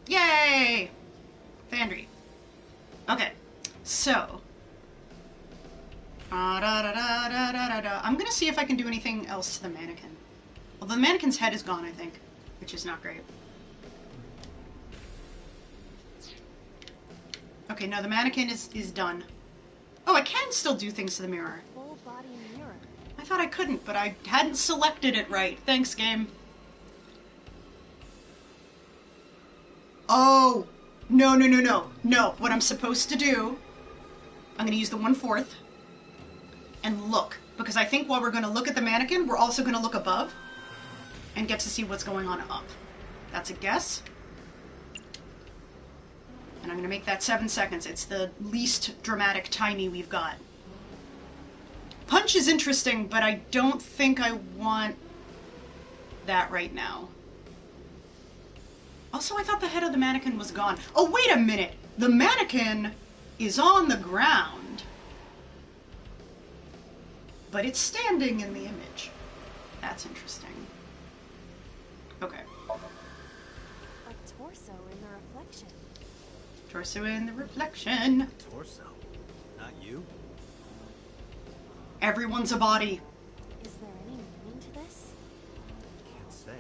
Yay! Fandry. Okay, so... I'm gonna see if I can do anything else to the mannequin. Although the mannequin's head is gone, I think, which is not great. Okay, no, the mannequin is done. Oh, I can still do things to the mirror. Full body mirror. I thought I couldn't, but I hadn't selected it right. Thanks, game. Oh, no. No, what I'm supposed to do, I'm gonna use the 1/4 and look. Because I think while we're gonna look at the mannequin, we're also gonna look above and get to see what's going on up. That's a guess. And I'm gonna make that 7 seconds. It's the least dramatic timey we've got. Punch is interesting, but I don't think I want that right now. Also, I thought the head of the mannequin was gone. Oh, wait a minute! The mannequin is on the ground. But it's standing in the image. That's interesting. Okay. A torso in the reflection. Torso in the reflection. Torso? Not you? Everyone's a body. Is there any meaning to this? Can't say.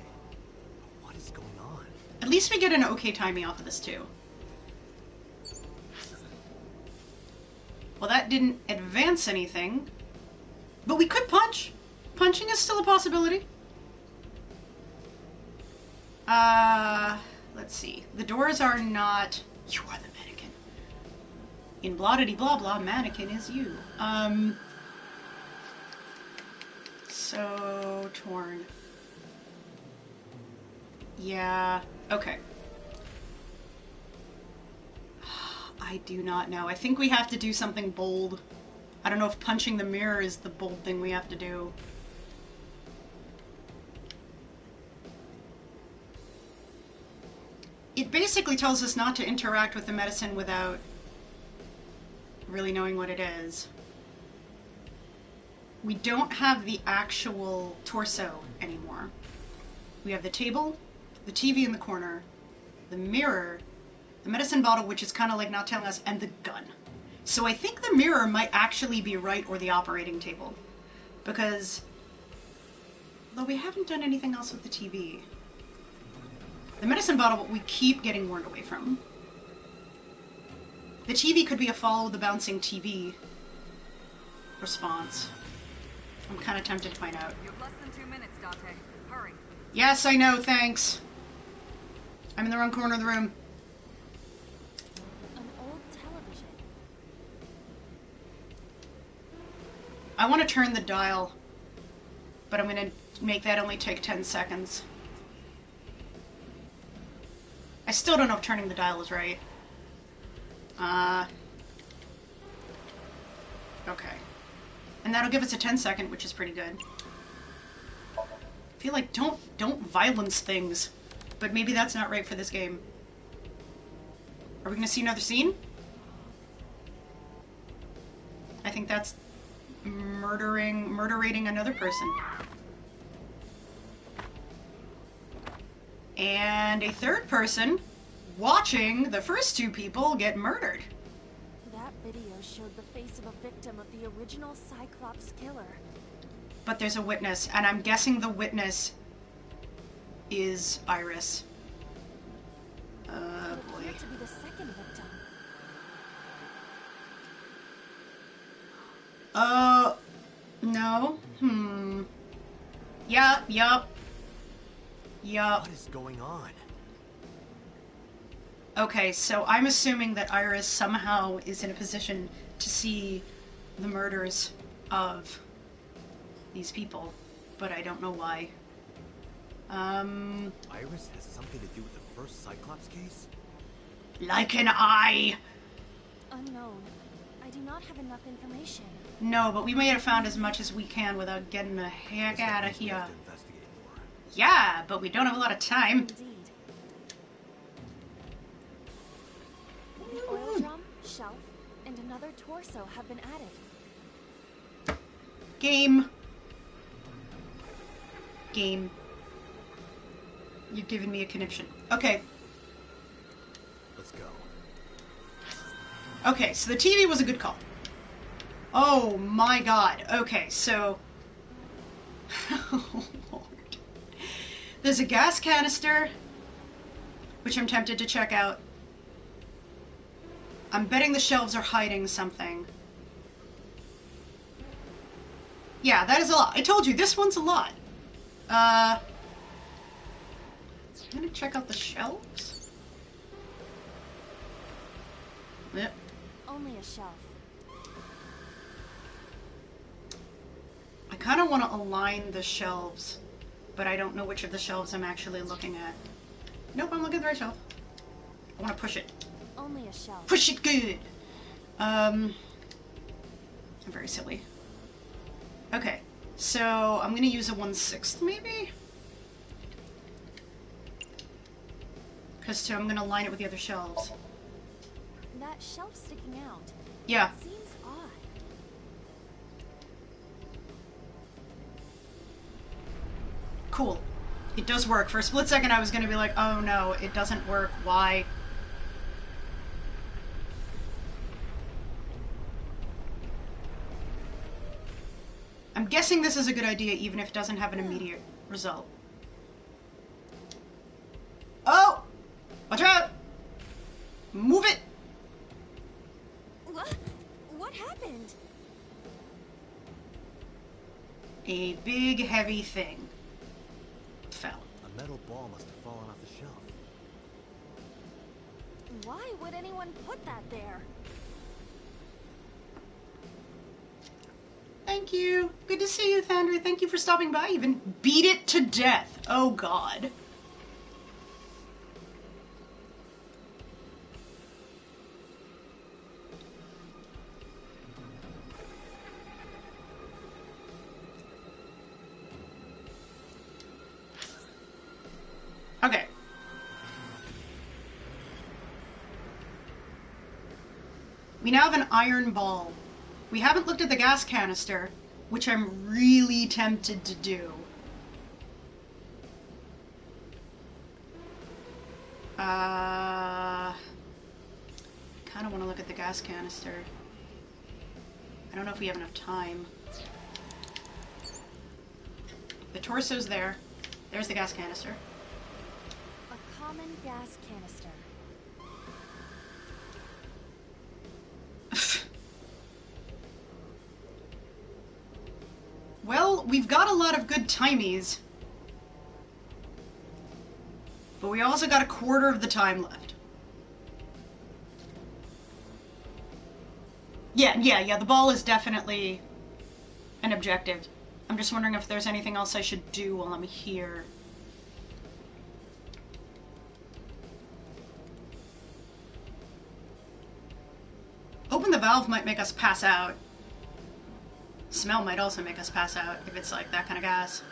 What is going on? At least we get an okay timing off of this, too. Well, that didn't advance anything. But we could punch. Punching is still a possibility. Let's see. The doors are not... You are the mannequin. In blah-diddy blah-blah, mannequin is you. So... torn. Yeah, okay. I do not know. I think we have to do something bold. I don't know if punching the mirror is the bold thing we have to do. It basically tells us not to interact with the medicine without really knowing what it is. We don't have the actual torso anymore. We have the table, the TV in the corner, the mirror, the medicine bottle, which is kind of like not telling us, and the gun. So I think the mirror might actually be right, or the operating table. Because, though we haven't done anything else with the TV. The medicine bottle we keep getting warned away from. The TV could be a follow the bouncing TV response. I'm kind of tempted to find out. You have less than 2 minutes, Dante. Hurry. Yes, I know, thanks. I'm in the wrong corner of the room. I want to turn the dial, but I'm going to make that only take 10 seconds. I still don't know if turning the dial is right. Okay. And that'll give us a 10-second, which is pretty good. I feel like don't violence things, but maybe that's not right for this game. Are we going to see another scene? I think that's murdering another person. and a third person watching the first two people get murdered. That video showed the face of a victim of the original Cyclops killer. But there's a witness, and I'm guessing the witness is Iris. It Boy. appeared to be the second victim. No. Yup. What is going on? Okay, so I'm assuming that Iris somehow is in a position to see the murders of these people, but I don't know why. Iris has something to do with the first Cyclops case? Like an eye! Unknown. I do not have enough information. No, but we may have found as much as we can without getting the heck Guess that out of means we here. have to investigate more. Yeah, but we don't have a lot of time. Indeed. The oil drum, shelf, and another torso have been added. Game. You're giving me a conniption. Okay. Let's go. Okay, so the TV was a good call. Oh my god. Okay, so... Oh, Lord. There's a gas canister, which I'm tempted to check out. I'm betting the shelves are hiding something. Yeah, that is a lot. I told you, this one's a lot. I'm gonna check out the shelves. Yep. Only a shelf. I kind of want to align the shelves, but I don't know which of the shelves I'm actually looking at. Nope, I'm looking at the right shelf. I want to push it. Only a shelf. Push it good! I'm very silly. Okay, so I'm gonna use a 1/6 maybe? Because I'm gonna line it with the other shelves. That shelf sticking out. Yeah. Seems odd. Cool. It does work. For a split second I was gonna be like, oh no, it doesn't work. Why? I'm guessing this is a good idea even if it doesn't have an immediate result. Oh! Watch out! Move it! What happened? A big heavy thing fell. A metal ball must have fallen off the shelf. Why would anyone put that there? Thank you. Good to see you, Thandra. Thank you for stopping by. Even beat it to death. Oh, God. Okay. We now have an iron ball. We haven't looked at the gas canister, which I'm really tempted to do. Kind of want to look at the gas canister. I don't know if we have enough time. The torso's there. There's the gas canister. A common gas canister. Well, we've got a lot of good timies. But we also got a quarter of the time left. Yeah, the ball is definitely an objective. I'm just wondering if there's anything else I should do while I'm here. Open the valve might make us pass out. Smell might also make us pass out if it's like that kind of gas.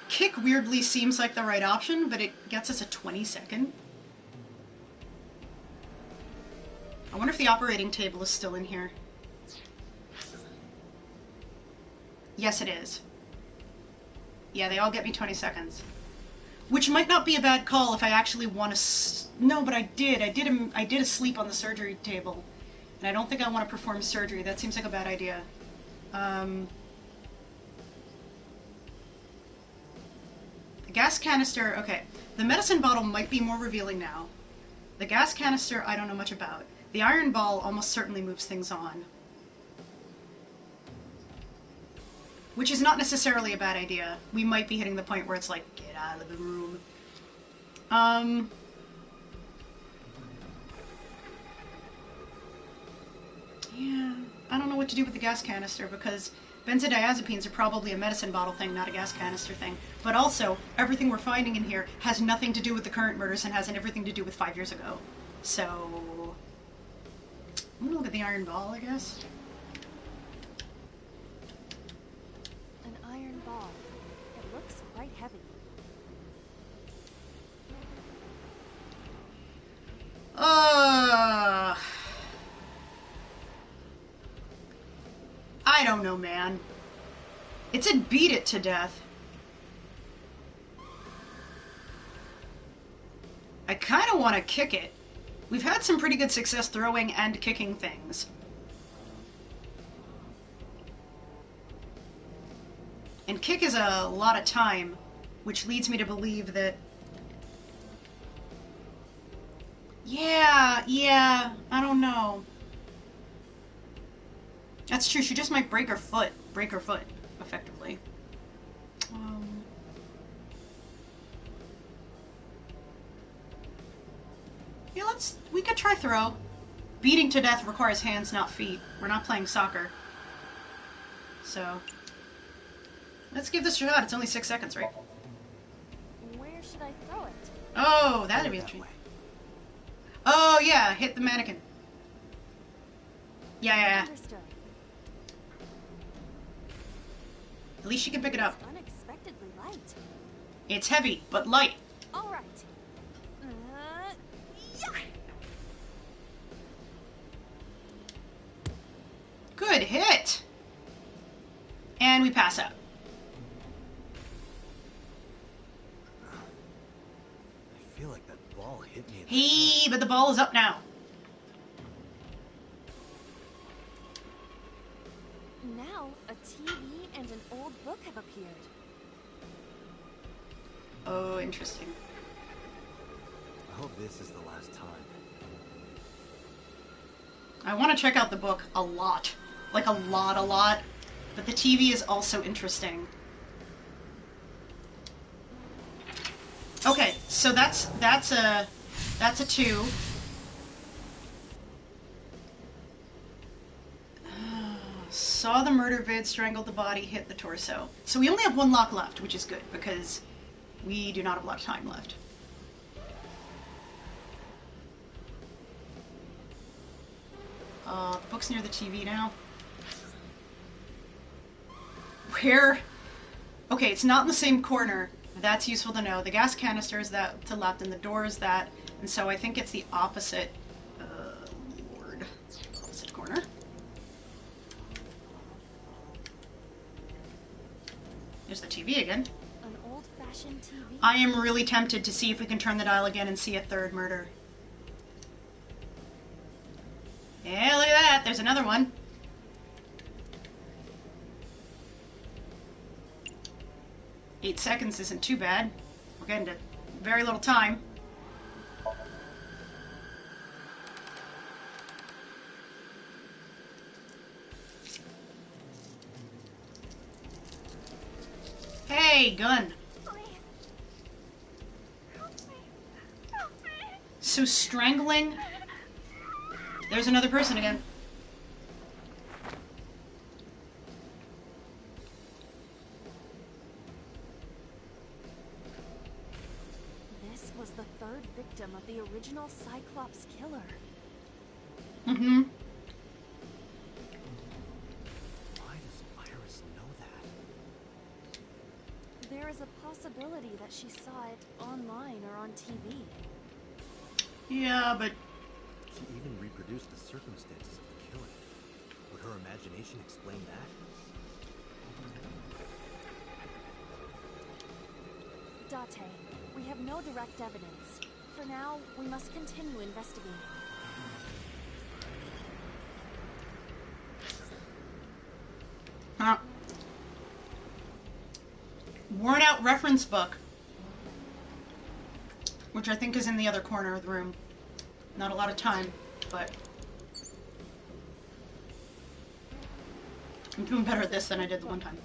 Kick weirdly seems like the right option, but it gets us a 20-second. I wonder if the operating table is still in here. Yes, it is. Yeah, they all get me 20 seconds. Which might not be a bad call if I actually want to... No, but I did. I did a sleep on the surgery table. And I don't think I want to perform surgery. That seems like a bad idea. The gas canister... Okay. The medicine bottle might be more revealing now. The gas canister, I don't know much about. The iron ball almost certainly moves things on. Which is not necessarily a bad idea. We might be hitting the point where it's like, get out of the room. Yeah, I don't know what to do with the gas canister because benzodiazepines are probably a medicine bottle thing, not a gas canister thing. But also, everything we're finding in here has nothing to do with the current murders and has everything to do with 5 years ago. So... I'm gonna look at the iron ball, I guess. An iron ball. It looks quite heavy. I don't know, man. It said beat it to death. I kind of want to kick it. We've had some pretty good success throwing and kicking things. And kick is a lot of time, which leads me to believe that... Yeah, I don't know. That's true, she just might break her foot, effectively. Yeah, we could try throw. Beating to death requires hands, not feet. We're not playing soccer. So, let's give this a shot. It's only 6 seconds, right? Where should I throw it? Oh, that'd be interesting. Oh, yeah, hit the mannequin. Yeah. Understood. At least she can pick it up. It's unexpectedly light. It's heavy, but light. All right. Yeah. Good hit. And we pass out. I feel like that ball hit me. Hey, but the ball is up now. Now, a TV and an old book have appeared. Oh, interesting. I hope this is the last time. I want to check out the book a lot. Like a lot. But the TV is also interesting. Okay, so that's a 2. Saw the murder vid, strangled the body, hit the torso. So we only have 1 lock left, which is good, because we do not have a lot of time left. The book's near the TV now. Where? Okay, it's not in the same corner. That's useful to know. The gas canister is that to left, and the door is that, and so I think it's the opposite. Opposite corner. There's the TV again. An old-fashioned TV. I am really tempted to see if we can turn the dial again and see a 3rd murder. Yeah, look at that. There's another one. Eight seconds isn't too bad. We're getting to very little time. Hey, gun. So strangling? There's another person again. This was the 3rd victim of the original Cyclops killer. Mm-hmm. Why does Iris know that? There is a possibility that she saw it online or on TV. Yeah, but... She even reproduced the circumstances of the killing. Would her imagination explain that? Date, We have no direct evidence. For now, we must continue investigating. Huh. Worn out reference book. Which I think is in the other corner of the room. Not a lot of time, but I'm doing better at this than I did the one time.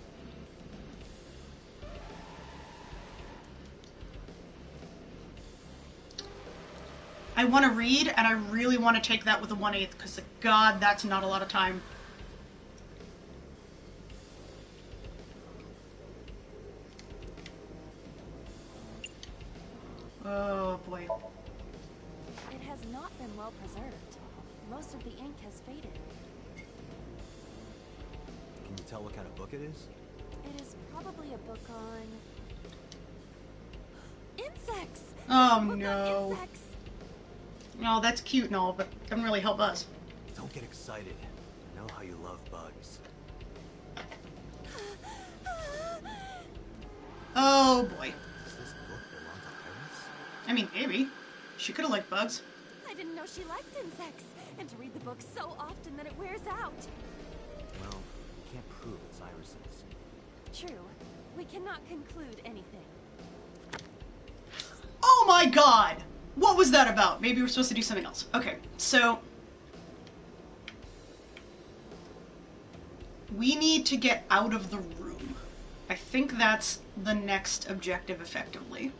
I want to read, and I really want to take that with a 1/8, because God, that's not a lot of time. Oh boy. It has not been well preserved. Most of the ink has faded. Can you tell what kind of book it is? It is probably a book on insects. Oh A book on no. insects. No, that's cute and all, but doesn't really help us. Don't get excited. I know how you love bugs. Oh boy. Does this book belong to Iris? I mean, maybe. She could have liked bugs. I didn't know she liked insects, and to read the book so often that it wears out. Well, you can't prove it's Iris's. True. We cannot conclude anything. Oh my god! What was that about? Maybe we're supposed to do something else. Okay, so we need to get out of the room. I think that's the next objective, effectively.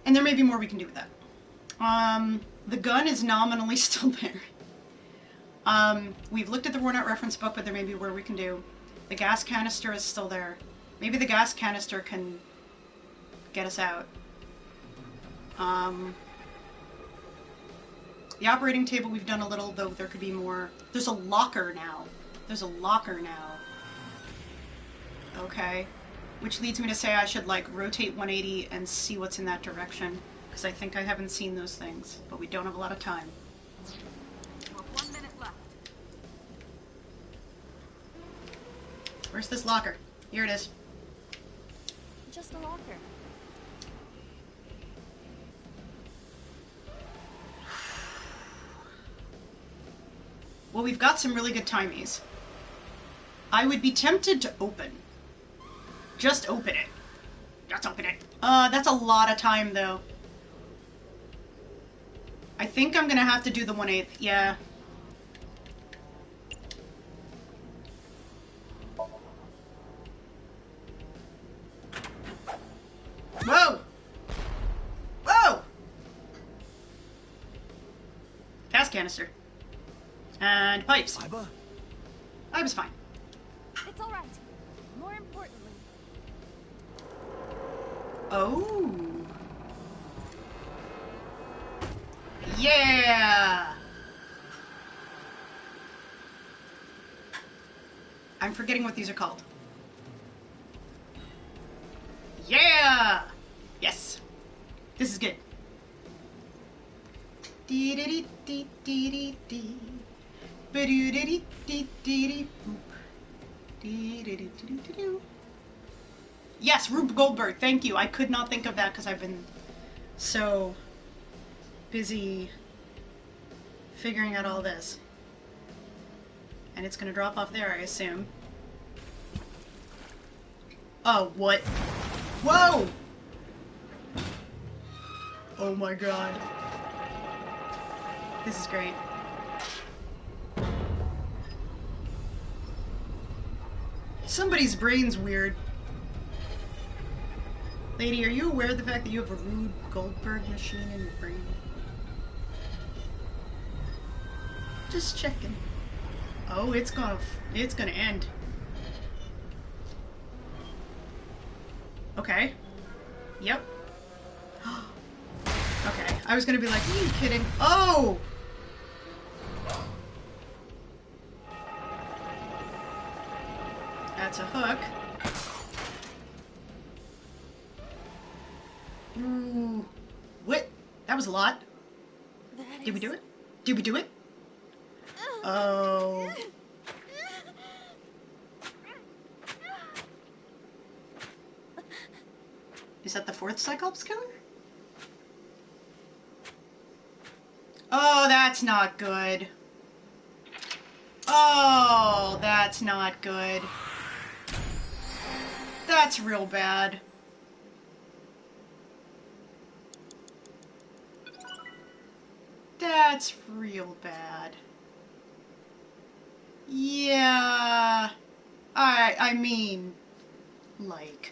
And there may be more we can do with that. The gun is nominally still there. We've looked at the worn out reference book, but there may be more we can do. The gas canister is still there. Maybe the gas canister can get us out. The operating table we've done a little, though there could be more. There's a locker now. There's a locker now. Okay. Which leads me to say I should, like, rotate 180 and see what's in that direction. Because I think I haven't seen those things. But we don't have a lot of time. Well, 1 minute left. Where's this locker? Here it is. Just a locker. Well, we've got some really good timies. I would be tempted to open. Just open it. Just open it. That's a lot of time, though. I think I'm gonna have to do the 1/8. Yeah. Whoa! Whoa! Gas canister. And pipes. Iba? I was fine. It's all right. More importantly, Oh. Yeah! I'm forgetting what these are called. Yeah! Yes. This is good. Dee-dee-dee-dee-dee-dee. Ba-doo-dee-dee-dee-dee-dee. Boop. Dee-dee-dee-dee-dee-dee. Yes, Rube Goldberg, thank you. I could not think of that because I've been so busy figuring out all this. And it's gonna drop off there, I assume. Oh, what? Whoa! Oh my god. This is great. Somebody's brain's weird. Lady, are you aware of the fact that you have a Rube Goldberg machine in your brain? Just checking. Oh, it's gonna end. Okay. Yep. Okay, I was gonna be like, are you kidding? Oh! That's a hook. Ooh. What? That was a lot. Did we do it? Did we do it? Oh. Is that the fourth Cyclops killer? Oh, that's not good. Oh, that's not good. That's real bad. That's real bad. Yeah. I mean, like,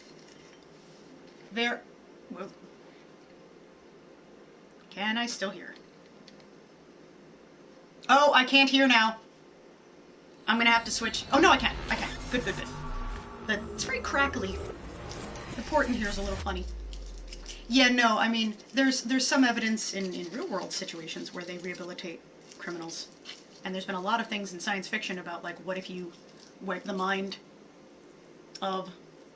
there. Well, can I still hear? Oh, I can't hear now. I'm gonna have to switch. Oh no, I can. I can. Good, good, good. But it's very crackly. The port in here is a little funny. Yeah, no, I mean, there's some evidence in real world situations where they rehabilitate criminals. And there's been a lot of things in science fiction about, like, what if you wipe the mind of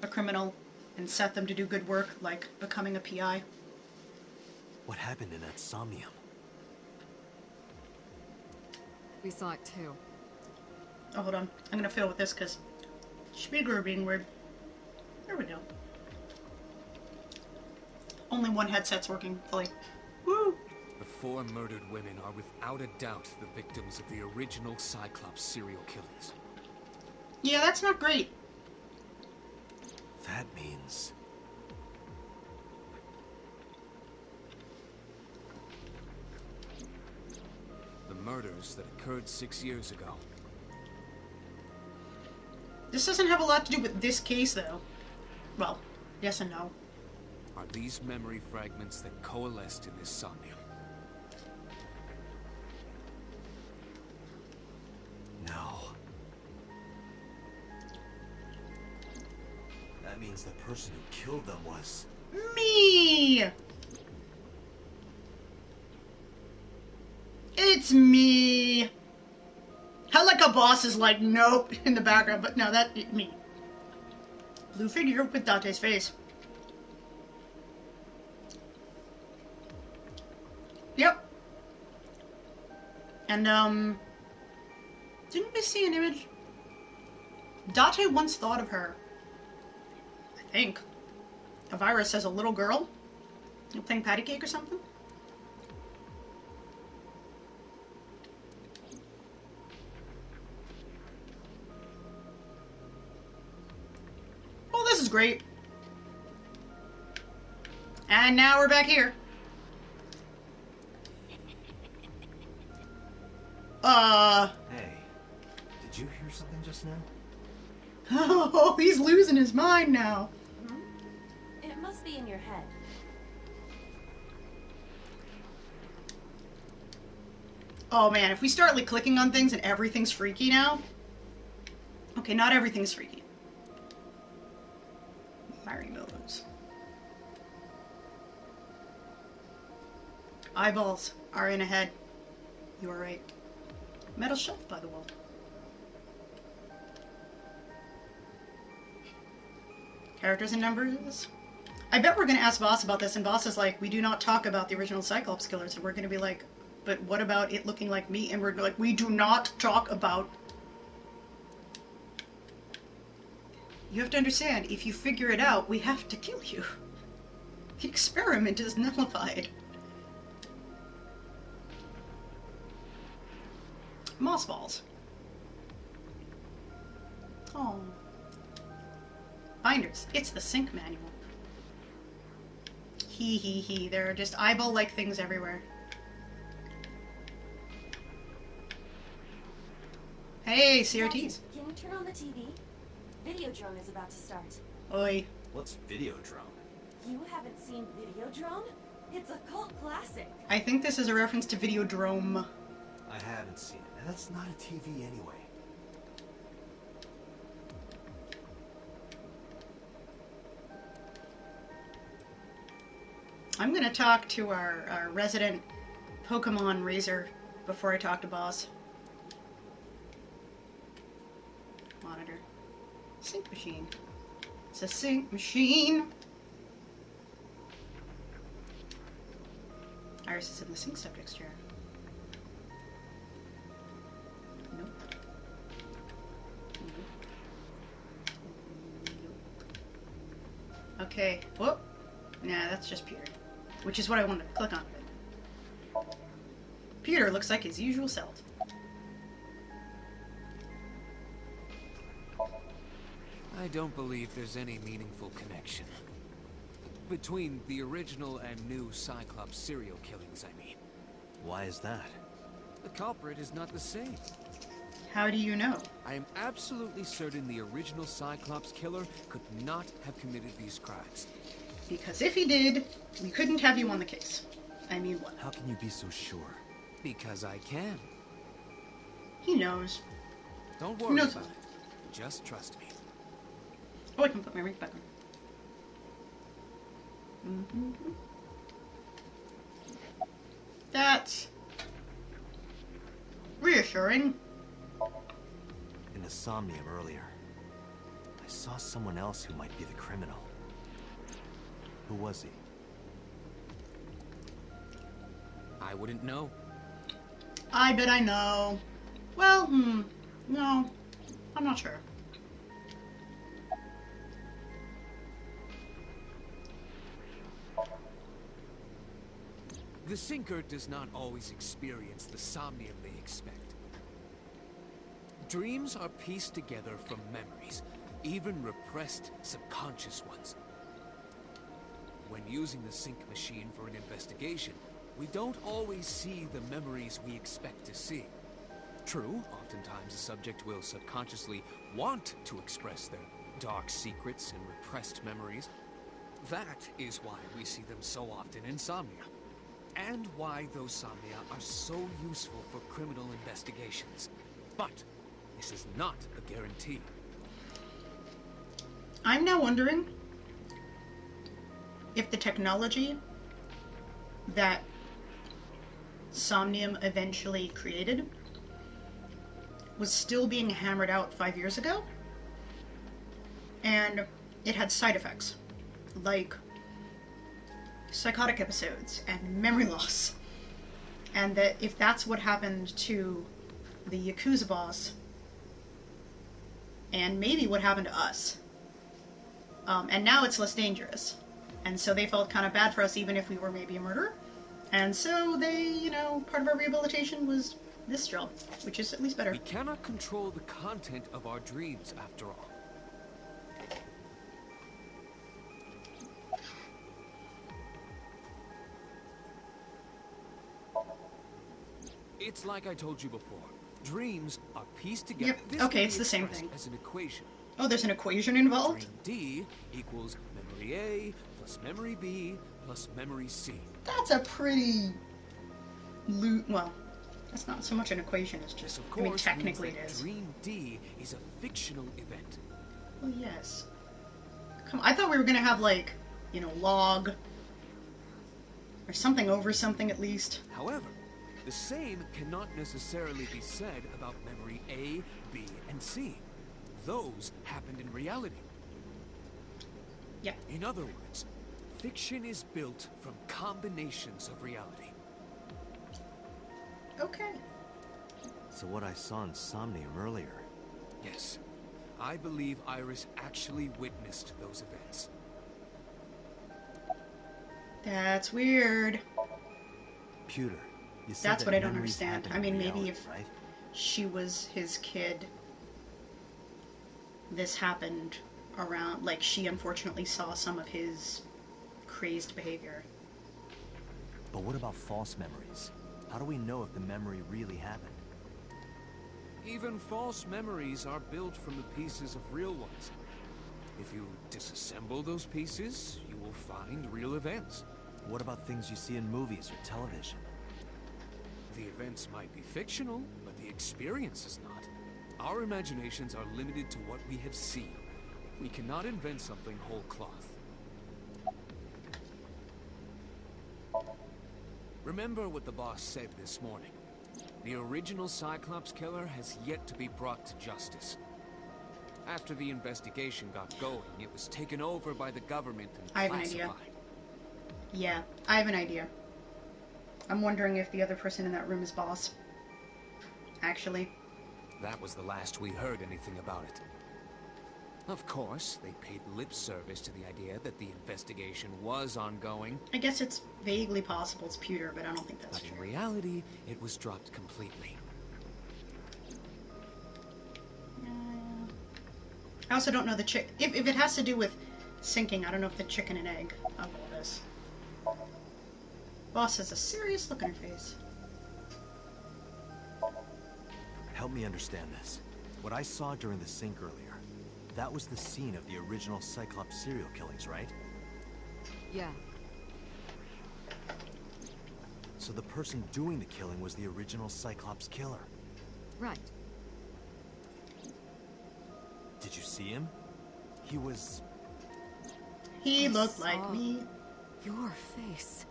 a criminal and set them to do good work, like becoming a PI. What happened in that Somnium? We saw it too. Oh, hold on. I'm gonna fiddle with this because speaker being weird. There we go. Only one headset's working fully. Woo! The 4 murdered women are without a doubt the victims of the original Cyclops serial killings. Yeah, that's not great. That means... The murders that occurred 6 years ago. This doesn't have a lot to do with this case, though. Well, yes and no. Are these memory fragments that coalesced in this Somnium? No. That means the person who killed them was... Me! It's me! How like a boss is like, nope, in the background, but no, that's me. Blue figure with Dante's face. Yep. And, didn't we see an image? Dante once thought of her, I think, a virus as a little girl, playing patty cake or something. Well, this is great. And now we're back here. Hey, did you hear something just now? Oh, he's losing his mind now. It must be in your head. Oh man, if we start like clicking on things and everything's freaky now. Okay, not everything's freaky. Firing those. Eyeballs are in ahead. You are right. Metal shelf by the wall. Characters and numbers. I bet we're gonna ask Boss about this, and Boss is like, we do not talk about the original Cyclops killers, and we're gonna be like, but what about it looking like me? And we're like, we do not talk about... You have to understand, if you figure it out, we have to kill you. The experiment is nullified. Mossballs. Oh. Binders. It's the sync manual. Hee hee hee. There are just eyeball-like things everywhere. Hey, CRTs. Can you turn on the TV? Videodrome is about to start. Oi. What's Videodrome? You haven't seen Videodrome? It's a cult classic. I think this is a reference to Videodrome. I haven't seen it, and that's not a TV anyway. I'm gonna talk to our resident Pokemon raiser before I talk to Boss. Monitor. Sync machine. It's a sync machine! Iris is in the sync subjects chair. Nope. Nope. Okay. Whoop. Nah, that's just Peter. Which is what I wanted to click on. Peter looks like his usual self. I don't believe there's any meaningful connection between the original and new Cyclops serial killings, I mean. Why is that? The culprit is not the same. How do you know? I am absolutely certain the original Cyclops killer could not have committed these crimes. Because if he did, we couldn't have you on the case. I mean, what? How can you be so sure? Because I can. He knows. Don't He worry knows about it. Just trust me. Oh, I can put my ring back on. That's reassuring. In the Somnium earlier, I saw someone else who might be the criminal. Who was he? I wouldn't know. I bet I know. Well, no. I'm not sure. The Sinker does not always experience the Somnium they expect. Dreams are pieced together from memories, even repressed subconscious ones. When using the sync machine for an investigation, we don't always see the memories we expect to see. True, oftentimes the subject will subconsciously want to express their dark secrets and repressed memories. That is why we see them so often in Somnia, and why those Somnia are so useful for criminal investigations. But this is not a guarantee. I'm now wondering if the technology that Somnium eventually created was still being hammered out 5 years ago, and it had side effects, like psychotic episodes and memory loss, and that if that's what happened to the Yakuza boss, and maybe what happened to us, and now it's less dangerous, and so they felt kind of bad for us even if we were maybe a murderer, and so they, you know, part of our rehabilitation was this job, which is at least better. We cannot control the content of our dreams, after all. It's like I told you before. Dreams are pieced together. Yep. This Okay, can it's be the same expressed thing. as an equation. Oh, there's an equation involved? Dream D equals memory A plus memory B plus memory C. That's a pretty well, that's not so much an equation as just, Of I mean, course, technically means it that is. Dream D is a fictional event. Oh, yes. Come on, I thought we were gonna have, like, you know, log, or something over something at least. However, the same cannot necessarily be said about memory A, B, and C. Those happened in reality. Yeah. In other words, fiction is built from combinations of reality. Okay. So what I saw in Somnium earlier. Yes, I believe Iris actually witnessed those events. That's weird. Pewter, you said That's that what I don't memories understand. happen I mean, in maybe reality, if right? she was his kid, this happened around, like, she unfortunately saw some of his crazed behavior. But what about false memories? How do we know if the memory really happened? Even false memories are built from the pieces of real ones. If you disassemble those pieces, you will find real events. What about things you see in movies or television? The events might be fictional, but the experience is not. Our imaginations are limited to what we have seen. We cannot invent something whole cloth. Remember what the boss said this morning. The original Cyclops killer has yet to be brought to justice. After the investigation got going, it was taken over by the government and I have an idea. classified. Yeah, I have an idea. I'm wondering if the other person in that room is boss. Actually. That was the last we heard anything about it. Of course, they paid lip service to the idea that the investigation was ongoing. I guess it's vaguely possible it's pewter, but I don't think that's But in true. reality, it was dropped completely. I also don't know the chick. If it has to do with sinking, I don't know if the chicken and egg of all this. Boss has a serious look on her face. Help me understand this. What I saw during the sink earlier, that was the scene of the original Cyclops serial killings, right? Yeah. So the person doing the killing was the original Cyclops killer. Right. Did you see him? He was... He looked like me. Your face.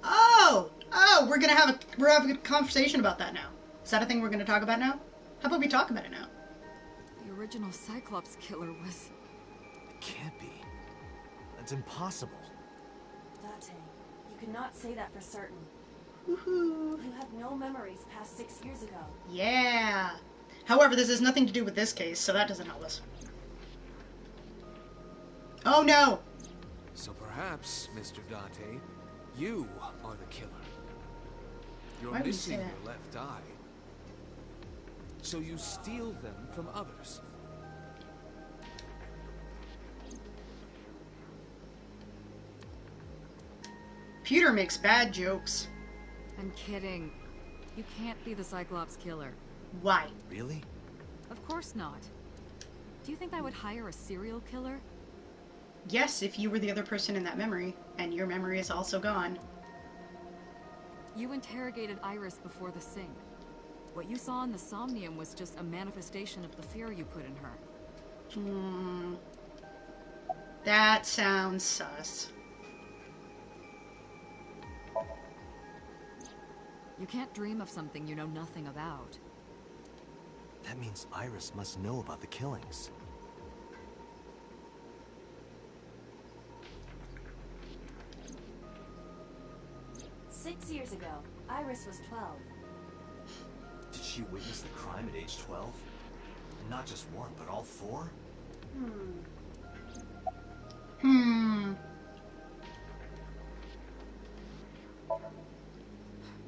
Oh! Oh, we're having a conversation about that now. Is that a thing we're gonna talk about now? How about we talk about it now? The original Cyclops killer was... It can't be. That's impossible. Date, you cannot say that for certain. Woohoo! You have no memories past 6 years ago. Yeah! However, this has nothing to do with this case, so that doesn't help us. Oh no! So perhaps, Mr. Date, you are the killer. You're Why would you say missing that? your left eye. So you steal them from others. Peter makes bad jokes. I'm kidding. You can't be the Cyclops killer. Why? Really? Of course not. Do you think I would hire a serial killer? Yes, if you were the other person in that memory, and your memory is also gone. You interrogated Iris before the sink. What you saw in the Somnium was just a manifestation of the fear you put in her. That sounds sus. You can't dream of something you know nothing about. That means Iris must know about the killings. Six years ago, Iris was 12. Did she witness the crime at age 12? And not just one, but all four?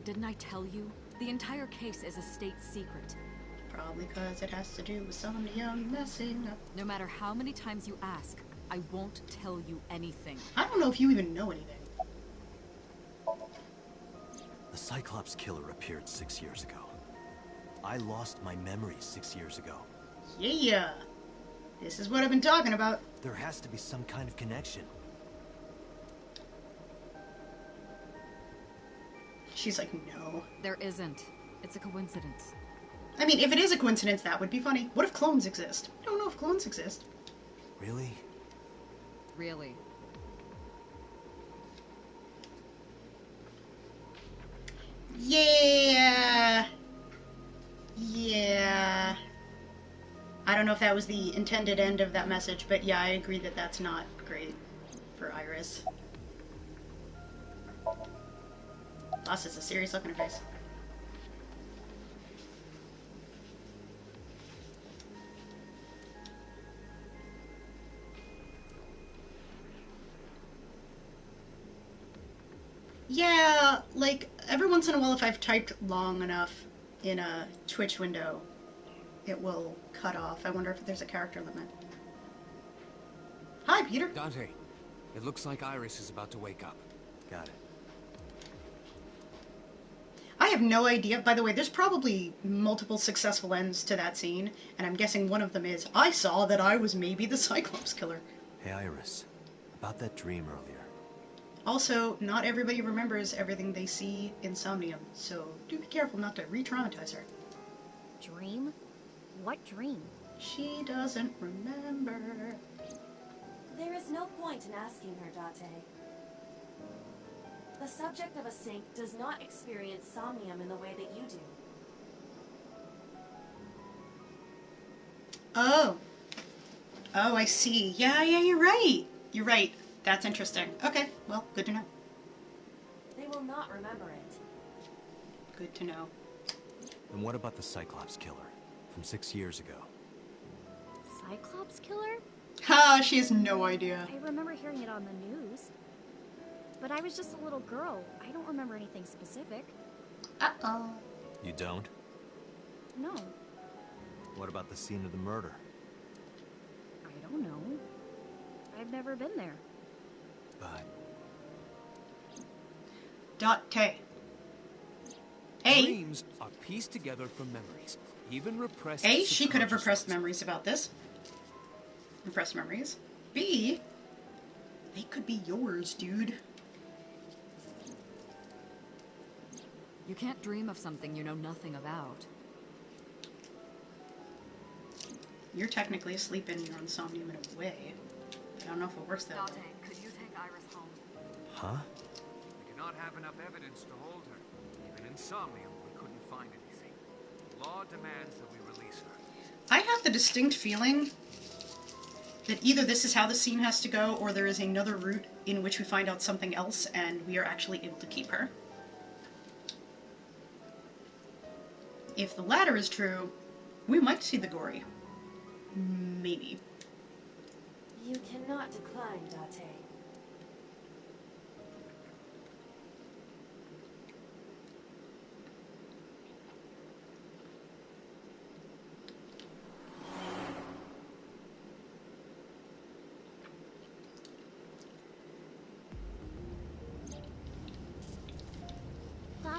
Didn't I tell you? The entire case is a state secret. Probably because it has to do with Somnium messing up. No matter how many times you ask, I won't tell you anything. I don't know if you even know anything. The Cyclops killer appeared 6 years ago. I lost my memory 6 years ago. Yeah! This is what I've been talking about. There has to be some kind of connection. She's like, no. There isn't. It's a coincidence. I mean, if it is a coincidence, that would be funny. What if clones exist? I don't know if clones exist. Really? Really. Yeah. Yeah. I don't know if that was the intended end of that message, but yeah, I agree that that's not great for Iris. Boss has a serious look on her face. Yeah, like, every once in a while if I've typed long enough in a Twitch window, it will cut off. I wonder if there's a character limit. Hi, Peter. Dante, it looks like Iris is about to wake up. Got it. I have no idea. By the way, there's probably multiple successful ends to that scene, and I'm guessing one of them is, I saw that I was maybe the Cyclops killer. Hey, Iris. About that dream earlier. Also, not everybody remembers everything they see in Somnium, so do be careful not to re-traumatize her. Dream? What dream? She doesn't remember. There is no point in asking her, Date. The subject of a sink does not experience somnium in the way that you do. Oh. Oh, I see. Yeah, you're right. You're right. That's interesting. Okay, well, good to know. They will not remember it. Good to know. And what about the Cyclops killer from 6 years ago? Cyclops killer? Ha, she has no idea. I remember hearing it on the news. But I was just a little girl. I don't remember anything specific. Uh-oh. You don't? No, What about the scene of the murder? I don't know. I've never been there. But T. A. Dreams are pieced together from memories, even repressed. A, she could have subconscious repressed ones. memories about this. Repressed memories. B, they could be yours, dude. You can't dream of something you know nothing about. You're technically asleep in your own Somnium in a way. I don't know if it works that way. Dante, could you take Iris home? huh? We do not have enough evidence to hold her. Even in Somnium, we couldn't find anything. Law demands that we release her. I have the distinct feeling that either this is how the scene has to go, or there is another route in which we find out something else and we are actually able to keep her. If the latter is true, we might see the gory. Maybe. You cannot decline, Date.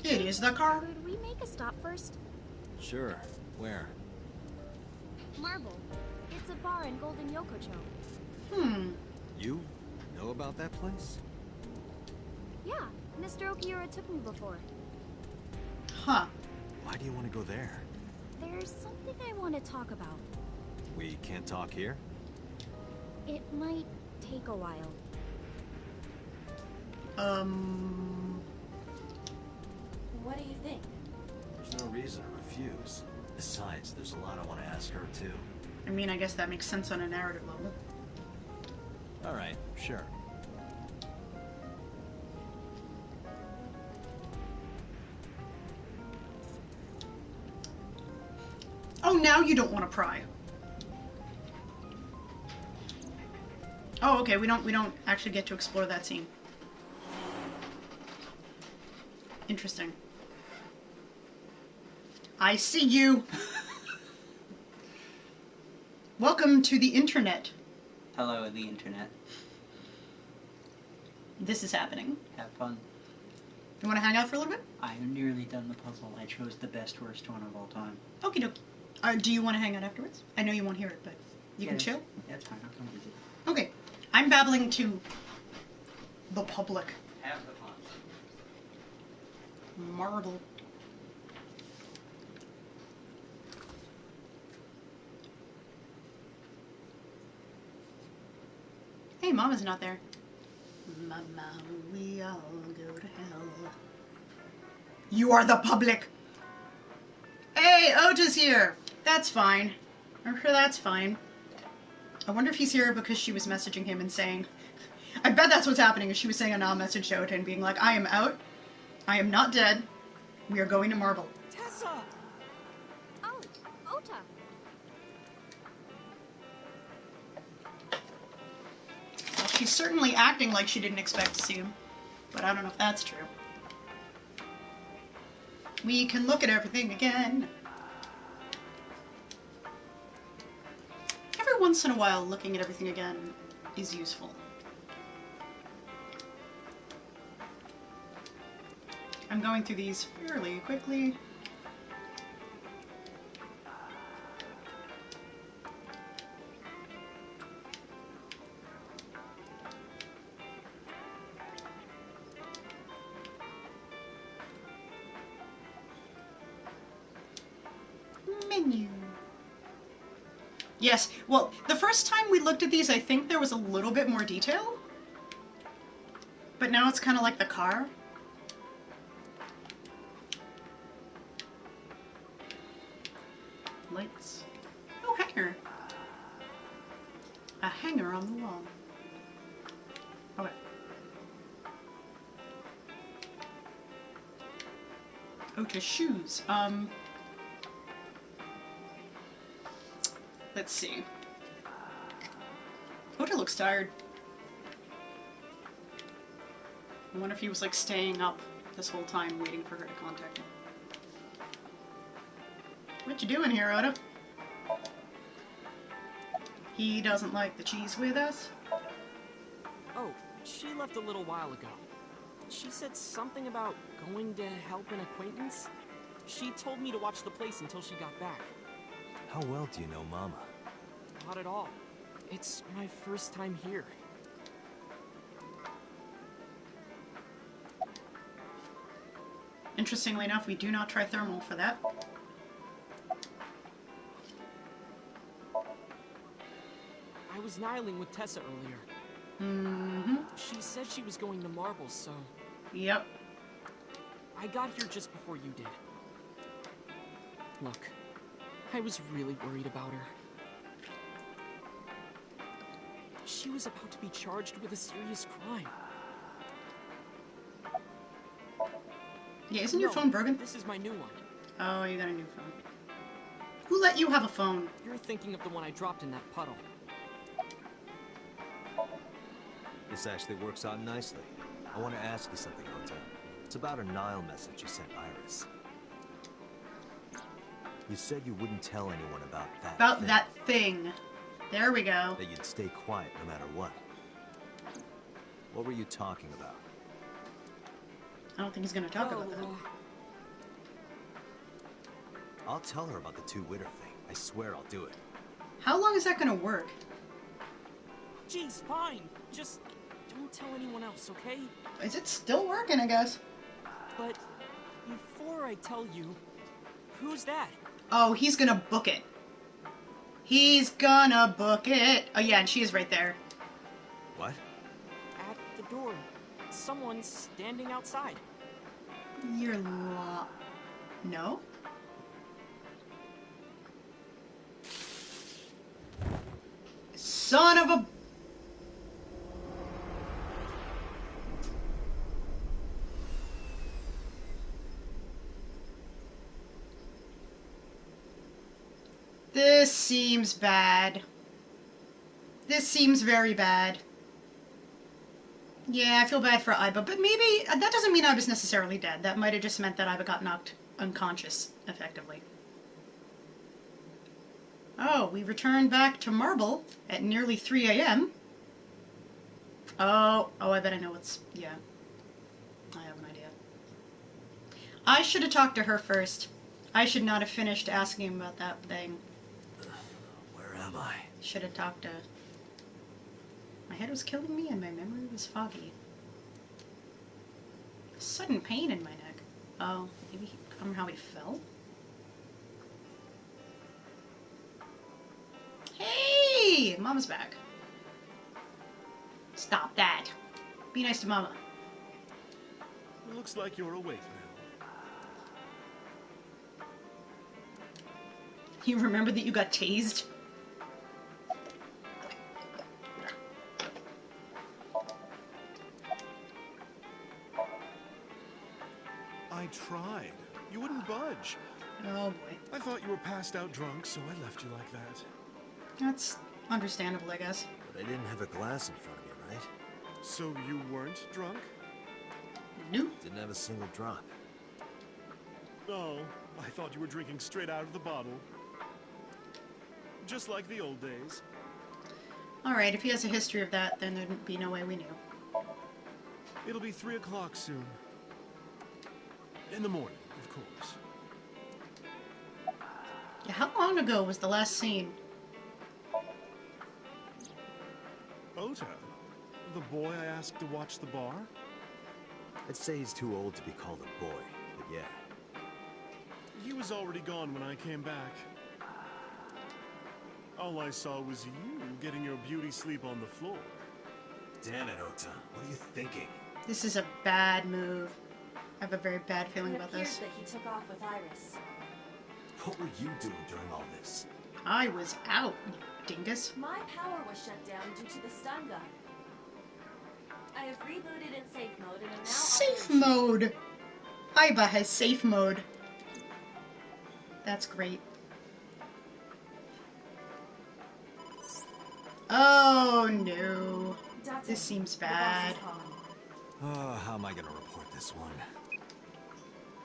It is the car. Could we make a stop first? Sure. Where? Marble. It's a bar in Golden Yokocho. You know about that place? Yeah, Mr. Okiura took me before. Huh. Why do you want to go there? There's something I want to talk about. We can't talk here? It might take a while. What do you think? There's no reason to refuse. Besides, there's a lot I want to ask her, too. I mean, I guess that makes sense on a narrative level. Alright, sure. Oh, now you don't want to pry. Oh, okay, we don't actually get to explore that scene. Interesting. I see you. Welcome to the internet. Hello, the internet. This is happening. Have fun. You want to hang out for a little bit? I am nearly done the puzzle. I chose the best worst one of all time. Okie dokie. Do you want to hang out afterwards? I know you won't hear it, but you can chill? That's fine. I'll come visit. Okay. I'm babbling to the public. Have the fun. Marble. Hey, Mama's not there. Mama, we all go to hell. You are the public! Hey, Oja's here! That's fine. Or that's fine. I wonder if he's here because she was messaging him and saying... I bet that's what's happening, is she was saying a message to Ota and being like, I am out. I am not dead. We are going to Marble. Tessa! Oh, Ota. Well, she's certainly acting like she didn't expect to see him, but I don't know if that's true. We can look at everything again. Every once in a while, looking at everything again is useful. I'm going through these fairly quickly. Menu. Yes, well, the first time we looked at these, I think there was a little bit more detail. But now it's kind of like the car. Lights. Oh, hanger. A hanger on the wall. Okay. Ota's shoes. Let's see. Ota looks tired. I wonder if he was like staying up this whole time waiting for her to contact him. What you doing here, Ota? He doesn't like the cheese with us? Oh, she left a little while ago. She said something about going to help an acquaintance. She told me to watch the place until she got back. How well do you know Mama? Not at all. It's my first time here. Interestingly enough, we do not try thermal for that. I was nihiling with Tessa earlier. Mm-hmm. She said she was going to Marbles, so... Yep. I got here just before you did. Look, I was really worried about her. She was about to be charged with a serious crime. Yeah, isn't your phone broken? This is my new one. Oh, you got a new phone. Who let you have a phone? You're thinking of the one I dropped in that puddle. This actually works out nicely. I want to ask you something, Ota. It's about a Nile message you sent Iris. You said you wouldn't tell anyone about that About thing. that thing. There we go. That you'd stay quiet no matter what. What were you talking about? I don't think he's gonna talk about that. I'll tell her about the two-witter thing. I swear I'll do it. How long is that gonna work? Jeez, fine. Just don't tell anyone else, okay? Is it still working, I guess? But before I tell you, who's that? Oh, he's gonna book it. He's gonna book it. Oh yeah, and she is right there. What? At the door. Someone's standing outside. You're No? Son of a... This seems bad. This seems very bad. Yeah, I feel bad for Iba, but maybe that doesn't mean Iba's necessarily dead. That might have just meant that Iba got knocked unconscious, effectively. Oh, we return back to Marble at nearly 3 a.m. Oh, I bet I know what's... Yeah. I have an idea. I should have talked to her first. I should not have finished asking him about that thing. Where am I? Should have talked to... My head was killing me and my memory was foggy. Sudden pain in my neck. Oh, maybe how he fell? Hey! Mama's back. Stop that. Be nice to Mama. It looks like you're awake now. You remember that you got tased? I tried. You wouldn't budge. Oh boy. I thought you were passed out drunk, so I left you like that. That's understandable, I guess. But I didn't have a glass in front of me, right? So you weren't drunk? Nope. Didn't have a single drop. Oh, I thought you were drinking straight out of the bottle. Just like the old days. Alright, if he has a history of that, then there'd be no way we knew. It'll be 3 o'clock soon. In the morning, of course. Yeah, how long ago was the last scene? Ota? The boy I asked to watch the bar? I'd say he's too old to be called a boy, but yeah. He was already gone when I came back. All I saw was you getting your beauty sleep on the floor. Damn it, Ota. What are you thinking? This is a bad move. I have a very bad feeling It about appears this. that he took off with Iris. What were you doing during all this? I was out, you dingus. My power was shut down due to the stun gun. I have rebooted in safe mode and am now Safe mode! Iba has safe mode. That's great. Oh, Oh no. This seems bad. Oh, how am I gonna report this one?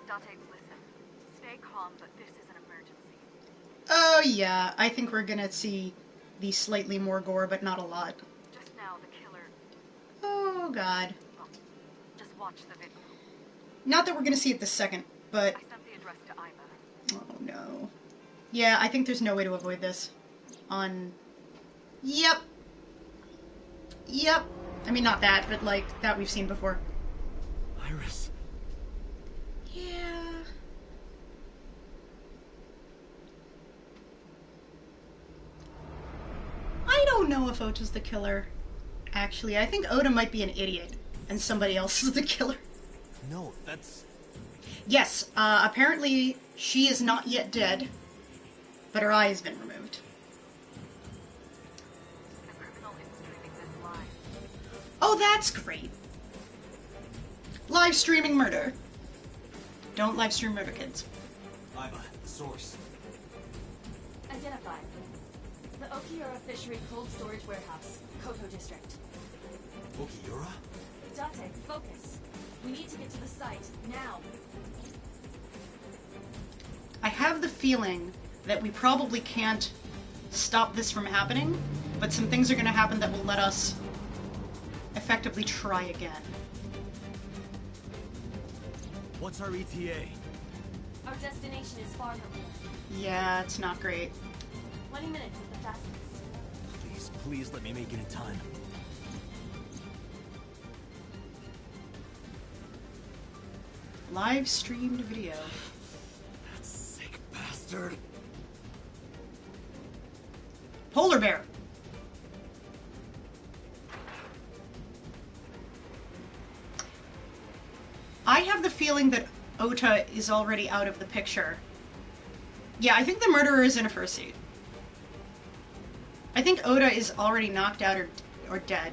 Date, listen. Stay calm, but this is an emergency. Oh yeah, I think we're gonna see the slightly more gore, but not a lot. Just now, the killer... Oh god. Oh, just watch the video. Not that we're gonna see it this second, but... I sent the address to Ima. Oh no. Yeah, I think there's no way to avoid this. Yep. Yep. I mean, not that, but like, that we've seen before. Iris. Yeah. I don't know if Ota's the killer. Actually, I think Ota might be an idiot, and somebody else is the killer. No, that's... Yes, apparently she is not yet dead, but her eye has been removed. The criminal is streaming this live. Oh, that's great. Live streaming murder. Don't live stream murder, kids. Iva, source. Identified. The Okiura Fishery Cold Storage Warehouse, Koto District. Okiura? Date, focus. We need to get to the site, now. I have the feeling that we probably can't stop this from happening, but some things are going to happen that will let us effectively try again. What's our ETA? Our destination is far from here. Yeah, it's not great. 20 minutes at the fastest. Please, please let me make it in time. Live streamed video. That sick bastard. Polar bear. I have the feeling that Ota is already out of the picture. Yeah, I think the murderer is in a fursuit. I think Ota is already knocked out or dead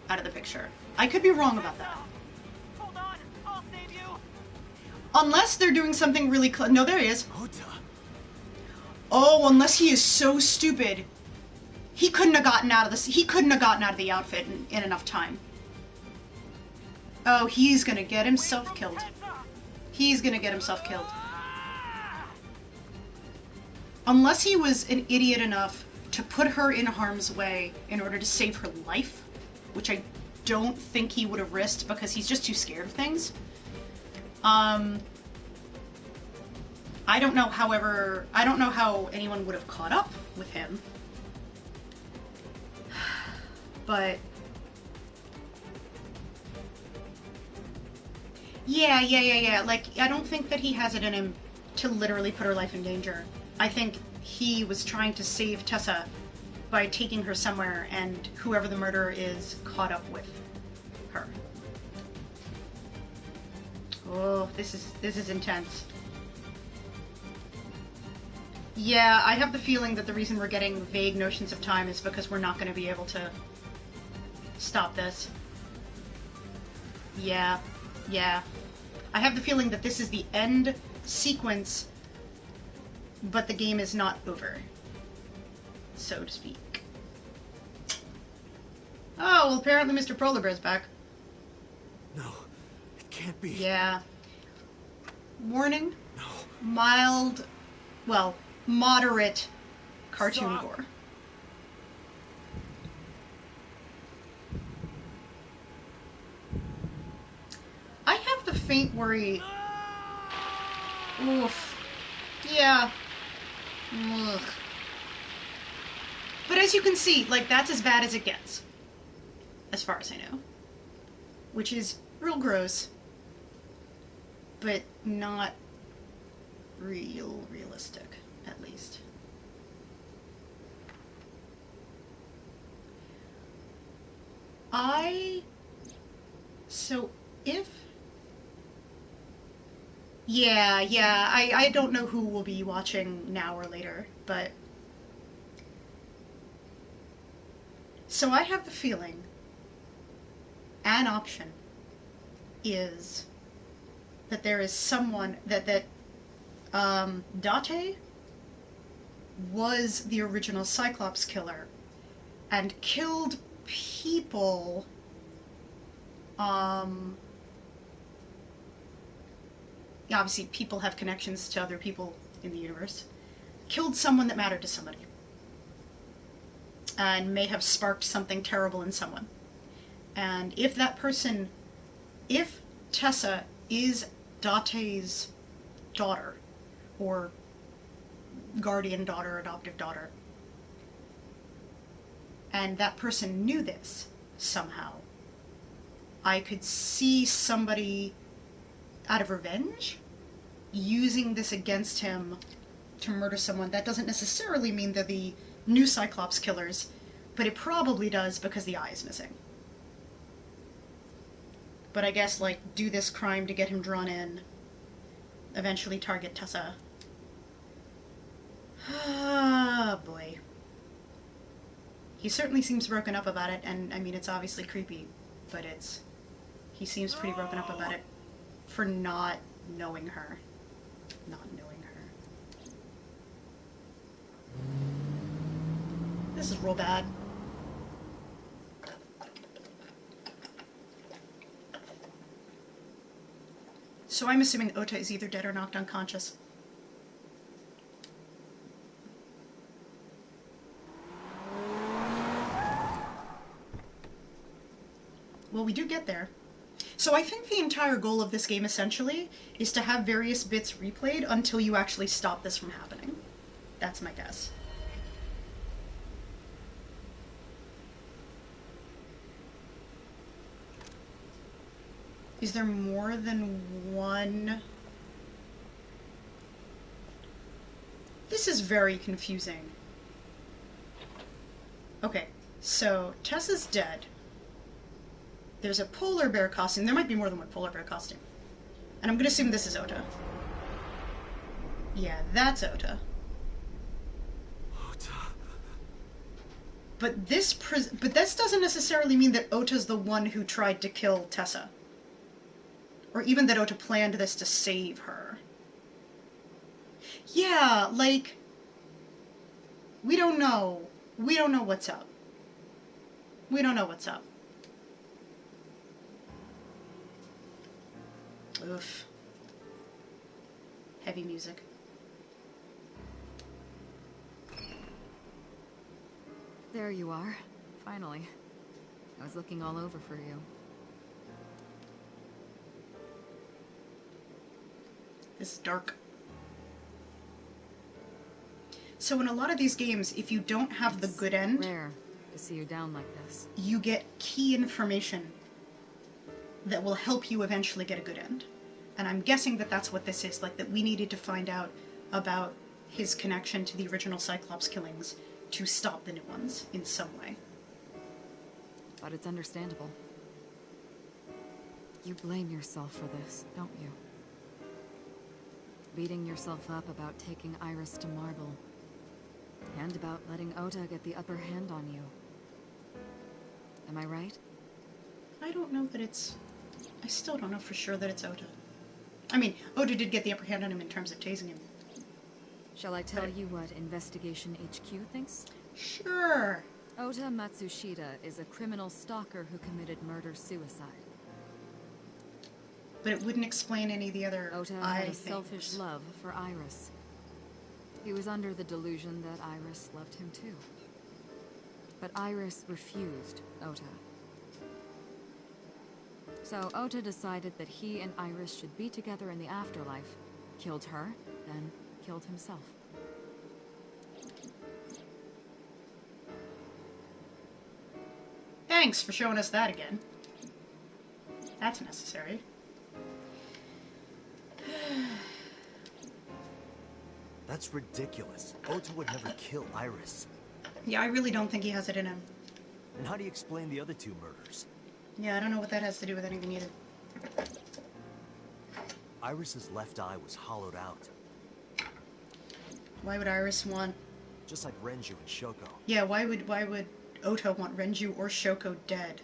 out of the picture. I could be wrong about that. Hold on, I'll save you. Unless they're doing something really no, there he is. Ota. Oh, unless he is so stupid. He couldn't have gotten out of this. He couldn't have gotten out of the outfit in enough time. Oh, he's gonna get himself killed. He's gonna get himself killed. Unless he was an idiot enough to put her in harm's way in order to save her life, which I don't think he would have risked because he's just too scared of things. I don't know, however, I don't know how anyone would have caught up with him. But yeah. Like, I don't think that he has it in him to literally put her life in danger. I think he was trying to save Tessa by taking her somewhere, and whoever the murderer is caught up with her. Oh, this is intense. Yeah, I have the feeling that the reason we're getting vague notions of time is because we're not going to be able to stop this. Yeah. I have the feeling that this is the end sequence, but the game is not over, so to speak. Oh, well, apparently Mr. Polar Bear's back. No, it can't be. Yeah. Warning. No. Mild, well, moderate cartoon gore. I have the faint worry. Oof. Yeah. Ugh. But as you can see, like, that's as bad as it gets. As far as I know. Which is real gross. But not realistic, at least. So if... Yeah, I don't know who will be watching now or later, but... So I have the feeling an option is that there is someone that Date was the original Cyclops killer and killed people, yeah, obviously people have connections to other people in the universe, killed someone that mattered to somebody, and may have sparked something terrible in someone. And if that person, if Tessa is Date's daughter, or guardian daughter, adoptive daughter, and that person knew this somehow, I could see somebody, out of revenge, using this against him to murder someone. That doesn't necessarily mean they're the new Cyclops killers, but it probably does because the eye is missing. But I guess, like, do this crime to get him drawn in, eventually target Tessa. Ah, boy. He certainly seems broken up about it, and I mean, it's obviously creepy, but he seems pretty broken up about it for not knowing her. Not knowing her. This is real bad. So I'm assuming Ota is either dead or knocked unconscious. Well, we do get there. So I think the entire goal of this game, essentially, is to have various bits replayed until you actually stop this from happening. That's my guess. Is there more than one? This is very confusing. Okay, so Tessa's dead. There's a polar bear costume. There might be more than one polar bear costume. And I'm gonna assume this is Ota. Yeah, that's Ota. Ota. But this doesn't necessarily mean that Ota's the one who tried to kill Tessa. Or even that Ota planned this to save her. Yeah, like, we don't know. We don't know what's up. We don't know what's up. Oof. Heavy music. There you are. Finally. I was looking all over for you. This is dark. So in a lot of these games, if you don't have the good end, Rare to see you down like this. You get key information that will help you eventually get a good end. And I'm guessing that that's what this is, like that we needed to find out about his connection to the original Cyclops killings to stop the new ones in some way. But it's understandable. You blame yourself for this, don't you? Beating yourself up about taking Iris to Marble. And about letting Ota get the upper hand on you. Am I right? I don't know that it's... I still don't know for sure that it's Ota. I mean, Ota did get the upper hand on him in terms of tasing him. Shall I tell you what Investigation HQ thinks? Sure. Ota Matsushita is a criminal stalker who committed murder-suicide. But it wouldn't explain any of the other Ota had a selfish love for Iris. He was under the delusion that Iris loved him too. But Iris refused Ota. So Ota decided that he and Iris should be together in the afterlife, killed her, then killed himself. Thanks for showing us that again. That's necessary. That's ridiculous. Ota would never kill Iris. Yeah, I really don't think he has it in him. And how do you explain the other two murders? Yeah, I don't know what that has to do with anything either. Iris's left eye was hollowed out. Why would Iris want... Just like Renju and Shoko. Yeah, why would Ota want Renju or Shoko dead?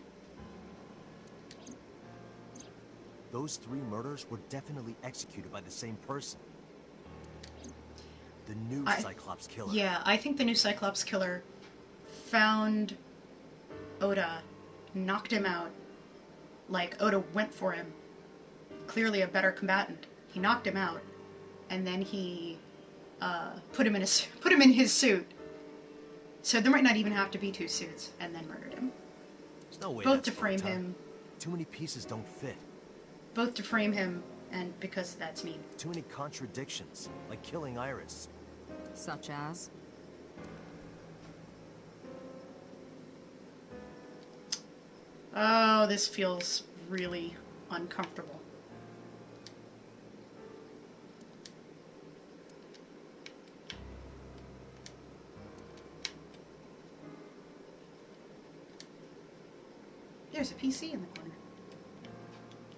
Those three murders were definitely executed by the same person. The new Cyclops killer. Yeah, I think the new Cyclops killer found Oda knocked him out. Like, Oda went for him. Clearly a better combatant. He knocked him out, and then he put him in his suit. So there might not even have to be two suits, and then murdered him. There's no way Both that's to frame Ota. him. Too many pieces don't fit. Both to frame him, and because that's mean. Too many contradictions, like killing Iris. Such as? Oh, this feels really uncomfortable. There's a PC in the corner.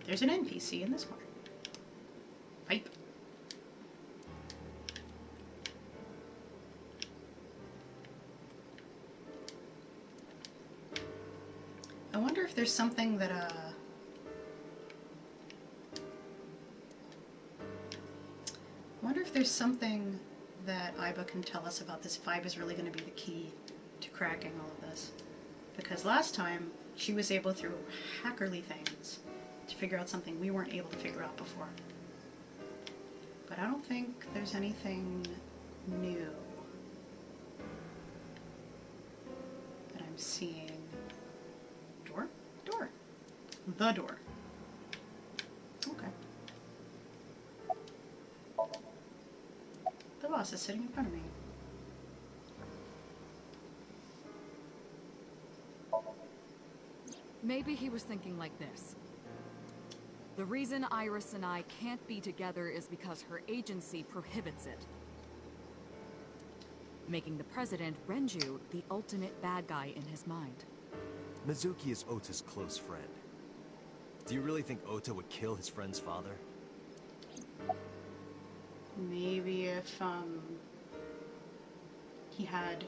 There's an NPC in this corner. Pipe. I wonder if there's something that, I wonder if there's something that Iba can tell us about this. If Iba's really going to be the key to cracking all of this. Because last time, she was able, through hackerly things, to figure out something we weren't able to figure out before. But I don't think there's anything new that I'm seeing. Door? Door. The door. Okay. The boss is sitting in front of me. Maybe he was thinking like this. The reason Iris and I can't be together is because her agency prohibits it. Making the president, Renju, the ultimate bad guy in his mind. Mizuki is Ota's close friend. Do you really think Ota would kill his friend's father? Maybe if, he had...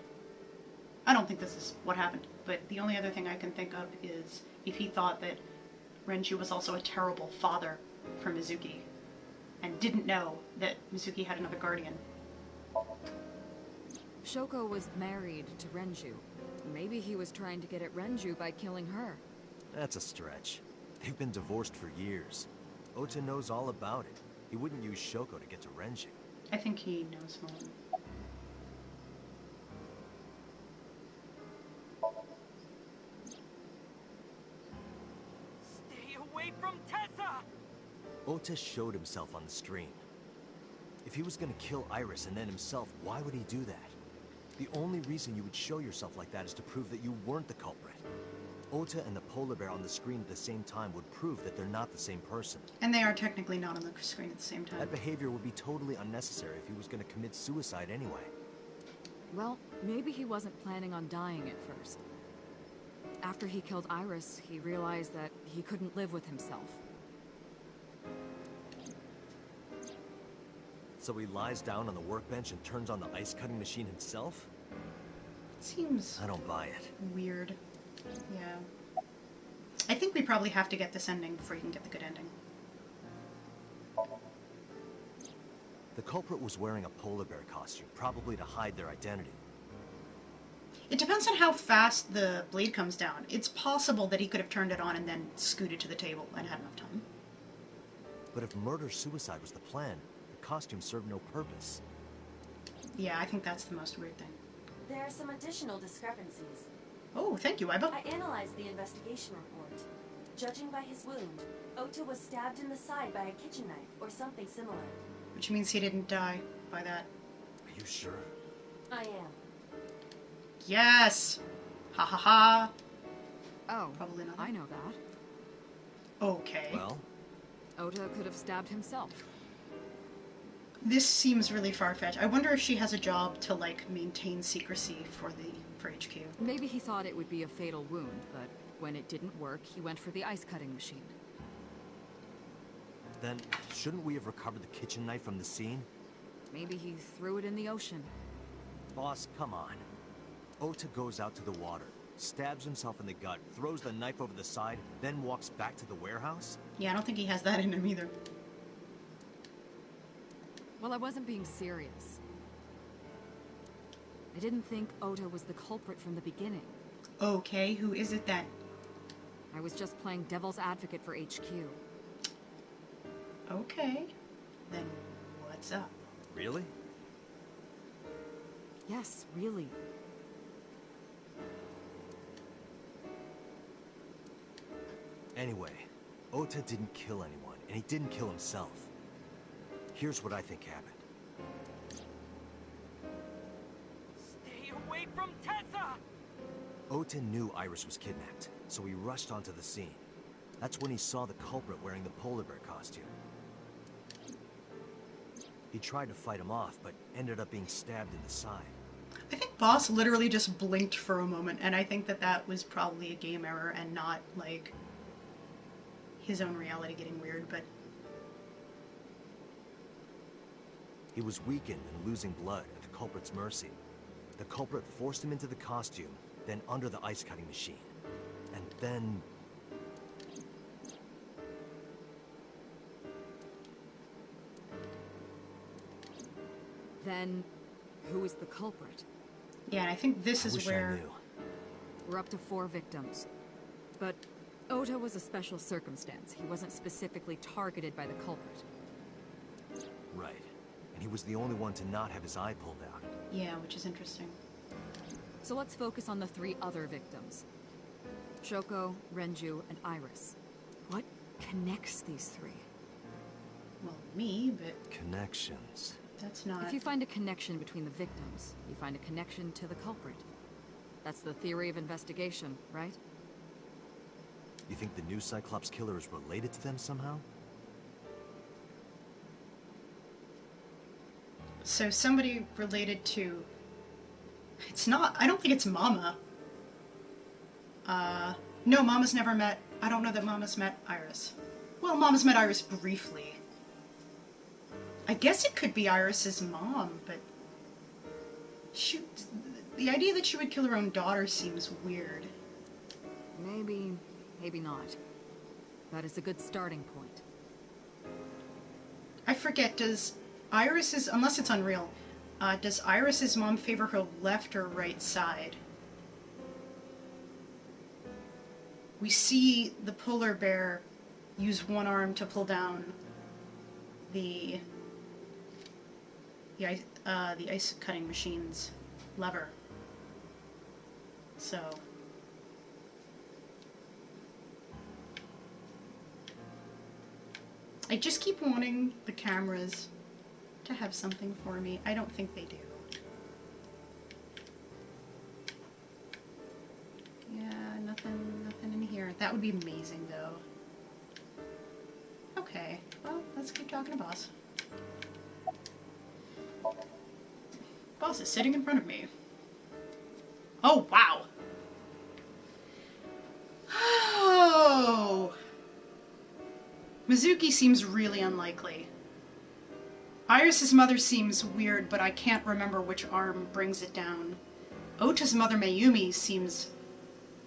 I don't think this is what happened, but the only other thing I can think of is if he thought that Renju was also a terrible father for Mizuki, and didn't know that Mizuki had another guardian. Shoko was married to Renju. Maybe he was trying to get at Renju by killing her. That's a stretch. They've been divorced for years. Ota knows all about it. He wouldn't use Shoko to get to Renju. I think he knows more. Stay away from Tessa! Ota showed himself on the screen. If he was gonna kill Iris and then himself, why would he do that? The only reason you would show yourself like that is to prove that you weren't the culprit. Ota and the polar bear on the screen at the same time would prove that they're not the same person. And they are technically not on the screen at the same time. That behavior would be totally unnecessary if he was gonna commit suicide anyway. Well, maybe he wasn't planning on dying at first. After he killed Iris, he realized that he couldn't live with himself. So he lies down on the workbench and turns on the ice cutting machine himself? Seems... I don't buy it. Weird. Yeah. I think we probably have to get this ending before you can get the good ending. The culprit was wearing a polar bear costume, probably to hide their identity. It depends on how fast the blade comes down. It's possible that he could have turned it on and then scooted to the table and had enough time. But if murder-suicide was the plan, the costume served no purpose. Yeah, I think that's the most weird thing. There are some additional discrepancies. Oh, thank you, Iba. I analyzed the investigation report. Judging by his wound, Ota was stabbed in the side by a kitchen knife or something similar. Which means he didn't die by that. Are you sure? I am. Yes! Ha ha ha! Oh, Probably not. I know that. Okay. Well? Ota could have stabbed himself. This seems really far-fetched. I wonder if she has a job to, like, maintain secrecy for HQ. Maybe he thought it would be a fatal wound, but when it didn't work, he went for the ice cutting machine. Then, shouldn't we have recovered the kitchen knife from the scene? Maybe he threw it in the ocean. Boss, come on. Ota goes out to the water, stabs himself in the gut, throws the knife over the side, then walks back to the warehouse? Yeah, I don't think he has that in him either. Well, I wasn't being serious. I didn't think Ota was the culprit from the beginning. Okay, who is it then? I was just playing devil's advocate for HQ. Okay, then what's up? Really? Yes, really. Anyway, Ota didn't kill anyone, and he didn't kill himself. Here's what I think happened. Stay away from Tessa! Ota knew Iris was kidnapped, so he rushed onto the scene. That's when he saw the culprit wearing the polar bear costume. He tried to fight him off, but ended up being stabbed in the side. I think Boss literally just blinked for a moment, and I think that that was probably a game error and not, like, his own reality getting weird, but... He was weakened and losing blood at the culprit's mercy. The culprit forced him into the costume, then under the ice-cutting machine. And then... Then, who is the culprit? Yeah, and I think this is wish where... I knew. We're up to 4 victims. But Ota was a special circumstance. He wasn't specifically targeted by the culprit. Right. And he was the only one to not have his eye pulled out. Yeah, which is interesting. So let's focus on the 3 other victims. Shoko, Renju, and Iris. What connects these 3? Well, me, but Connections. that's not... If you find a connection between the victims, you find a connection to the culprit. That's the theory of investigation, right? You think the new Cyclops killer is related to them somehow? So somebody related to... It's not... I don't think it's Mama. No, Mama's never met... I don't know that Mama's met Iris. Well, Mama's met Iris briefly. I guess it could be Iris's mom, but... Shoot, the idea that she would kill her own daughter seems weird. Maybe, maybe not. That is a good starting point. I forget, does Iris's... Unless it's Unreal, does Iris's mom favor her left or right side? We see the polar bear use one arm to pull down the ice cutting machine's lever. So I just keep wanting the cameras to have something for me. I don't think they do. Yeah, nothing in here. That would be amazing, though. Okay, well, let's keep talking to Boss. Boss is sitting in front of me. Oh, wow! Oh! Mizuki seems really unlikely. Iris's mother seems weird, but I can't remember which arm brings it down. Ota's mother, Mayumi, seems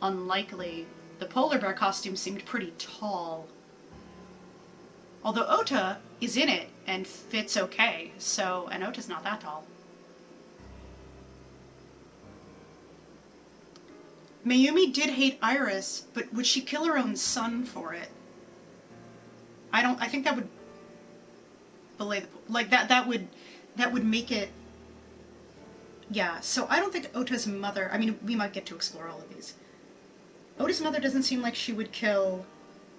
unlikely. The polar bear costume seemed pretty tall. Although Ota is in it and fits okay, so... and Ota's not that tall. Mayumi did hate Iris, but would she kill her own son for it? I think that would belay the... like, that would make it... Yeah, so I don't think Ota's mother... I mean, we might get to explore all of these. Ota's mother doesn't seem like she would kill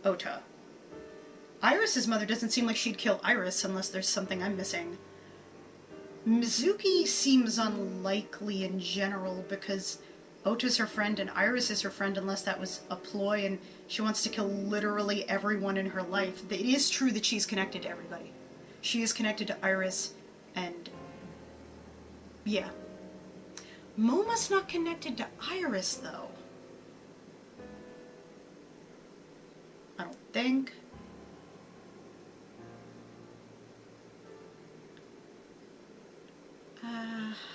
Ota. Iris's mother doesn't seem like she'd kill Iris unless there's something I'm missing. Mizuki seems unlikely in general because Ota's her friend and Iris is her friend unless that was a ploy and she wants to kill literally everyone in her life. It is true that she's connected to everybody. She is connected to Iris and... yeah. Moma's not connected to Iris, though. I don't think.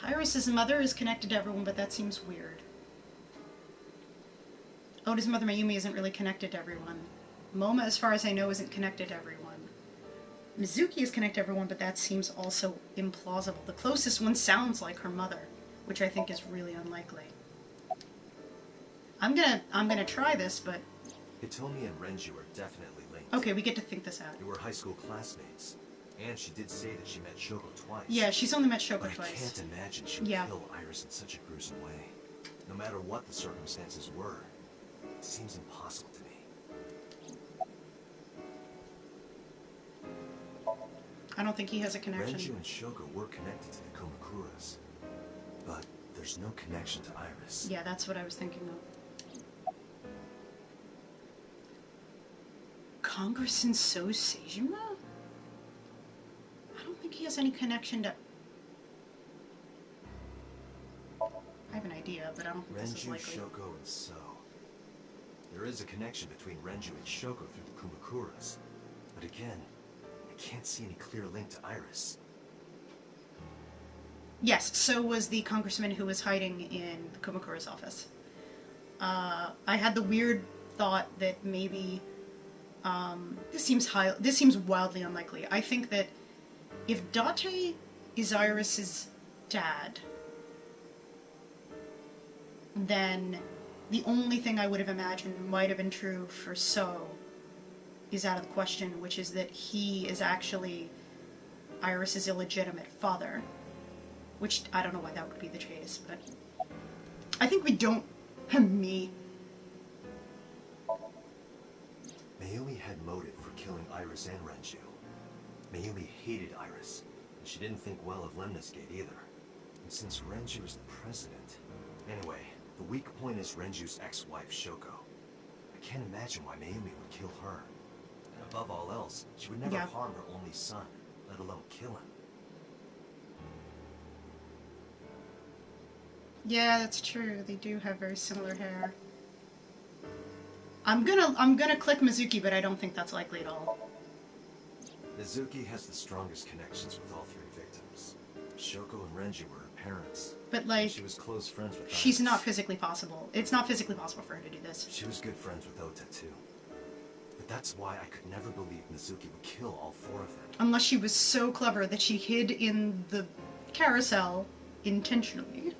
Iris's mother is connected to everyone, but that seems weird. Ota's mother, Mayumi, isn't really connected to everyone. Moma, as far as I know, isn't connected to everyone. Mizuki is connected to everyone, but that seems also implausible. The closest one sounds like her mother, which I think is really unlikely. I'm gonna try this, but... Hitomi and Renju are definitely linked. Okay, we get to think this out. They were high school classmates. And she did say that she met Shoko twice. Yeah, she's only met Shoko but twice. I can't imagine she would kill Iris in such a gruesome way. No matter what the circumstances were, it seems impossible to me. I don't think he has a connection. Renju and Shoko were connected to the Kumakuras. But there's no connection to Iris. Yeah, that's what I was thinking of. Congressman So Seijima? I don't think he has any connection to... I have an idea, but I don't think this is likely. Renju, Shoko, and So. There is a connection between Renju and Shoko through the Kumakuras. But again, I can't see any clear link to Iris. Yes, so was the congressman who was hiding in the Kumakura's office. I had the weird thought that maybe... this seems wildly unlikely. I think that if Date is Iris's dad, then the only thing I would have imagined might have been true for So is out of the question, which is that he is actually Iris's illegitimate father. Which, I don't know why that would be the case, but... I think we don't... me. Mayumi had motive for killing Iris and Renju. Mayumi hated Iris, and she didn't think well of Lemnis Gate either. And since Renju is the president... Anyway, the weak point is Renju's ex-wife, Shoko. I can't imagine why Mayumi would kill her. And above all else, she would never harm her only son, let alone kill him. Yeah, that's true. They do have very similar hair. I'm gonna click Mizuki, but I don't think that's likely at all. Mizuki has the strongest connections with all three victims. Shoko and Renju were her parents. But like, she was close friends with she's Iris. not physically possible. It's not physically possible for her to do this. She was good friends with Ota too. But that's why I could never believe Mizuki would kill all four of them. Unless she was so clever that she hid in the carousel intentionally.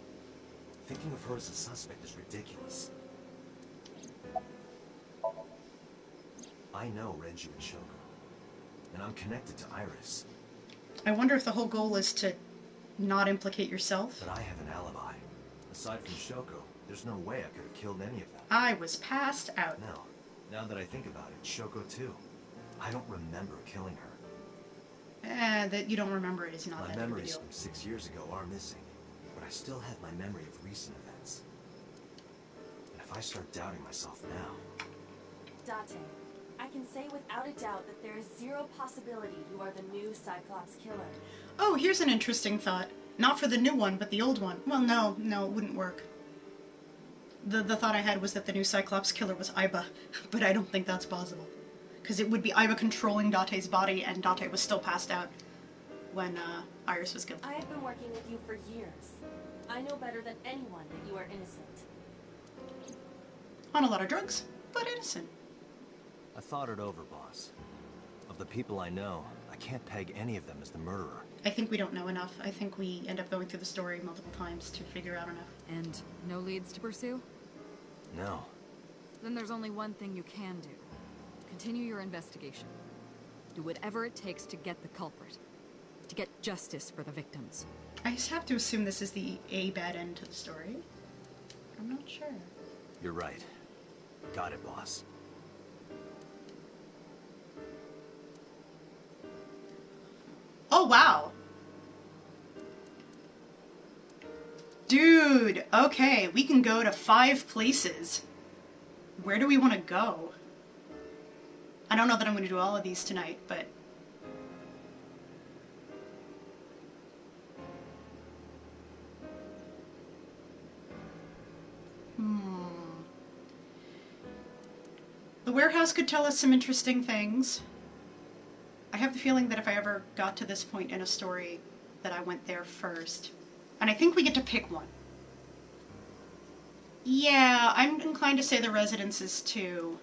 Thinking of her as a suspect is ridiculous. I know Renju and Shoko, and I'm connected to Iris. I wonder if the whole goal is to not implicate yourself. But I have an alibi. Aside from Shoko, there's no way I could have killed any of them. I was passed out. No. Now that I think about it, Shoko too. I don't remember killing her. That you don't remember it is not that big of a My memories deal. from 6 years ago are missing, but I still have my memory of recent events. And if I start doubting myself now... Date, I can say without a doubt that there is zero possibility you are the new Cyclops killer. Oh, here's an interesting thought. Not for the new one, but the old one. Well, no, it wouldn't work. The thought I had was that the new Cyclops killer was Aiba, but I don't think that's possible. Because it would be Aiba controlling Date's body, and Date was still passed out when Iris was killed. I have been working with you for years. I know better than anyone that you are innocent. On a lot of drugs, but innocent. I thought it over, boss. Of the people I know, I can't peg any of them as the murderer. I think we don't know enough. I think we end up going through the story multiple times to figure out enough. And no leads to pursue? No. Then there's only one thing you can do. Continue your investigation. Do whatever it takes to get the culprit. To get justice for the victims. I just have to assume this is the bad end to the story. I'm not sure. You're right. Got it, boss. Oh, wow. Dude, okay, we can go to 5 places. Where do we want to go? I don't know that I'm going to do all of these tonight, but... The warehouse could tell us some interesting things. I have the feeling that if I ever got to this point in a story, that I went there first. And I think we get to pick one. Yeah, I'm inclined to say the residences too.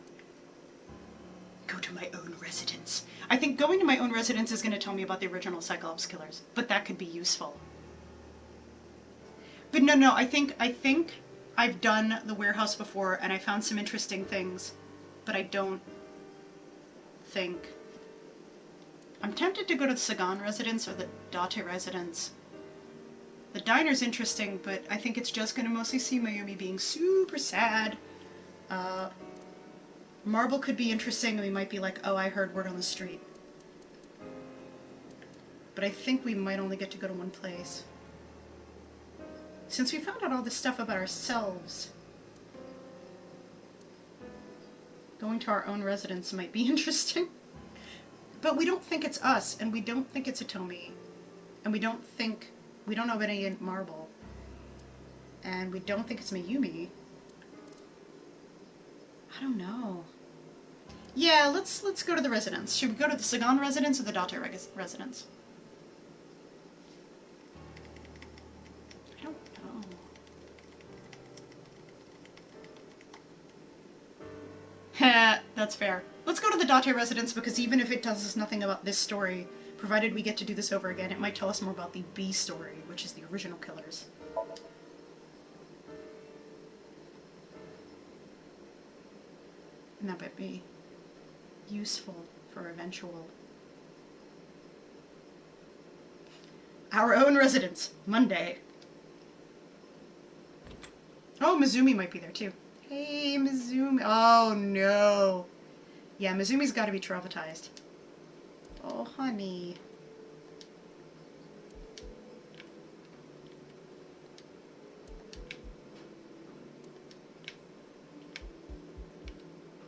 Go to my own residence. I think going to my own residence is going to tell me about the original Cyclops killers, but that could be useful. But no, I think I've done the warehouse before and I found some interesting things, but I don't think... I'm tempted to go to the Sagan residence or the Date residence. The diner's interesting, but I think it's just going to mostly see Mayumi being super sad. Marble could be interesting, and we might be like, oh, I heard word on the street. But I think we might only get to go to one place. Since we found out all this stuff about ourselves, going to our own residence might be interesting. But we don't think it's us, and we don't think it's Hitomi, and we don't know of any in Marble, and we don't think it's Mayumi. I don't know. Yeah, let's go to the residence. Should we go to the Sagan residence or the Date residence? I don't know. That's fair. Let's go to the Date residence because even if it tells us nothing about this story, provided we get to do this over again, it might tell us more about the B story, which is the original killers. And that might be useful for eventual... Our own residence, Monday. Oh, Mizumi might be there too. Hey, Mizumi. Oh, no. Yeah, Mizumi's got to be traumatized. Oh, honey.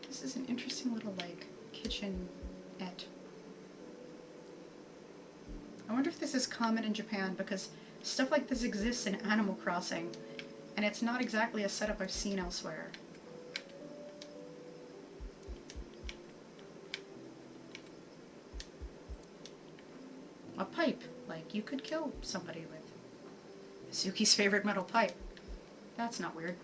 This is an interesting little, like, kitchenette. I wonder if this is common in Japan, because stuff like this exists in Animal Crossing, and it's not exactly a setup I've seen elsewhere. A pipe, like you could kill somebody with. Suki's favorite metal pipe. That's not weird.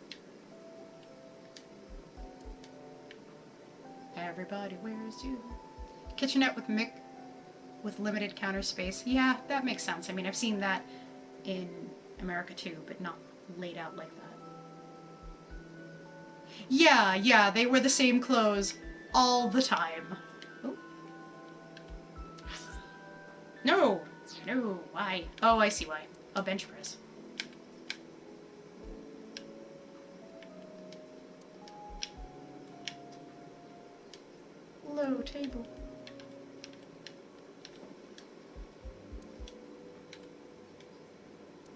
Everybody wears you. Kitchenette with with limited counter space. Yeah, that makes sense. I mean, I've seen that in America too, but not laid out like that. Yeah, they wear the same clothes all the time. Oh. No! No, why? Oh, I see why. A bench press. Low table.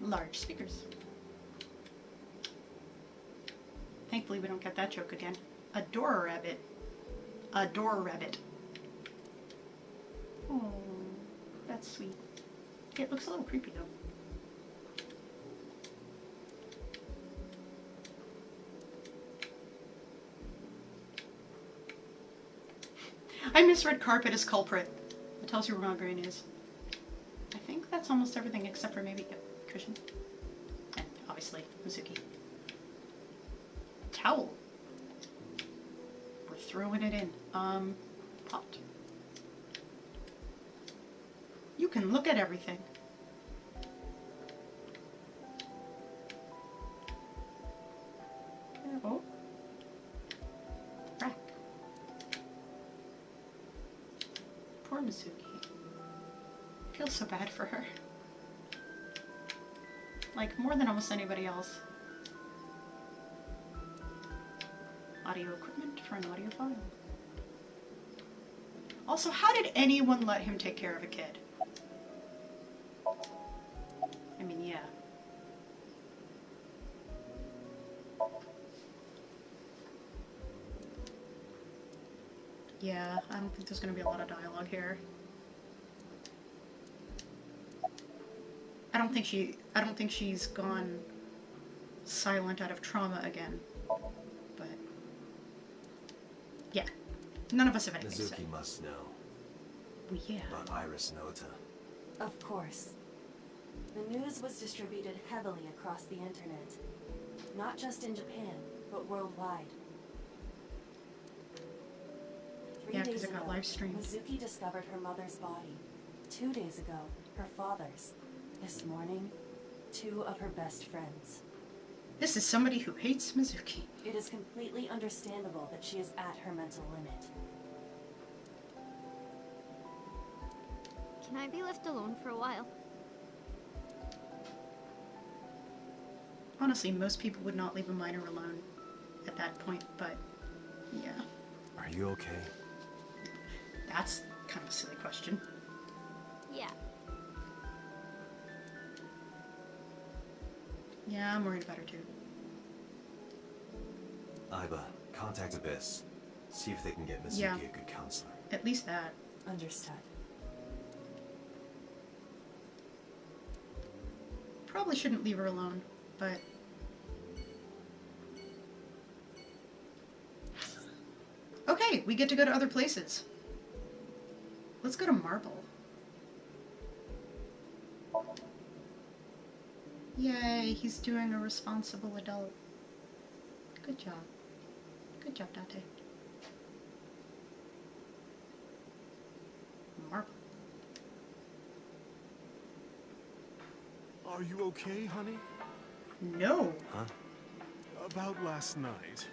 Large speakers. Thankfully we don't get that joke again. A door rabbit. A door rabbit. Oh, that's sweet. It looks a little creepy though. I misread carpet as culprit. It tells you where my brain is. I think that's almost everything except for maybe cushion. And obviously, Mizuki. Towel. We're throwing it in. Pot. You can look at everything. Oh. Rack. Poor Mizuki. I feel so bad for her. Like, more than almost anybody else. Audio equipment for an audiophile. Also, how did anyone let him take care of a kid? I mean, yeah. Yeah, I don't think there's gonna be a lot of dialogue here. I don't think she's gone silent out of trauma again. But yeah, none of us have anything to say. Mizuki must know. Well, yeah. About Iris Nota. Of course. The news was distributed heavily across the internet. Not just in Japan, but worldwide. Yeah, because it got live streamed. Mizuki discovered her mother's body. 2 days ago, her father's. This morning, 2 of her best friends. This is somebody who hates Mizuki. It is completely understandable that she is at her mental limit. Can I be left alone for a while? Honestly, most people would not leave a minor alone at that point, but yeah. Are you okay? That's kind of a silly question. Yeah. Yeah, I'm worried about her too. Iba, contact Abyss. See if they can get Mizuki Yeah. a good counselor. At least that. Understood. Probably shouldn't leave her alone, but... Okay, we get to go to other places. Let's go to Marble. Yay, he's doing a responsible adult. Good job. Good job, Dante. Marble. Are you okay, honey? No. Huh? About last night.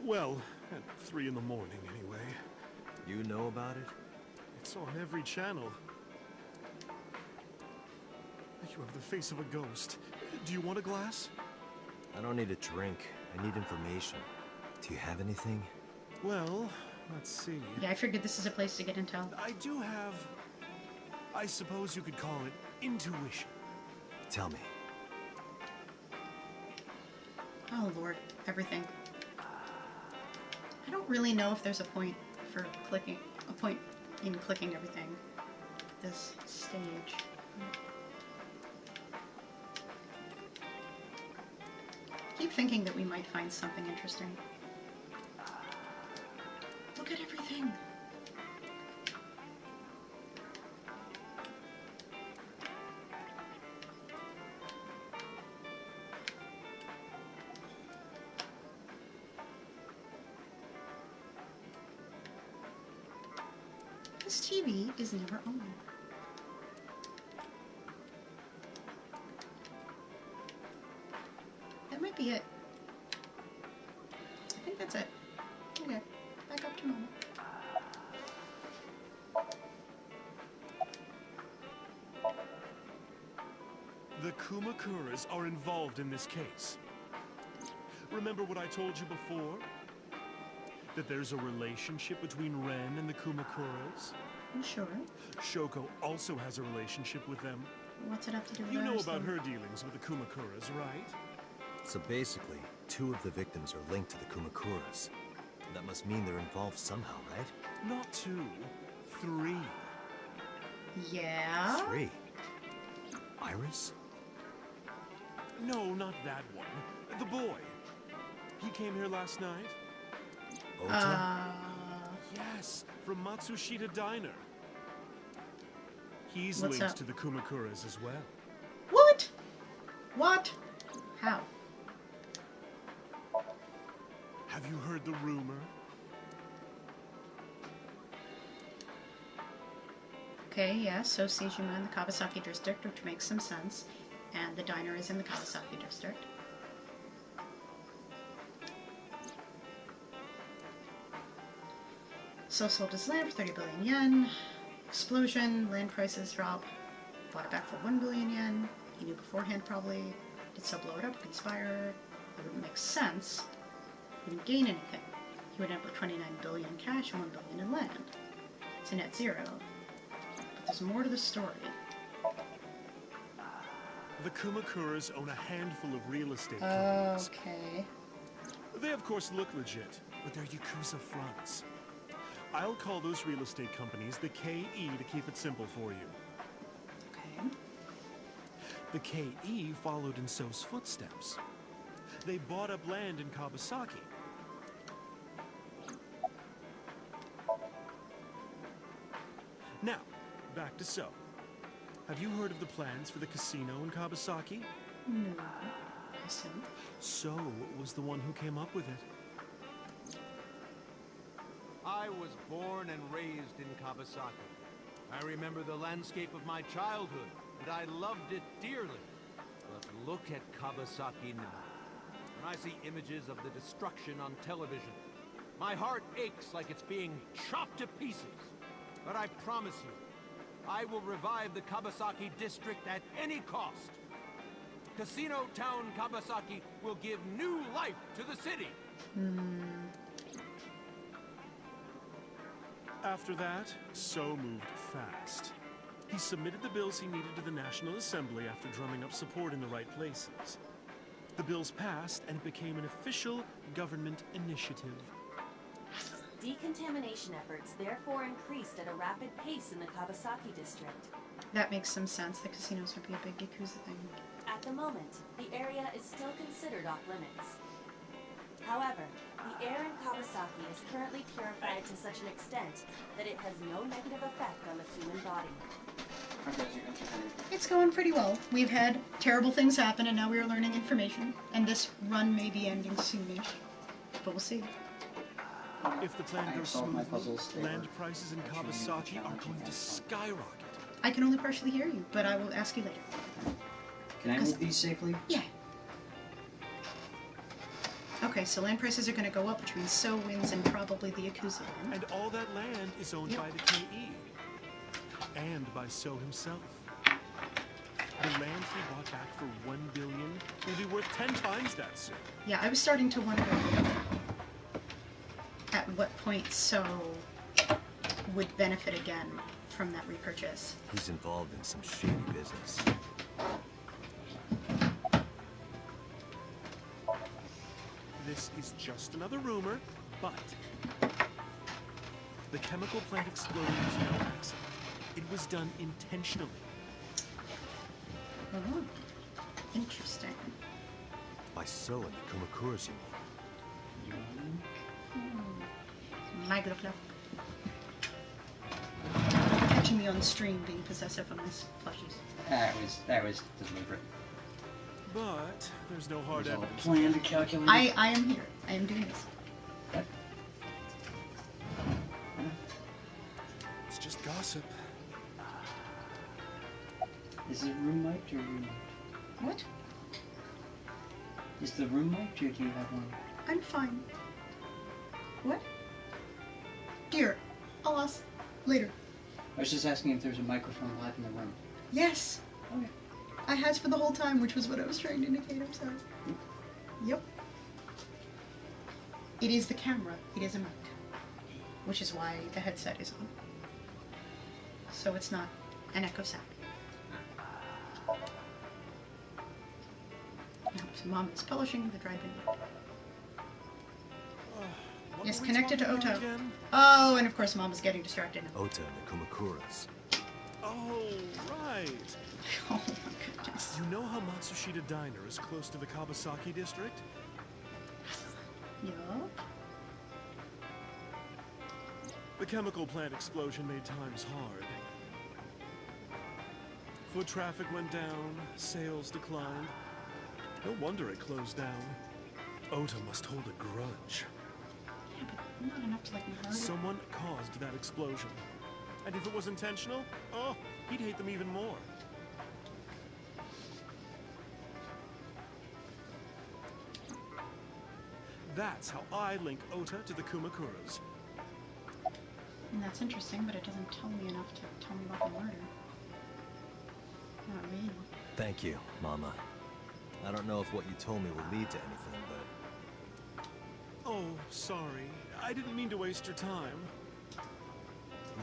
Well, at 3 in the morning, anyway. You know about it? It's on every channel. You have the face of a ghost. Do you want a glass? I don't need a drink. I need information. Do you have anything? Well, let's see. Yeah, I figured this is a place to get intel. I do have... I suppose you could call it intuition. Tell me. Oh lord, everything. I don't really know if there's a point for clicking, in clicking everything. This stage. I keep thinking that we might find something interesting. Look at everything! This TV is never on. That might be it. I think that's it. Okay, back up to normal. The Kumakuras are involved in this case. Remember what I told you before? That there's a relationship between Ren and the Kumakuras? You sure? Shoko also has a relationship with them. What's it have to do with You know ours, about though? her dealings with the Kumakuras, right? So basically, 2 of the victims are linked to the Kumakuras. That must mean they're involved somehow, right? Not 2, 3. Yeah? 3? Iris? No, not that one. The boy. He came here last night. Ota? Yes, from Matsushita Diner. He's What's linked up? to the Kumakuras as well. What? What? How? Have you heard the rumor? Okay, yeah, so Seijima in the Kawasaki district, which makes some sense. And the diner is in the Kawasaki district. So sold his land for 30 billion yen. Explosion, land prices drop. Bought it back for 1 billion yen. He knew beforehand probably. Did so blow it up, conspire. That wouldn't make sense. He wouldn't gain anything. He would end up with 29 billion cash and 1 billion in land. It's a net zero. But there's more to the story. The Kumakuras own a handful of real estate companies. Okay. They of course look legit, but they're Yakuza fronts. I'll call those real estate companies the KE to keep it simple for you. Okay. The KE followed in So's footsteps. They bought up land in Kawasaki. Now, back to So. Have you heard of the plans for the casino in Kawasaki? No. I assume. So was the one who came up with it. I was born and raised in Kawasaki. I remember the landscape of my childhood, and I loved it dearly. But look at Kawasaki now. when I see images of the destruction on television. My heart aches like it's being chopped to pieces. But I promise you, I will revive the Kabasaki district at any cost. Casino Town Kabasaki will give new life to the city. After that, So moved fast. He submitted the bills he needed to the National Assembly after drumming up support in the right places. The bills passed, and it became an official government initiative. Decontamination efforts therefore increased at a rapid pace in the Kabasaki district. That makes some sense. The casinos would be a big Yakuza thing. At the moment, the area is still considered off limits. However, the air in Kabasaki is currently purified to such an extent that it has no negative effect on the human body. It's going pretty well. We've had terrible things happen, and now we are learning information. And this run may be ending soonish, but we'll see. If the plan goes smoothly, land prices in Kabasaki are going to skyrocket. I can only partially hear you, but I will ask you later. Can I move these safely? Yeah. Okay, so land prices are going to go up, which means So wins and probably the Yakuza win. And all that land is owned by the KE. And by So himself. The land he bought back for $1 billion will be worth 10 times that soon. Yeah, I was starting to wonder at what point So would benefit again from that repurchase. He's involved in some shady business. This is just another rumor, but the chemical plant explosion was no accident. It was done intentionally. Oh, interesting. By So and the Kumakuras, you mean? My good luck. Catching me on stream being possessive of my plushies. That was deliberate. But there's no hard evidence. Plan to calculate. I am here. I am doing this. It's just gossip. Is the room mic'd or are you? What? Is the room mic'd or do you have one? I'm fine. What? Dear, I'll ask later. I was just asking if there's a microphone live in the room. Yes. Okay. I has for the whole time, which was what I was trying to indicate. I'm sorry. Yep. It is the camera. It is a mic. Which is why the headset is on. So it's not an echo sound. Now, so Mom is polishing the drive-in book. Yes, connected to Ota. Oh, and of course Mom is getting distracted. Ota and the Kumakuras. Oh, right. Oh my goodness. You know how Matsushita Diner is close to the Kabasaki district? Yeah. The chemical plant explosion made times hard. Foot traffic went down, sales declined. No wonder it closed down. Ota must hold a grudge. Yeah, but not enough to like murder. Someone caused that explosion. And if it was intentional, oh, he'd hate them even more. That's how I link Ota to the Kumakuras. And that's interesting, but it doesn't tell me enough to tell me about the murder. Not really. Thank you, Mama. I don't know if what you told me will lead to anything, but... Oh, sorry. I didn't mean to waste your time.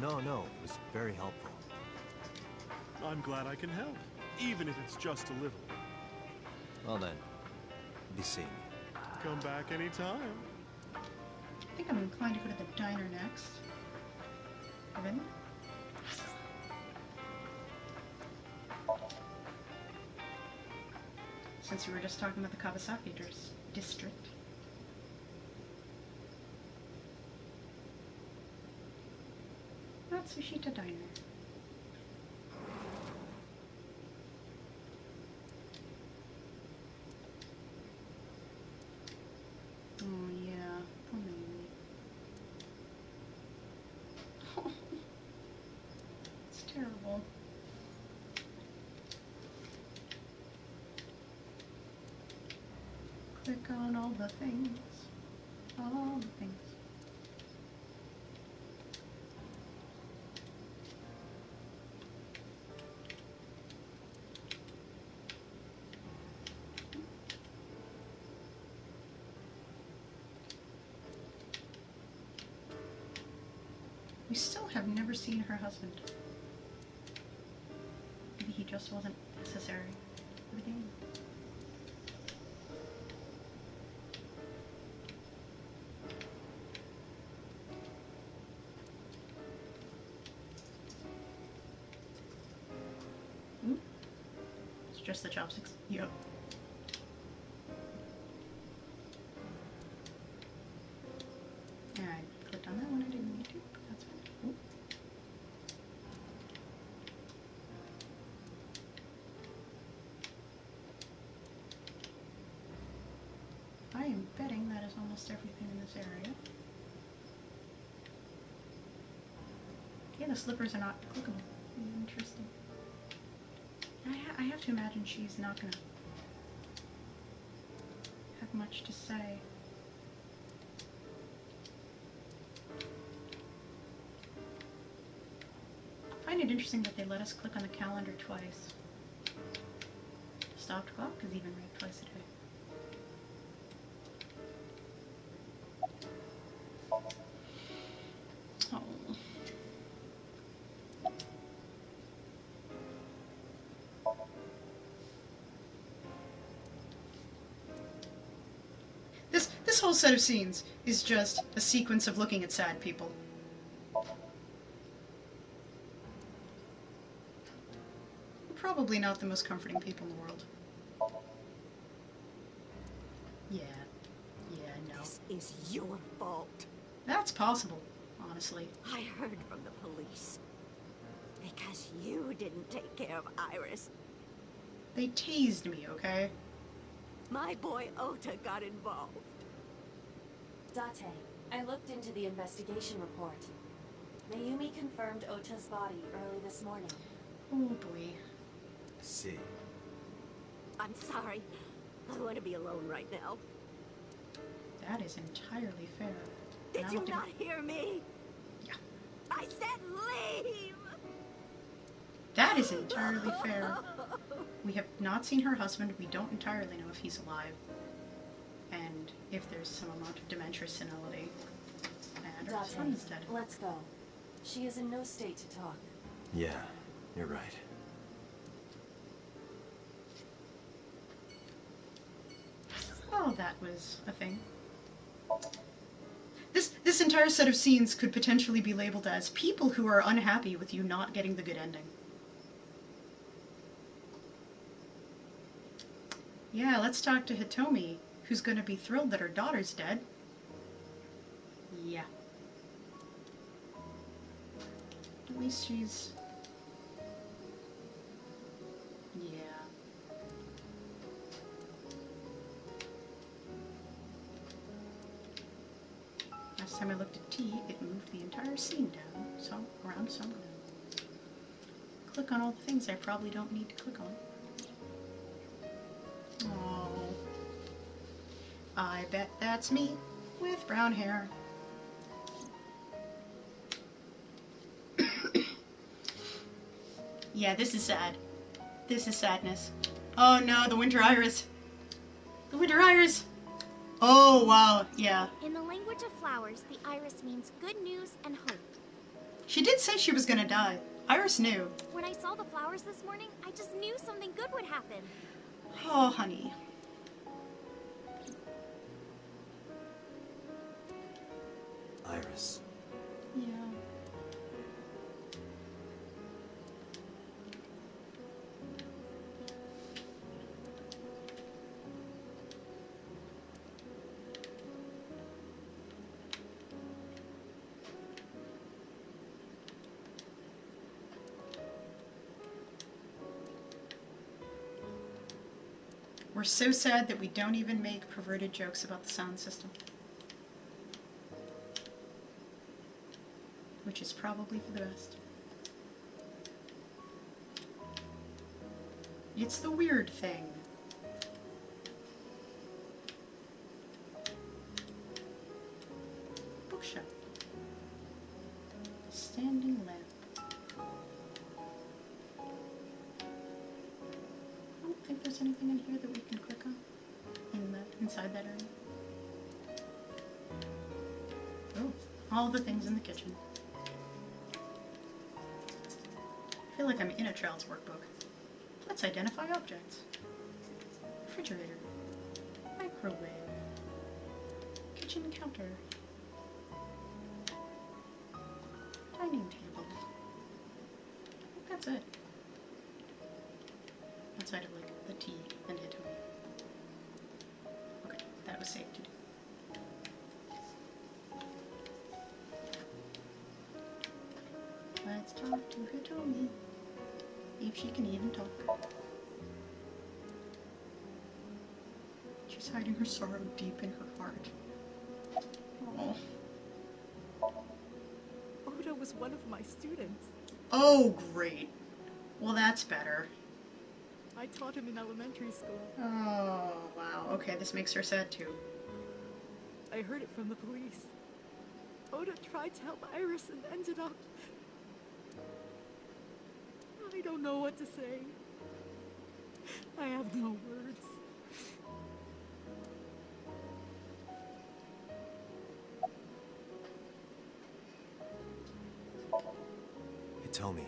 No, it was very helpful. I'm glad I can help, even if it's just a little. Well then, be seeing you. Come back anytime. I think I'm inclined to go to the diner next. Really? Since we were just talking about the Kawasaki district. Matsushita Diner. Oh yeah, poor Mary. Oh, it's terrible. Click on all the things. All the things. We still have never seen her husband. Maybe he just wasn't necessary for the game. Ooh. It's just the chopsticks. Yep. Alright, clicked on that one. I didn't need to. That's fine. Ooh. I am betting that is almost everything in this area. Yeah, the slippers are not clickable. Interesting. I have to imagine she's not gonna have much to say. I find it interesting that they let us click on the calendar twice. Stopped clock is even read twice a day. Oh. This whole set of scenes is just a sequence of looking at sad people. Probably not the most comforting people in the world. Yeah. Yeah, no. This is your fault. That's possible, honestly. I heard from the police. Because you didn't take care of Iris. They tased me, okay? My boy Ota got involved. Date, I looked into the investigation report. Mayumi confirmed Ota's body early this morning. Oh boy. See. I'm sorry. I want to be alone right now. That is entirely fair. Did you not hear me? Yeah. I said leave! That is entirely fair. We have not seen her husband. We don't entirely know if he's alive. And if there's some amount of dementia senility. And her son is dead. Let's go. She is in no state to talk. Yeah, you're right. Oh, that was a thing. This entire set of scenes could potentially be labeled as people who are unhappy with you not getting the good ending. Yeah, let's talk to Hitomi, who's gonna be thrilled that her daughter's dead. Yeah. At least she's... Yeah. Last time I looked at T, it moved the entire scene down, so I'm gonna click on all the things I probably don't need to click on. Oh, I bet that's me with brown hair. Yeah, this is sad. This is sadness. Oh no, the winter iris. The winter iris! Oh wow, yeah. In the language of flowers, the iris means good news and hope. She did say she was gonna die. Iris knew. When I saw the flowers this morning, I just knew something good would happen. Oh, honey. Iris. Yeah. We're so sad that we don't even make perverted jokes about the sound system. Which is probably for the best. It's the weird thing. inside that area? Oh, all the things in the kitchen. I feel like I'm in a child's workbook. Let's identify objects. Refrigerator. Microwave. Kitchen counter. Dining table. I think that's it. Outside of like the tea and the toy. Okay, that was safe to do. Let's talk to Hitomi. If she can even talk. She's hiding her sorrow deep in her heart. Oh. Oda was one of my students. Oh, great. Well, that's better. I taught him in elementary school. Oh, wow. Okay, this makes her sad too. I heard it from the police. Oda tried to help Iris and ended up... I don't know what to say. I have no words. Hitomi,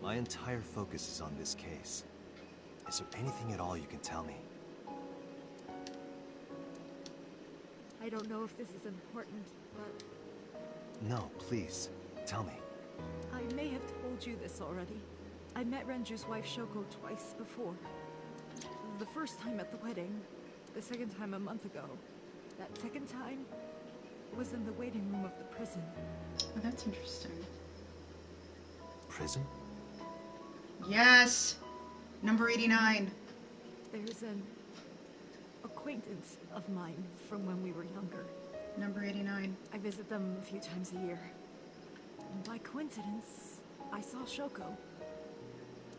my entire focus is on this case. Is there anything at all you can tell me? I don't know if this is important, but... No, please, tell me. I may have told you this already. I met Renju's wife Shoko twice before. The first time at the wedding, the second time a month ago. That second time was in the waiting room of the prison. Oh, that's interesting. Prison? Yes! Number 89. There's an acquaintance of mine from when we were younger. Number 89. I visit them a few times a year. By coincidence, I saw Shoko.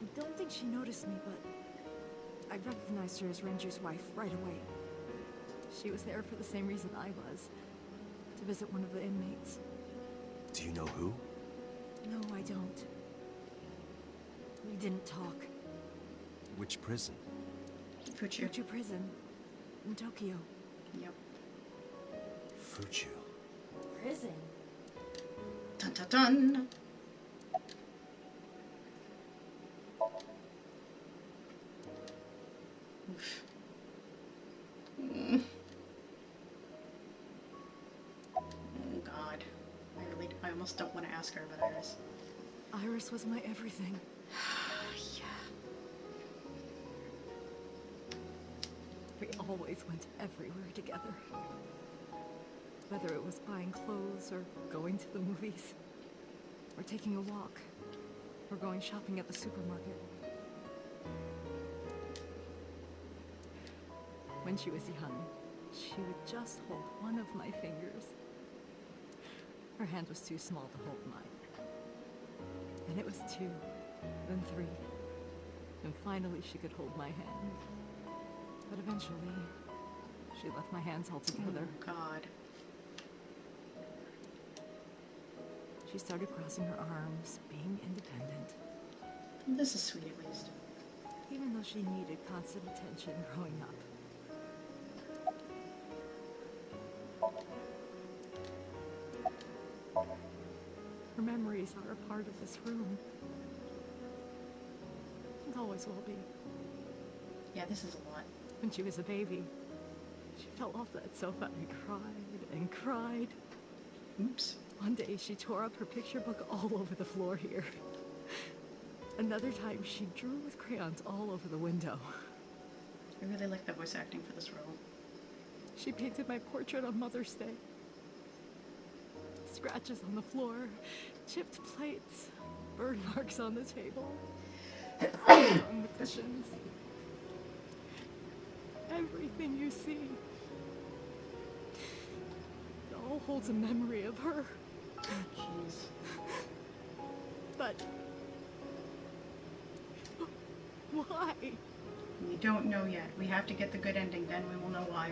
I don't think she noticed me, but I recognized her as Renju's wife right away. She was there for the same reason I was, to visit one of the inmates. Do you know who? No, I don't. We didn't talk. Which prison? Fuchu. Fuchu prison, in Tokyo. Yep. Fuchu. Prison? Dun dun dun! Oof. Oh god. I almost don't want to ask her about Iris. Iris was my everything. Yeah. We always went everywhere together. Whether it was buying clothes or going to the movies, or taking a walk, or going shopping at the supermarket. When she was young, she would just hold one of my fingers. Her hand was too small to hold mine. Then it was 2, then 3, and finally she could hold my hand. But eventually, she left my hands altogether. Oh, God. She started crossing her arms, being independent. This is sweet, at least. Even though she needed constant attention growing up. Her memories are a part of this room. And always will be. Yeah, this is a lot. When she was a baby, she fell off that sofa and cried and cried. Oops. One day she tore up her picture book all over the floor here. Another time she drew with crayons all over the window. I really like the voice acting for this role. She painted my portrait on Mother's Day. Scratches on the floor, chipped plates, burn marks on the table, on the cushions. Everything you see. It all holds a memory of her. Jeez. But why? We don't know yet. We have to get the good ending, then we will know why.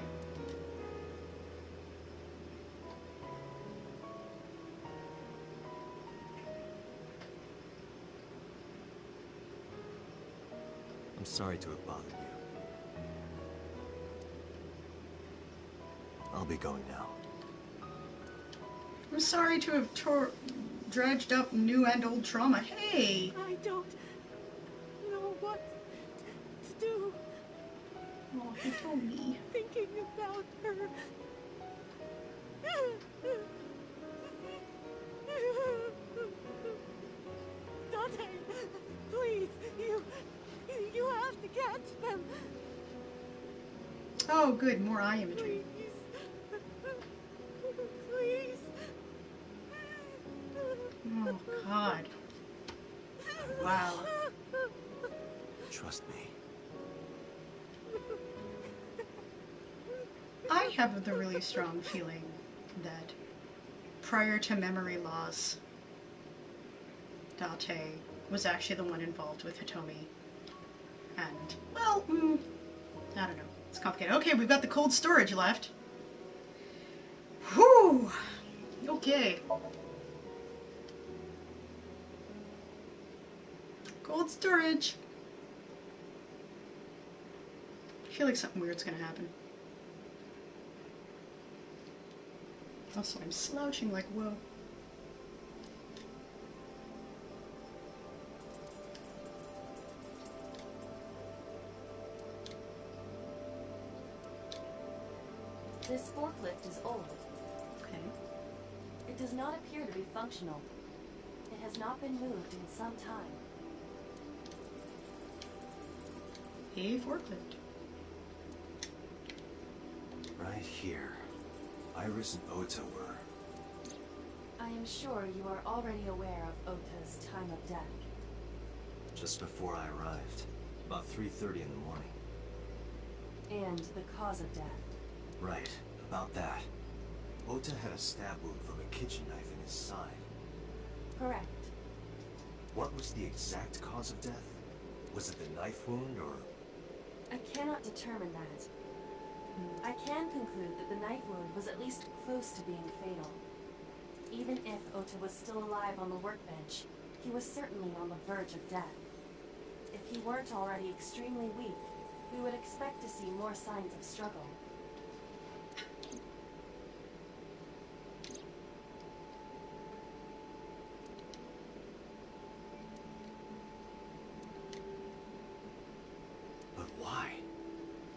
I'm sorry to have bothered you. I'll be going now. I'm sorry to have dredged up new and old trauma. Hey! I don't know what to do. Oh, Hitomi. Thinking about her. Dante, please, you have to catch them. Oh, good, more eye imagery. Please. Oh, God. Wow. Trust me. I have the really strong feeling that prior to memory loss, Date was actually the one involved with Hitomi. And, well, I don't know. It's complicated. Okay, we've got the cold storage left. Whew! Okay. Cold storage. I feel like something weird's gonna happen. Also, I'm slouching like whoa. This forklift is old. Okay. It does not appear to be functional. It has not been moved in some time. A forklift. Right here. Iris and Ota were. I am sure you are already aware of Ota's time of death. Just before I arrived. About 3:30 in the morning. And the cause of death. Right, about that. Ota had a stab wound from a kitchen knife in his side. Correct. What was the exact cause of death? Was it the knife wound, or...? I cannot determine that. I can conclude that the knife wound was at least close to being fatal. Even if Ota was still alive on the workbench, he was certainly on the verge of death. If he weren't already extremely weak, we would expect to see more signs of struggle. But why?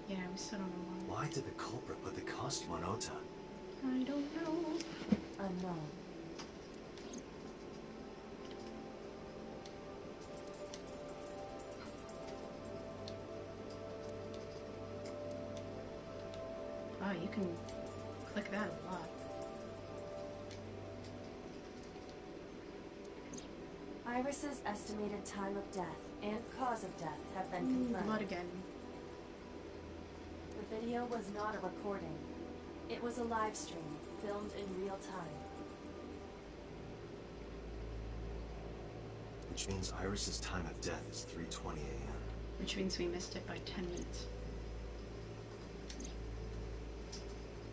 Yeah, we still don't know why. Why did the culprit put the costume on Ota? I don't know. Unknown. Wow, you can click that a lot. Iris's estimated time of death and cause of death have been confirmed. Blood again. The video was not a recording. It was a live stream, filmed in real time. Which means Iris's time of death is 3:20 a.m. Which means we missed it by 10 minutes.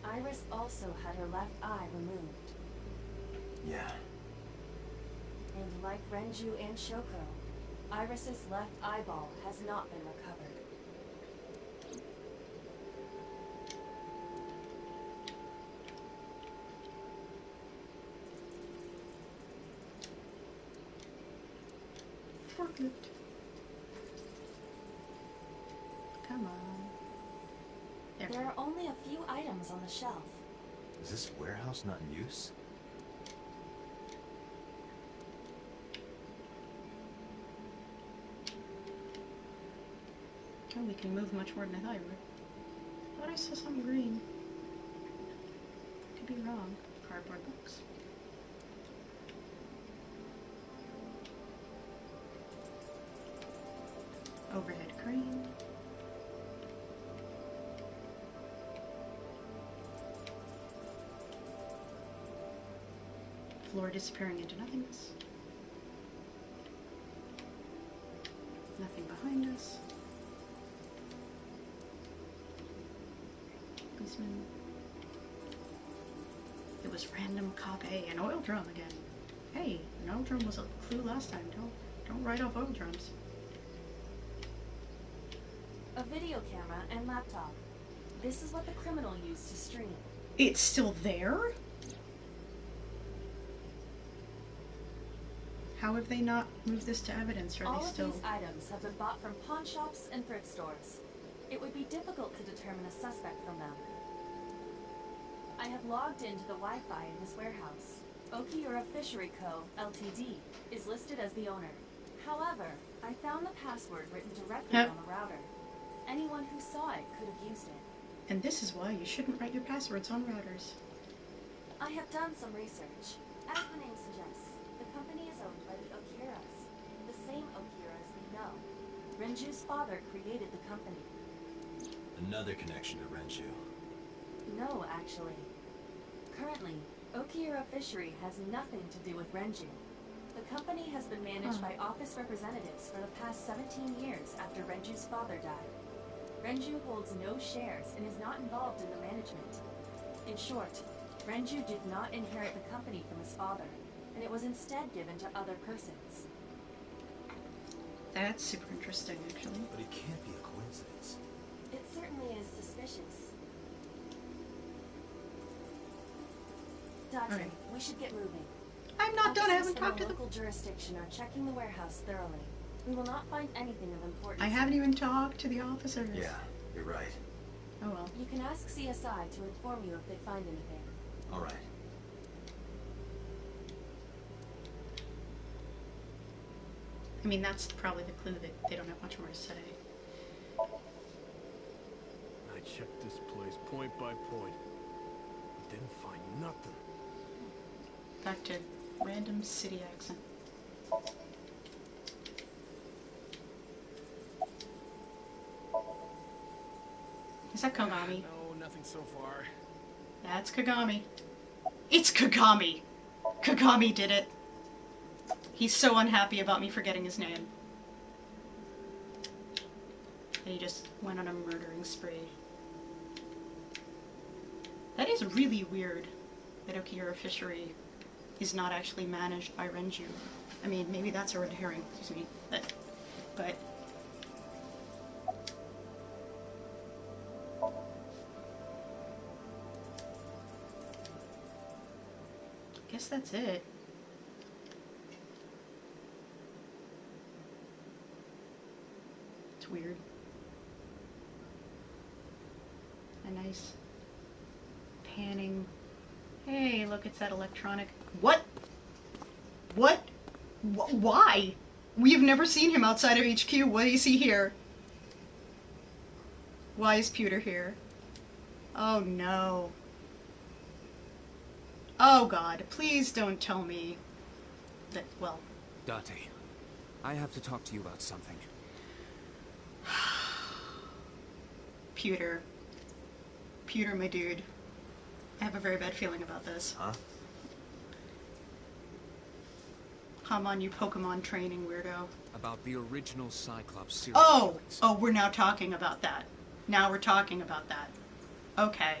Iris also had her left eye removed. Yeah. And like Renju and Shoko, Iris's left eyeball has not been recovered. Forklift. Come on. There are only a few items on the shelf. Is this warehouse not in use? Oh, we can move much more than I thought we would. Thought I saw something green. Could be wrong. Cardboard box. Overhead crane. Floor disappearing into nothingness. Nothing behind us. Policeman. It was random cop A, an oil drum again. Hey, an oil drum was a clue last time. Don't write off oil drums. A video camera and laptop. This is what the criminal used to stream. It's still there? How have they not moved this to evidence? Are All they of still... these items have been bought from pawn shops and thrift stores. It would be difficult to determine a suspect from them. I have logged into the Wi-Fi in this warehouse. Okiura Fishery Co., Ltd. is listed as the owner. However, I found the password written directly on the router. Anyone who saw it could have used it. And this is why you shouldn't write your passwords on routers. I have done some research. As the name suggests, the company is owned by the Okiuras, the same Okiuras we know. Renju's father created the company. Another connection to Renju. No, actually. Currently, Okiura Fishery has nothing to do with Renju. The company has been managed by office representatives for the past 17 years after Renju's father died. Renju holds no shares and is not involved in the management. In short, Renju did not inherit the company from his father, and it was instead given to other persons. That's super interesting, actually. But it can't be a coincidence. It certainly is suspicious. Date, Okay. we should get moving. I'm not done. I haven't talked to the them. local jurisdiction are checking the warehouse thoroughly. We will not find anything of importance. I haven't even talked to the officers. Yeah, you're right. Oh well. You can ask CSI to inform you if they find anything. All right. I mean, that's probably the clue that they don't have much more to say. I checked this place point by point, but didn't find nothing. Back to random city accent. Is that Kagami? No, nothing so far. That's Kagami. It's Kagami! Kagami did it. He's so unhappy about me forgetting his name. And he just went on a murdering spree. That is really weird that Okiura Fishery is not actually managed by Renju. I mean, maybe that's a red herring, excuse me, but I guess that's it. It's weird. A nice panning. Hey, look, it's that electronic. What? What? Why? We've never seen him outside of HQ. Why is he here? Why is Pewter here? Oh no. Oh god, please don't tell me that, well... Date, I have to talk to you about something. Pewter. Pewter, my dude. I have a very bad feeling about this. Huh? Come on, you Pokemon training weirdo. About the original Cyclops serial Oh! killings. Oh, we're now talking about that. Now we're talking about that. Okay.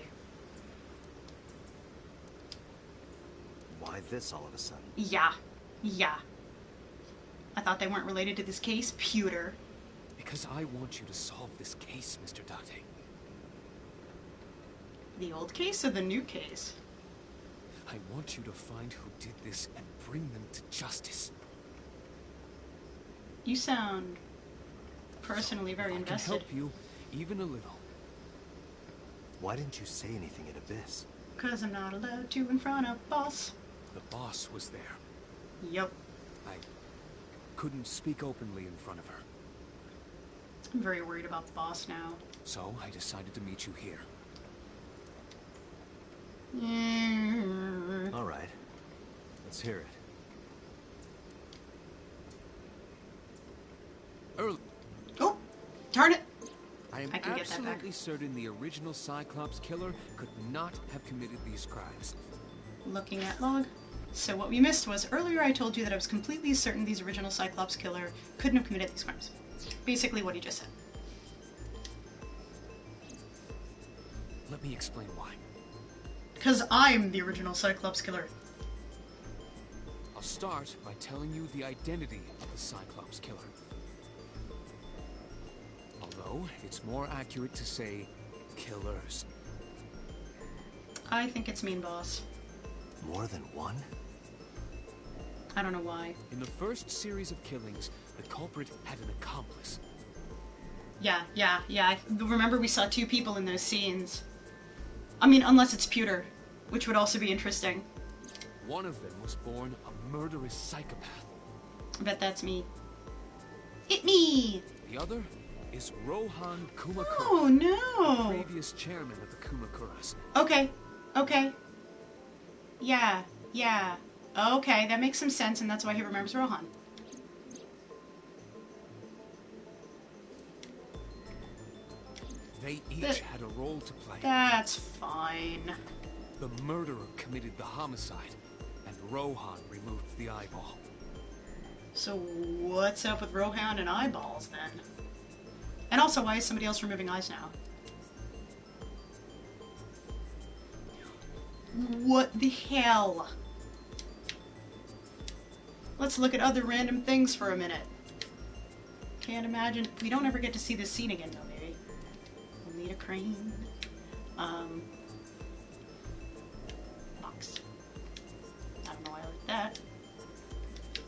Why this all of a sudden? Yeah. Yeah. I thought they weren't related to this case, Pewter. Because I want you to solve this case, Mr. Date. The old case or the new case? I want you to find who did this and bring them to justice. You sound personally very I can invested. help you, even a little. Why didn't you say anything at Abyss? 'Cause I'm not allowed to in front of boss. The boss was there. Yup. I couldn't speak openly in front of her. I'm very worried about the boss now. So I decided to meet you here. All right. Let's hear it. Earl. Oh! Darn it! I am I can get that back. absolutely certain the original Cyclops killer could not have committed these crimes. Looking at log. So what we missed was, earlier I told you that I was completely certain the original Cyclops killer couldn't have committed these crimes. Basically what he just said. Let me explain why. 'Cause I'm the original Cyclops killer. I'll start by telling you the identity of the Cyclops killer. Although, it's more accurate to say killers. I think it's Mean Boss. More than one? I don't know why. In the first series of killings, the culprit had an accomplice. Yeah. Remember we saw 2 people in those scenes. I mean, unless it's Pewter, which would also be interesting. One of them was born a murderous psychopath. I bet that's me. Hit me! The other is Rohan Kumakura. Oh, no! The previous chairman of the Kumakuras. Okay. Yeah. Okay, that makes some sense, and that's why he remembers Rohan. They each had a role to play. That's fine. The murderer committed the homicide, and Rohan removed the eyeball. So what's up with Rohan and eyeballs, then? And also, why is somebody else removing eyes now? What the hell? Let's look at other random things for a minute. Can't imagine. We don't ever get to see this scene again, though, maybe. We'll need a crane. Box. I don't know why I like that.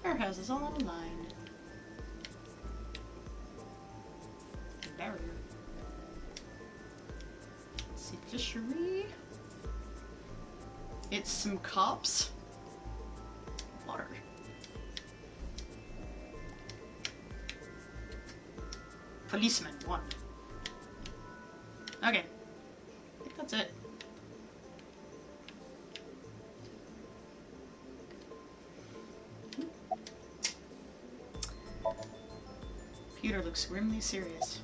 Warehouses all on a line. Barrier. Let's see, fishery. It's some cops. Water. Policeman, 1. Okay. I think that's it. Peter looks grimly serious.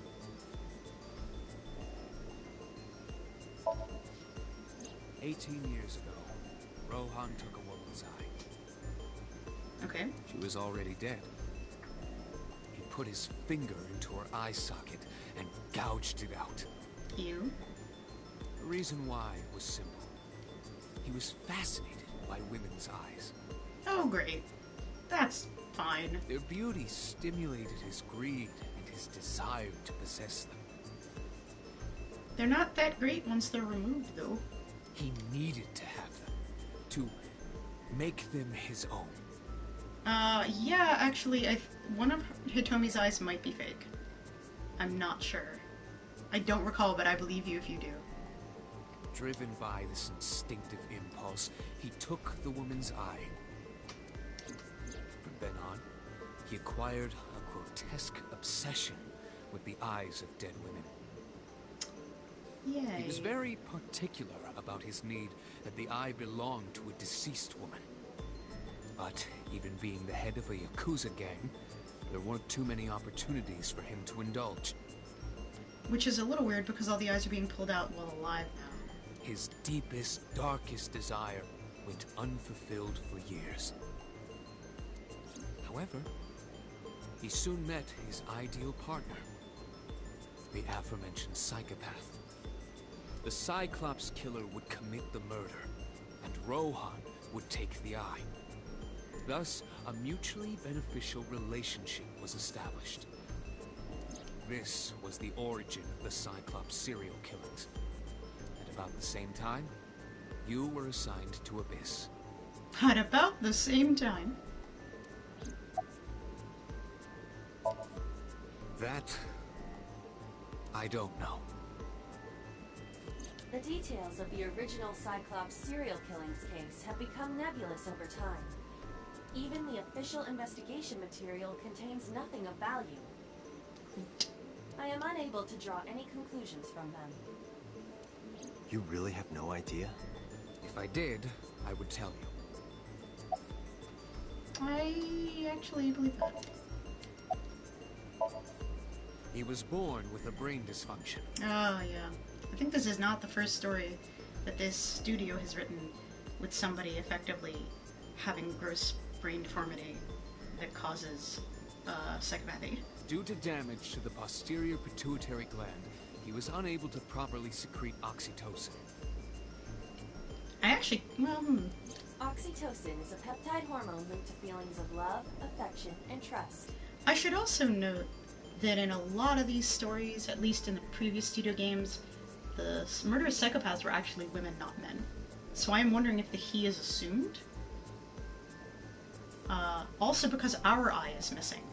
"18 years ago, Rohan took a woman's eye. Okay. She was already dead. He put his finger into her eye socket and gouged it out. You? The reason why was simple. He was fascinated by women's eyes. Oh, great. That's fine. Their beauty stimulated his greed and his desire to possess them. They're not that great once they're removed, though. He needed to have them, to make them his own. Yeah, actually, one of Hitomi's eyes might be fake. I'm not sure. I don't recall, but I believe you if you do. Driven by this instinctive impulse, he took the woman's eye. From then on, he acquired a grotesque obsession with the eyes of dead women. Yay. He was very particular about his need that the eye belonged to a deceased woman. But even being the head of a Yakuza gang, there weren't too many opportunities for him to indulge. Which is a little weird because all the eyes are being pulled out while alive now. His deepest, darkest desire went unfulfilled for years. However, he soon met his ideal partner, the aforementioned psychopath. The Cyclops killer would commit the murder, and Rohan would take the eye. Thus, a mutually beneficial relationship was established. This was the origin of the Cyclops serial killings. At about the same time, you were assigned to Abyss. At about the same time. That... I don't know. The details of the original Cyclops serial killings case have become nebulous over time. Even the official investigation material contains nothing of value. I am unable to draw any conclusions from them. You really have no idea? If I did, I would tell you. I actually believe that. He was born with a brain dysfunction. Oh, yeah. I think this is not the first story that this studio has written with somebody effectively having gross brain deformity that causes psychopathy. Due to damage to the posterior pituitary gland, he was unable to properly secrete oxytocin. I actually, well, Oxytocin is a peptide hormone linked to feelings of love, affection, and trust. I should also note that in a lot of these stories, at least in the previous studio games, the murderous psychopaths were actually women, not men. So I'm wondering if the he is assumed. Also because our eye is missing.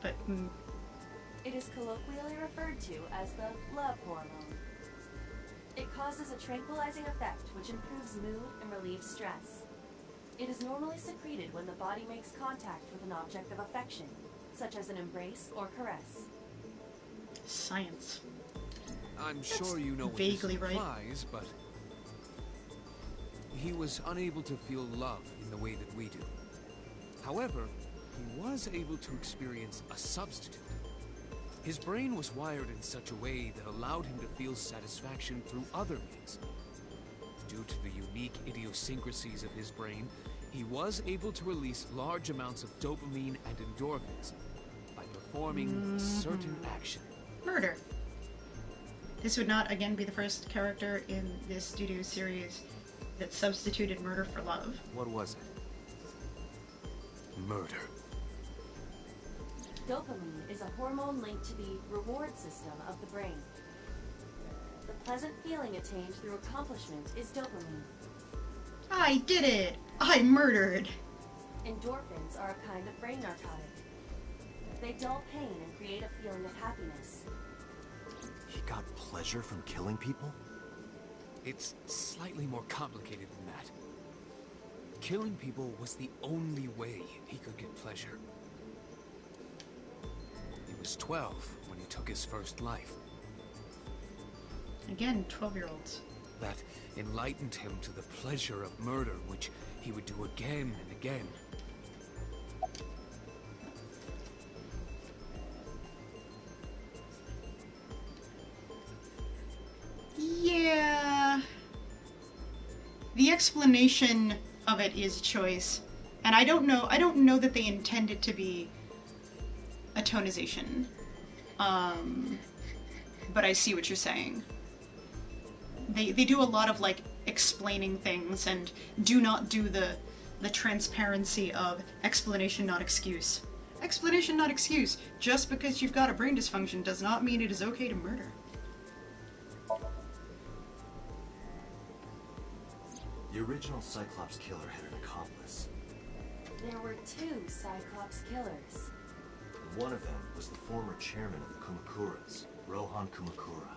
But... It is colloquially referred to as the love hormone. It causes a tranquilizing effect which improves mood and relieves stress. It is normally secreted when the body makes contact with an object of affection, such as an embrace or caress. Science. I'm sure you know what vaguely this implies, but he was unable to feel love in the way that we do. However, he was able to experience a substitute. His brain was wired in such a way that allowed him to feel satisfaction through other means. Due to the unique idiosyncrasies of his brain, he was able to release large amounts of dopamine and endorphins by performing a certain action. Murder. This would not, again, be the first character in this studio series that substituted murder for love. What was it? Murder. Dopamine is a hormone linked to the reward system of the brain. The pleasant feeling attained through accomplishment is dopamine. I did it! I murdered! Endorphins are a kind of brain narcotic. They dull pain and create a feeling of happiness. He got pleasure from killing people? It's slightly more complicated than that. Killing people was the only way he could get pleasure. He was 12 when he took his first life. Again, 12-year-olds. That enlightened him to the pleasure of murder, which he would do again and again. Yeah. The explanation of it is choice, and I don't know that they intend it to be a tonization. But I see what you're saying. They do a lot of like explaining things and do not do the transparency of explanation not excuse. Explanation not excuse. Just because you've got a brain dysfunction does not mean it is okay to murder. The original Cyclops killer had an accomplice. There were 2 Cyclops killers. And one of them was the former chairman of the Kumakuras, Rohan Kumakura.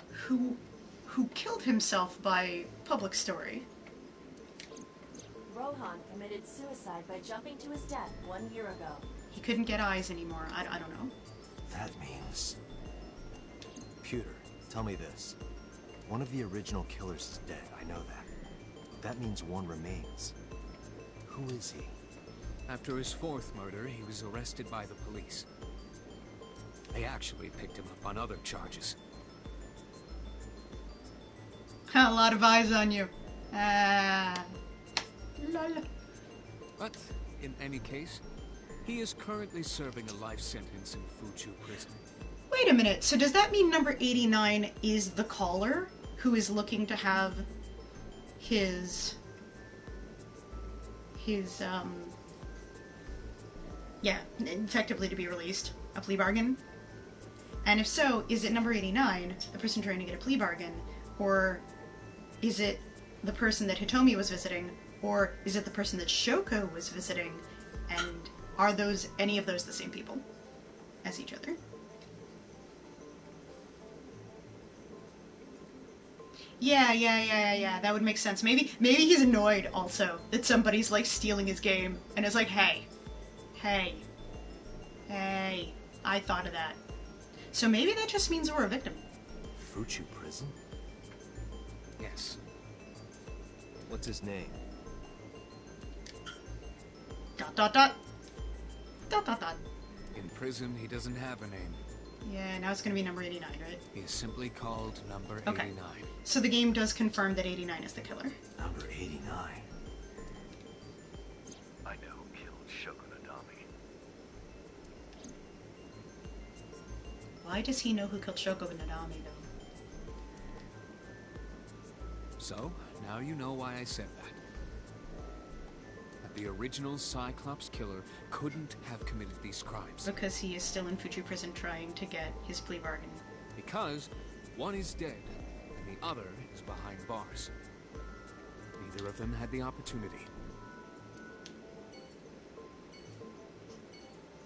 Who killed himself by public story. Rohan committed suicide by jumping to his death 1 year ago. He couldn't get eyes anymore. I don't know. That means... Pewter, tell me this. One of the original killers is dead, I know that. That means one remains. Who is he? After his 4th murder, he was arrested by the police. They actually picked him up on other charges. A lot of eyes on you. Lol. But, in any case, he is currently serving a life sentence in Fuchu prison. Wait a minute, so does that mean number 89 is the caller who is looking to have his effectively to be released, a plea bargain? And if so, is it number 89, the person trying to get a plea bargain, or is it the person that Hitomi was visiting, or is it the person that Shoko was visiting, and are any of those the same people as each other? Yeah, that would make sense. Maybe he's annoyed also that somebody's like stealing his game and is like, hey, I thought of that. So maybe that just means we're a victim. Fuchu prison? Yes. What's his name? ... In prison, he doesn't have a name. Yeah, now it's gonna be number 89, right? He is simply called number 89. Okay. So the game does confirm that 89 is the killer. Number 89. I know who killed Shoko Nadami. Why does he know who killed Shoko Nadami, though? So, now you know why I said that. That the original Cyclops killer couldn't have committed these crimes. Because he is still in Fuchu prison trying to get his plea bargain. Because one is dead, and the other is behind bars. Neither of them had the opportunity.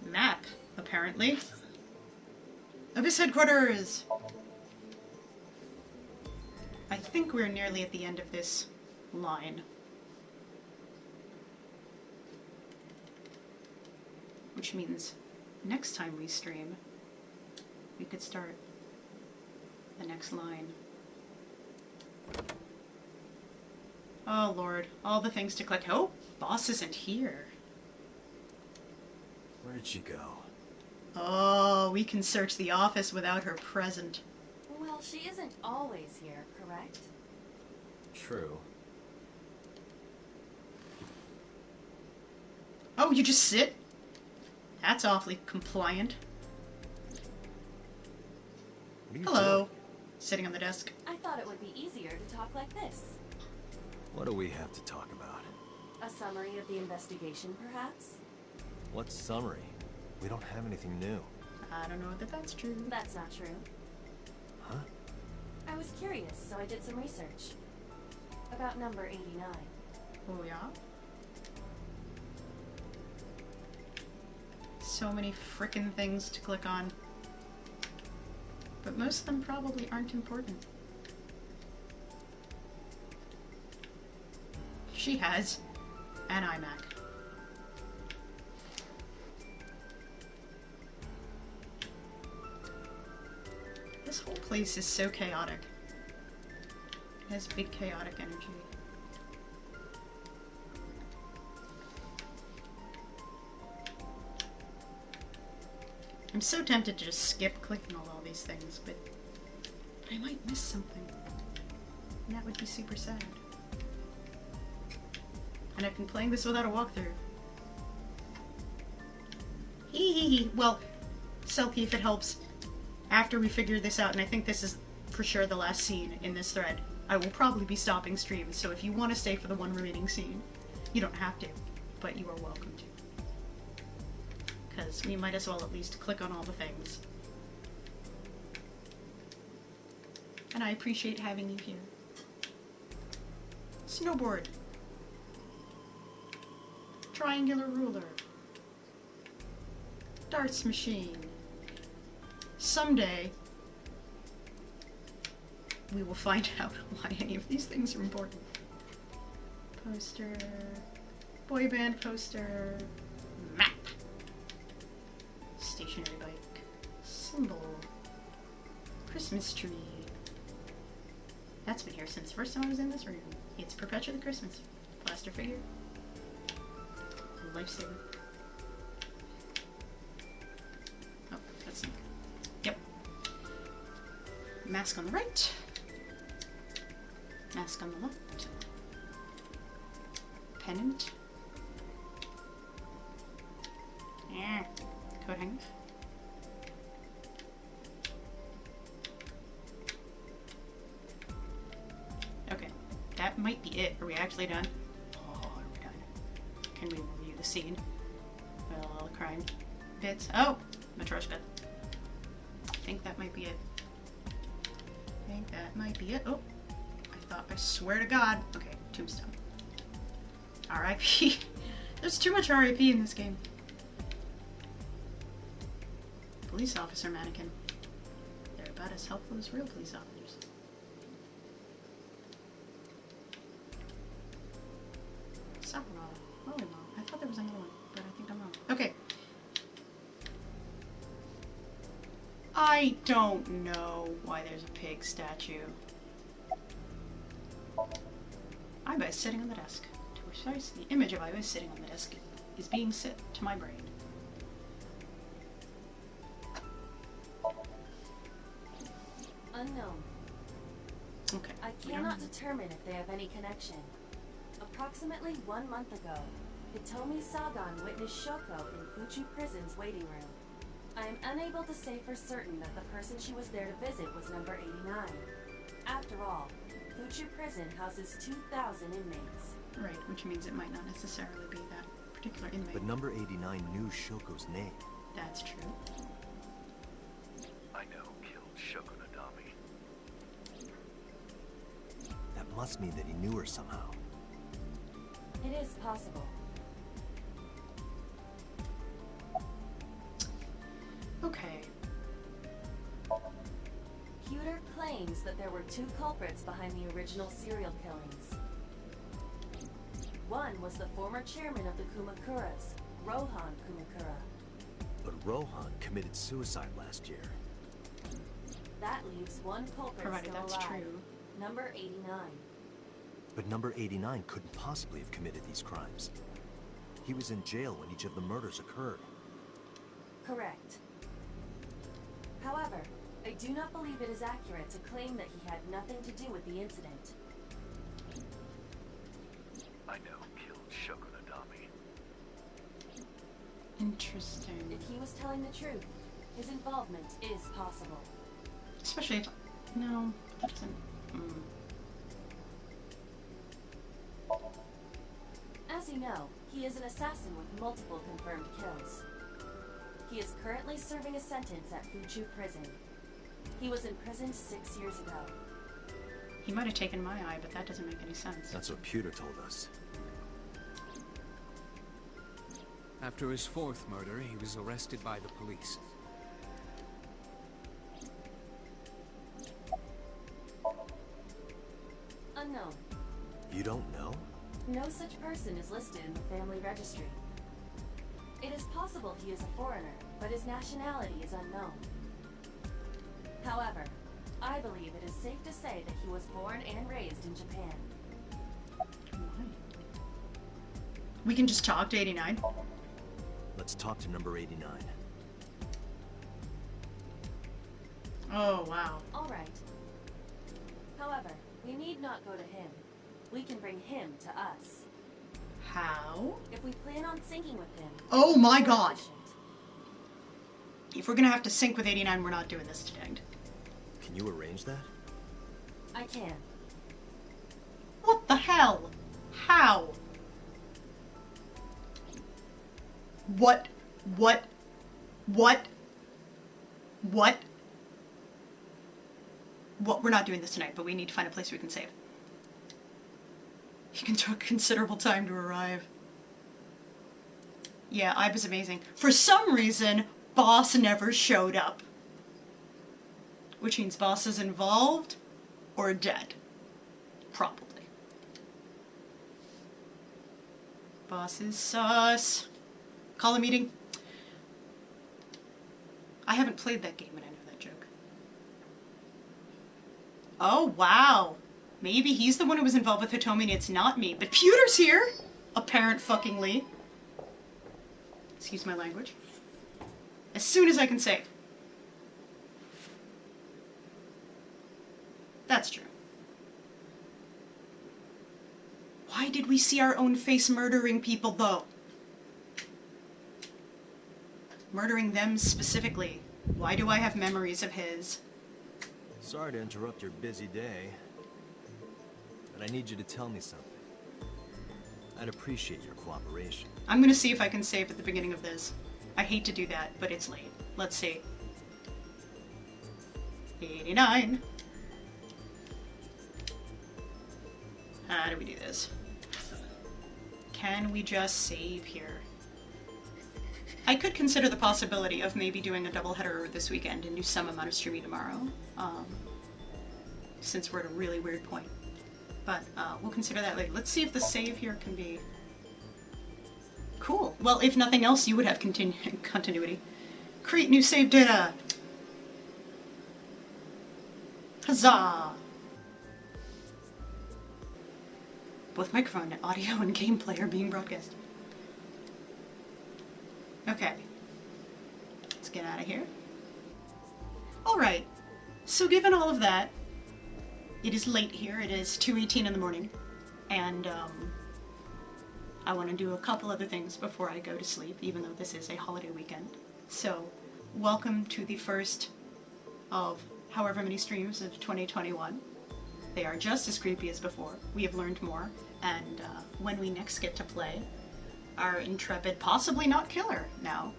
Map, apparently. Abyss headquarters! I think we're nearly at the end of this line. Which means next time we stream, we could start the next line. Oh lord, all the things to click. Oh, boss isn't here. Where did she go? Oh, we can search the office without her present. Well, she isn't always here, correct? True. Oh, you just sit? That's awfully compliant. What are you Hello. doing? Sitting on the desk. I thought it would be easier to talk like this. What do we have to talk about? A summary of the investigation, perhaps? What summary? We don't have anything new. I don't know that that's true. That's not true. Huh? I was curious, so I did some research. About number 89. Oh yeah? So many frickin' things to click on. But most of them probably aren't important. She has an iMac. This whole place is so chaotic. It has big chaotic energy. I'm so tempted to just skip clicking all these things, but I might miss something. And that would be super sad. And I've been playing this without a walkthrough. Hee hee hee. Well, Selkie, if it helps, after we figure this out, and I think this is for sure the last scene in this thread, I will probably be stopping stream, so if you want to stay for the one remaining scene, you don't have to, but you are welcome to. Because we might as well at least click on all the things. And I appreciate having you here. Snowboard. Triangular ruler. Darts machine. Someday, we will find out why any of these things are important. Poster. Boy band poster. Map. Stationary bike. Symbol. Christmas tree. That's been here since the first time I was in this room. It's perpetually Christmas. Plaster figure. A lifesaver. Oh, that's not good. Yep. Mask on the right. Mask on the left. Pennant. Yeah. Coat hanger. Okay, that might be it. Are we actually done? Oh, are we done? Can we review the scene? Well, all the crime bits. Oh, Matryoshka. I think that might be it. I think that might be it. Oh, I swear to God. Okay, tombstone. R.I.P. There's too much R.I.P. in this game. Police officer mannequin. They're about as helpful as real police officers. Sakura. Volleyball. I thought there was another one, but I think I'm wrong. Okay. I don't know why there's a pig statue. Iba is sitting on the desk. To precise, the image of Iba sitting on the desk is being set to my brain. Unknown. Okay. I cannot determine if they have any connection. Approximately 1 month ago, Hitomi Sagan witnessed Shoko in Fuchu Prison's waiting room. I am unable to say for certain that the person she was there to visit was number 89. After all, Fuchu Prison houses 2,000 inmates. Right, which means it might not necessarily be that particular inmate. But number 89 knew Shoko's name. That's true. I know who killed Shoko Nadami. That must mean that he knew her somehow. It is possible. Okay. Pewter claims that there were 2 culprits behind the original serial killings. One was the former chairman of the Kumakuras, Rohan Kumakura. But Rohan committed suicide last year. That leaves one culprit Provided still that's alive. true. Number 89. But number 89 couldn't possibly have committed these crimes. He was in jail when each of the murders occurred. Correct. However, I do not believe it is accurate to claim that he had nothing to do with the incident. I know who killed Shogunadami. Interesting. If he was telling the truth, his involvement is possible. Especially if... No, that doesn't... As you know, he is an assassin with multiple confirmed kills. He is currently serving a sentence at Fuchu Prison. He was imprisoned 6 years ago. He might have taken my eye, but that doesn't make any sense. That's what Pewter told us. After his 4th murder, he was arrested by the police. Unknown. You don't know? No such person is listed in the family registry. It is possible he is a foreigner, but his nationality is unknown. However, I believe it is safe to say that he was born and raised in Japan. We can just talk to 89. Let's talk to number 89. Oh, wow. Alright. However, we need not go to him. We can bring him to us. How? If we plan on syncing with him... Oh my god! If we're gonna have to sync with 89, we're not doing this today. Can you arrange that? I can. What the hell? How? What? What? What? What? What? We're not doing this tonight, but we need to find a place we can save. He can took considerable time to arrive. Yeah, Ibe is amazing. For some reason, Boss never showed up. Which means Boss is involved or dead. Probably. Boss is sus. Call a meeting. I haven't played that game and I know that joke. Oh, wow. Maybe he's the one who was involved with Hitomi and it's not me. But Pewter's here! Apparent-fucking-ly. Excuse my language. As soon as I can save. That's true. Why did we see our own face murdering people, though? Murdering them specifically. Why do I have memories of his? Sorry to interrupt your busy day, but I need you to tell me something. I'd appreciate your cooperation. I'm gonna see if I can save at the beginning of this. I hate to do that, but it's late. Let's see. 89. How do we do this? Can we just save here? I could consider the possibility of maybe doing a doubleheader this weekend and do some amount of streaming tomorrow, since we're at a really weird point. But we'll consider that later. Let's see if the save here can be... Cool. Well, if nothing else, you would have continuity. Create new save data! Huzzah! Both microphone, audio, and gameplay are being broadcast. Okay. Let's get out of here. Alright. So given all of that, it is late here. It is 2:18 in the morning. And, I want to do a couple other things before I go to sleep, even though this is a holiday weekend. So, welcome to the first of however many streams of 2021. They are just as creepy as before. We have learned more, and when we next get to play our intrepid, possibly not killer now,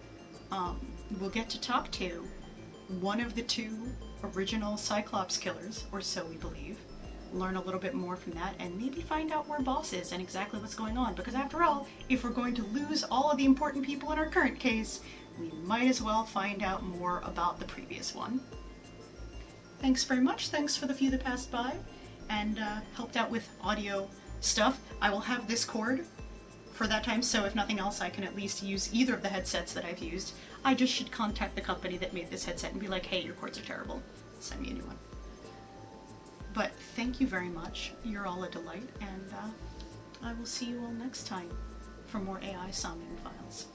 we'll get to talk to one of the 2 original Cyclops killers, or so we believe. learn a little bit more from that, and maybe find out where Boss is and exactly what's going on. Because after all, if we're going to lose all of the important people in our current case, we might as well find out more about the previous one. Thanks very much. Thanks for the few that passed by and helped out with audio stuff. I will have this cord for that time, so if nothing else, I can at least use either of the headsets that I've used. I just should contact the company that made this headset and be like, hey, your cords are terrible. Send me a new one. But thank you very much. You're all a delight, and I will see you all next time for more AI Somnium Files.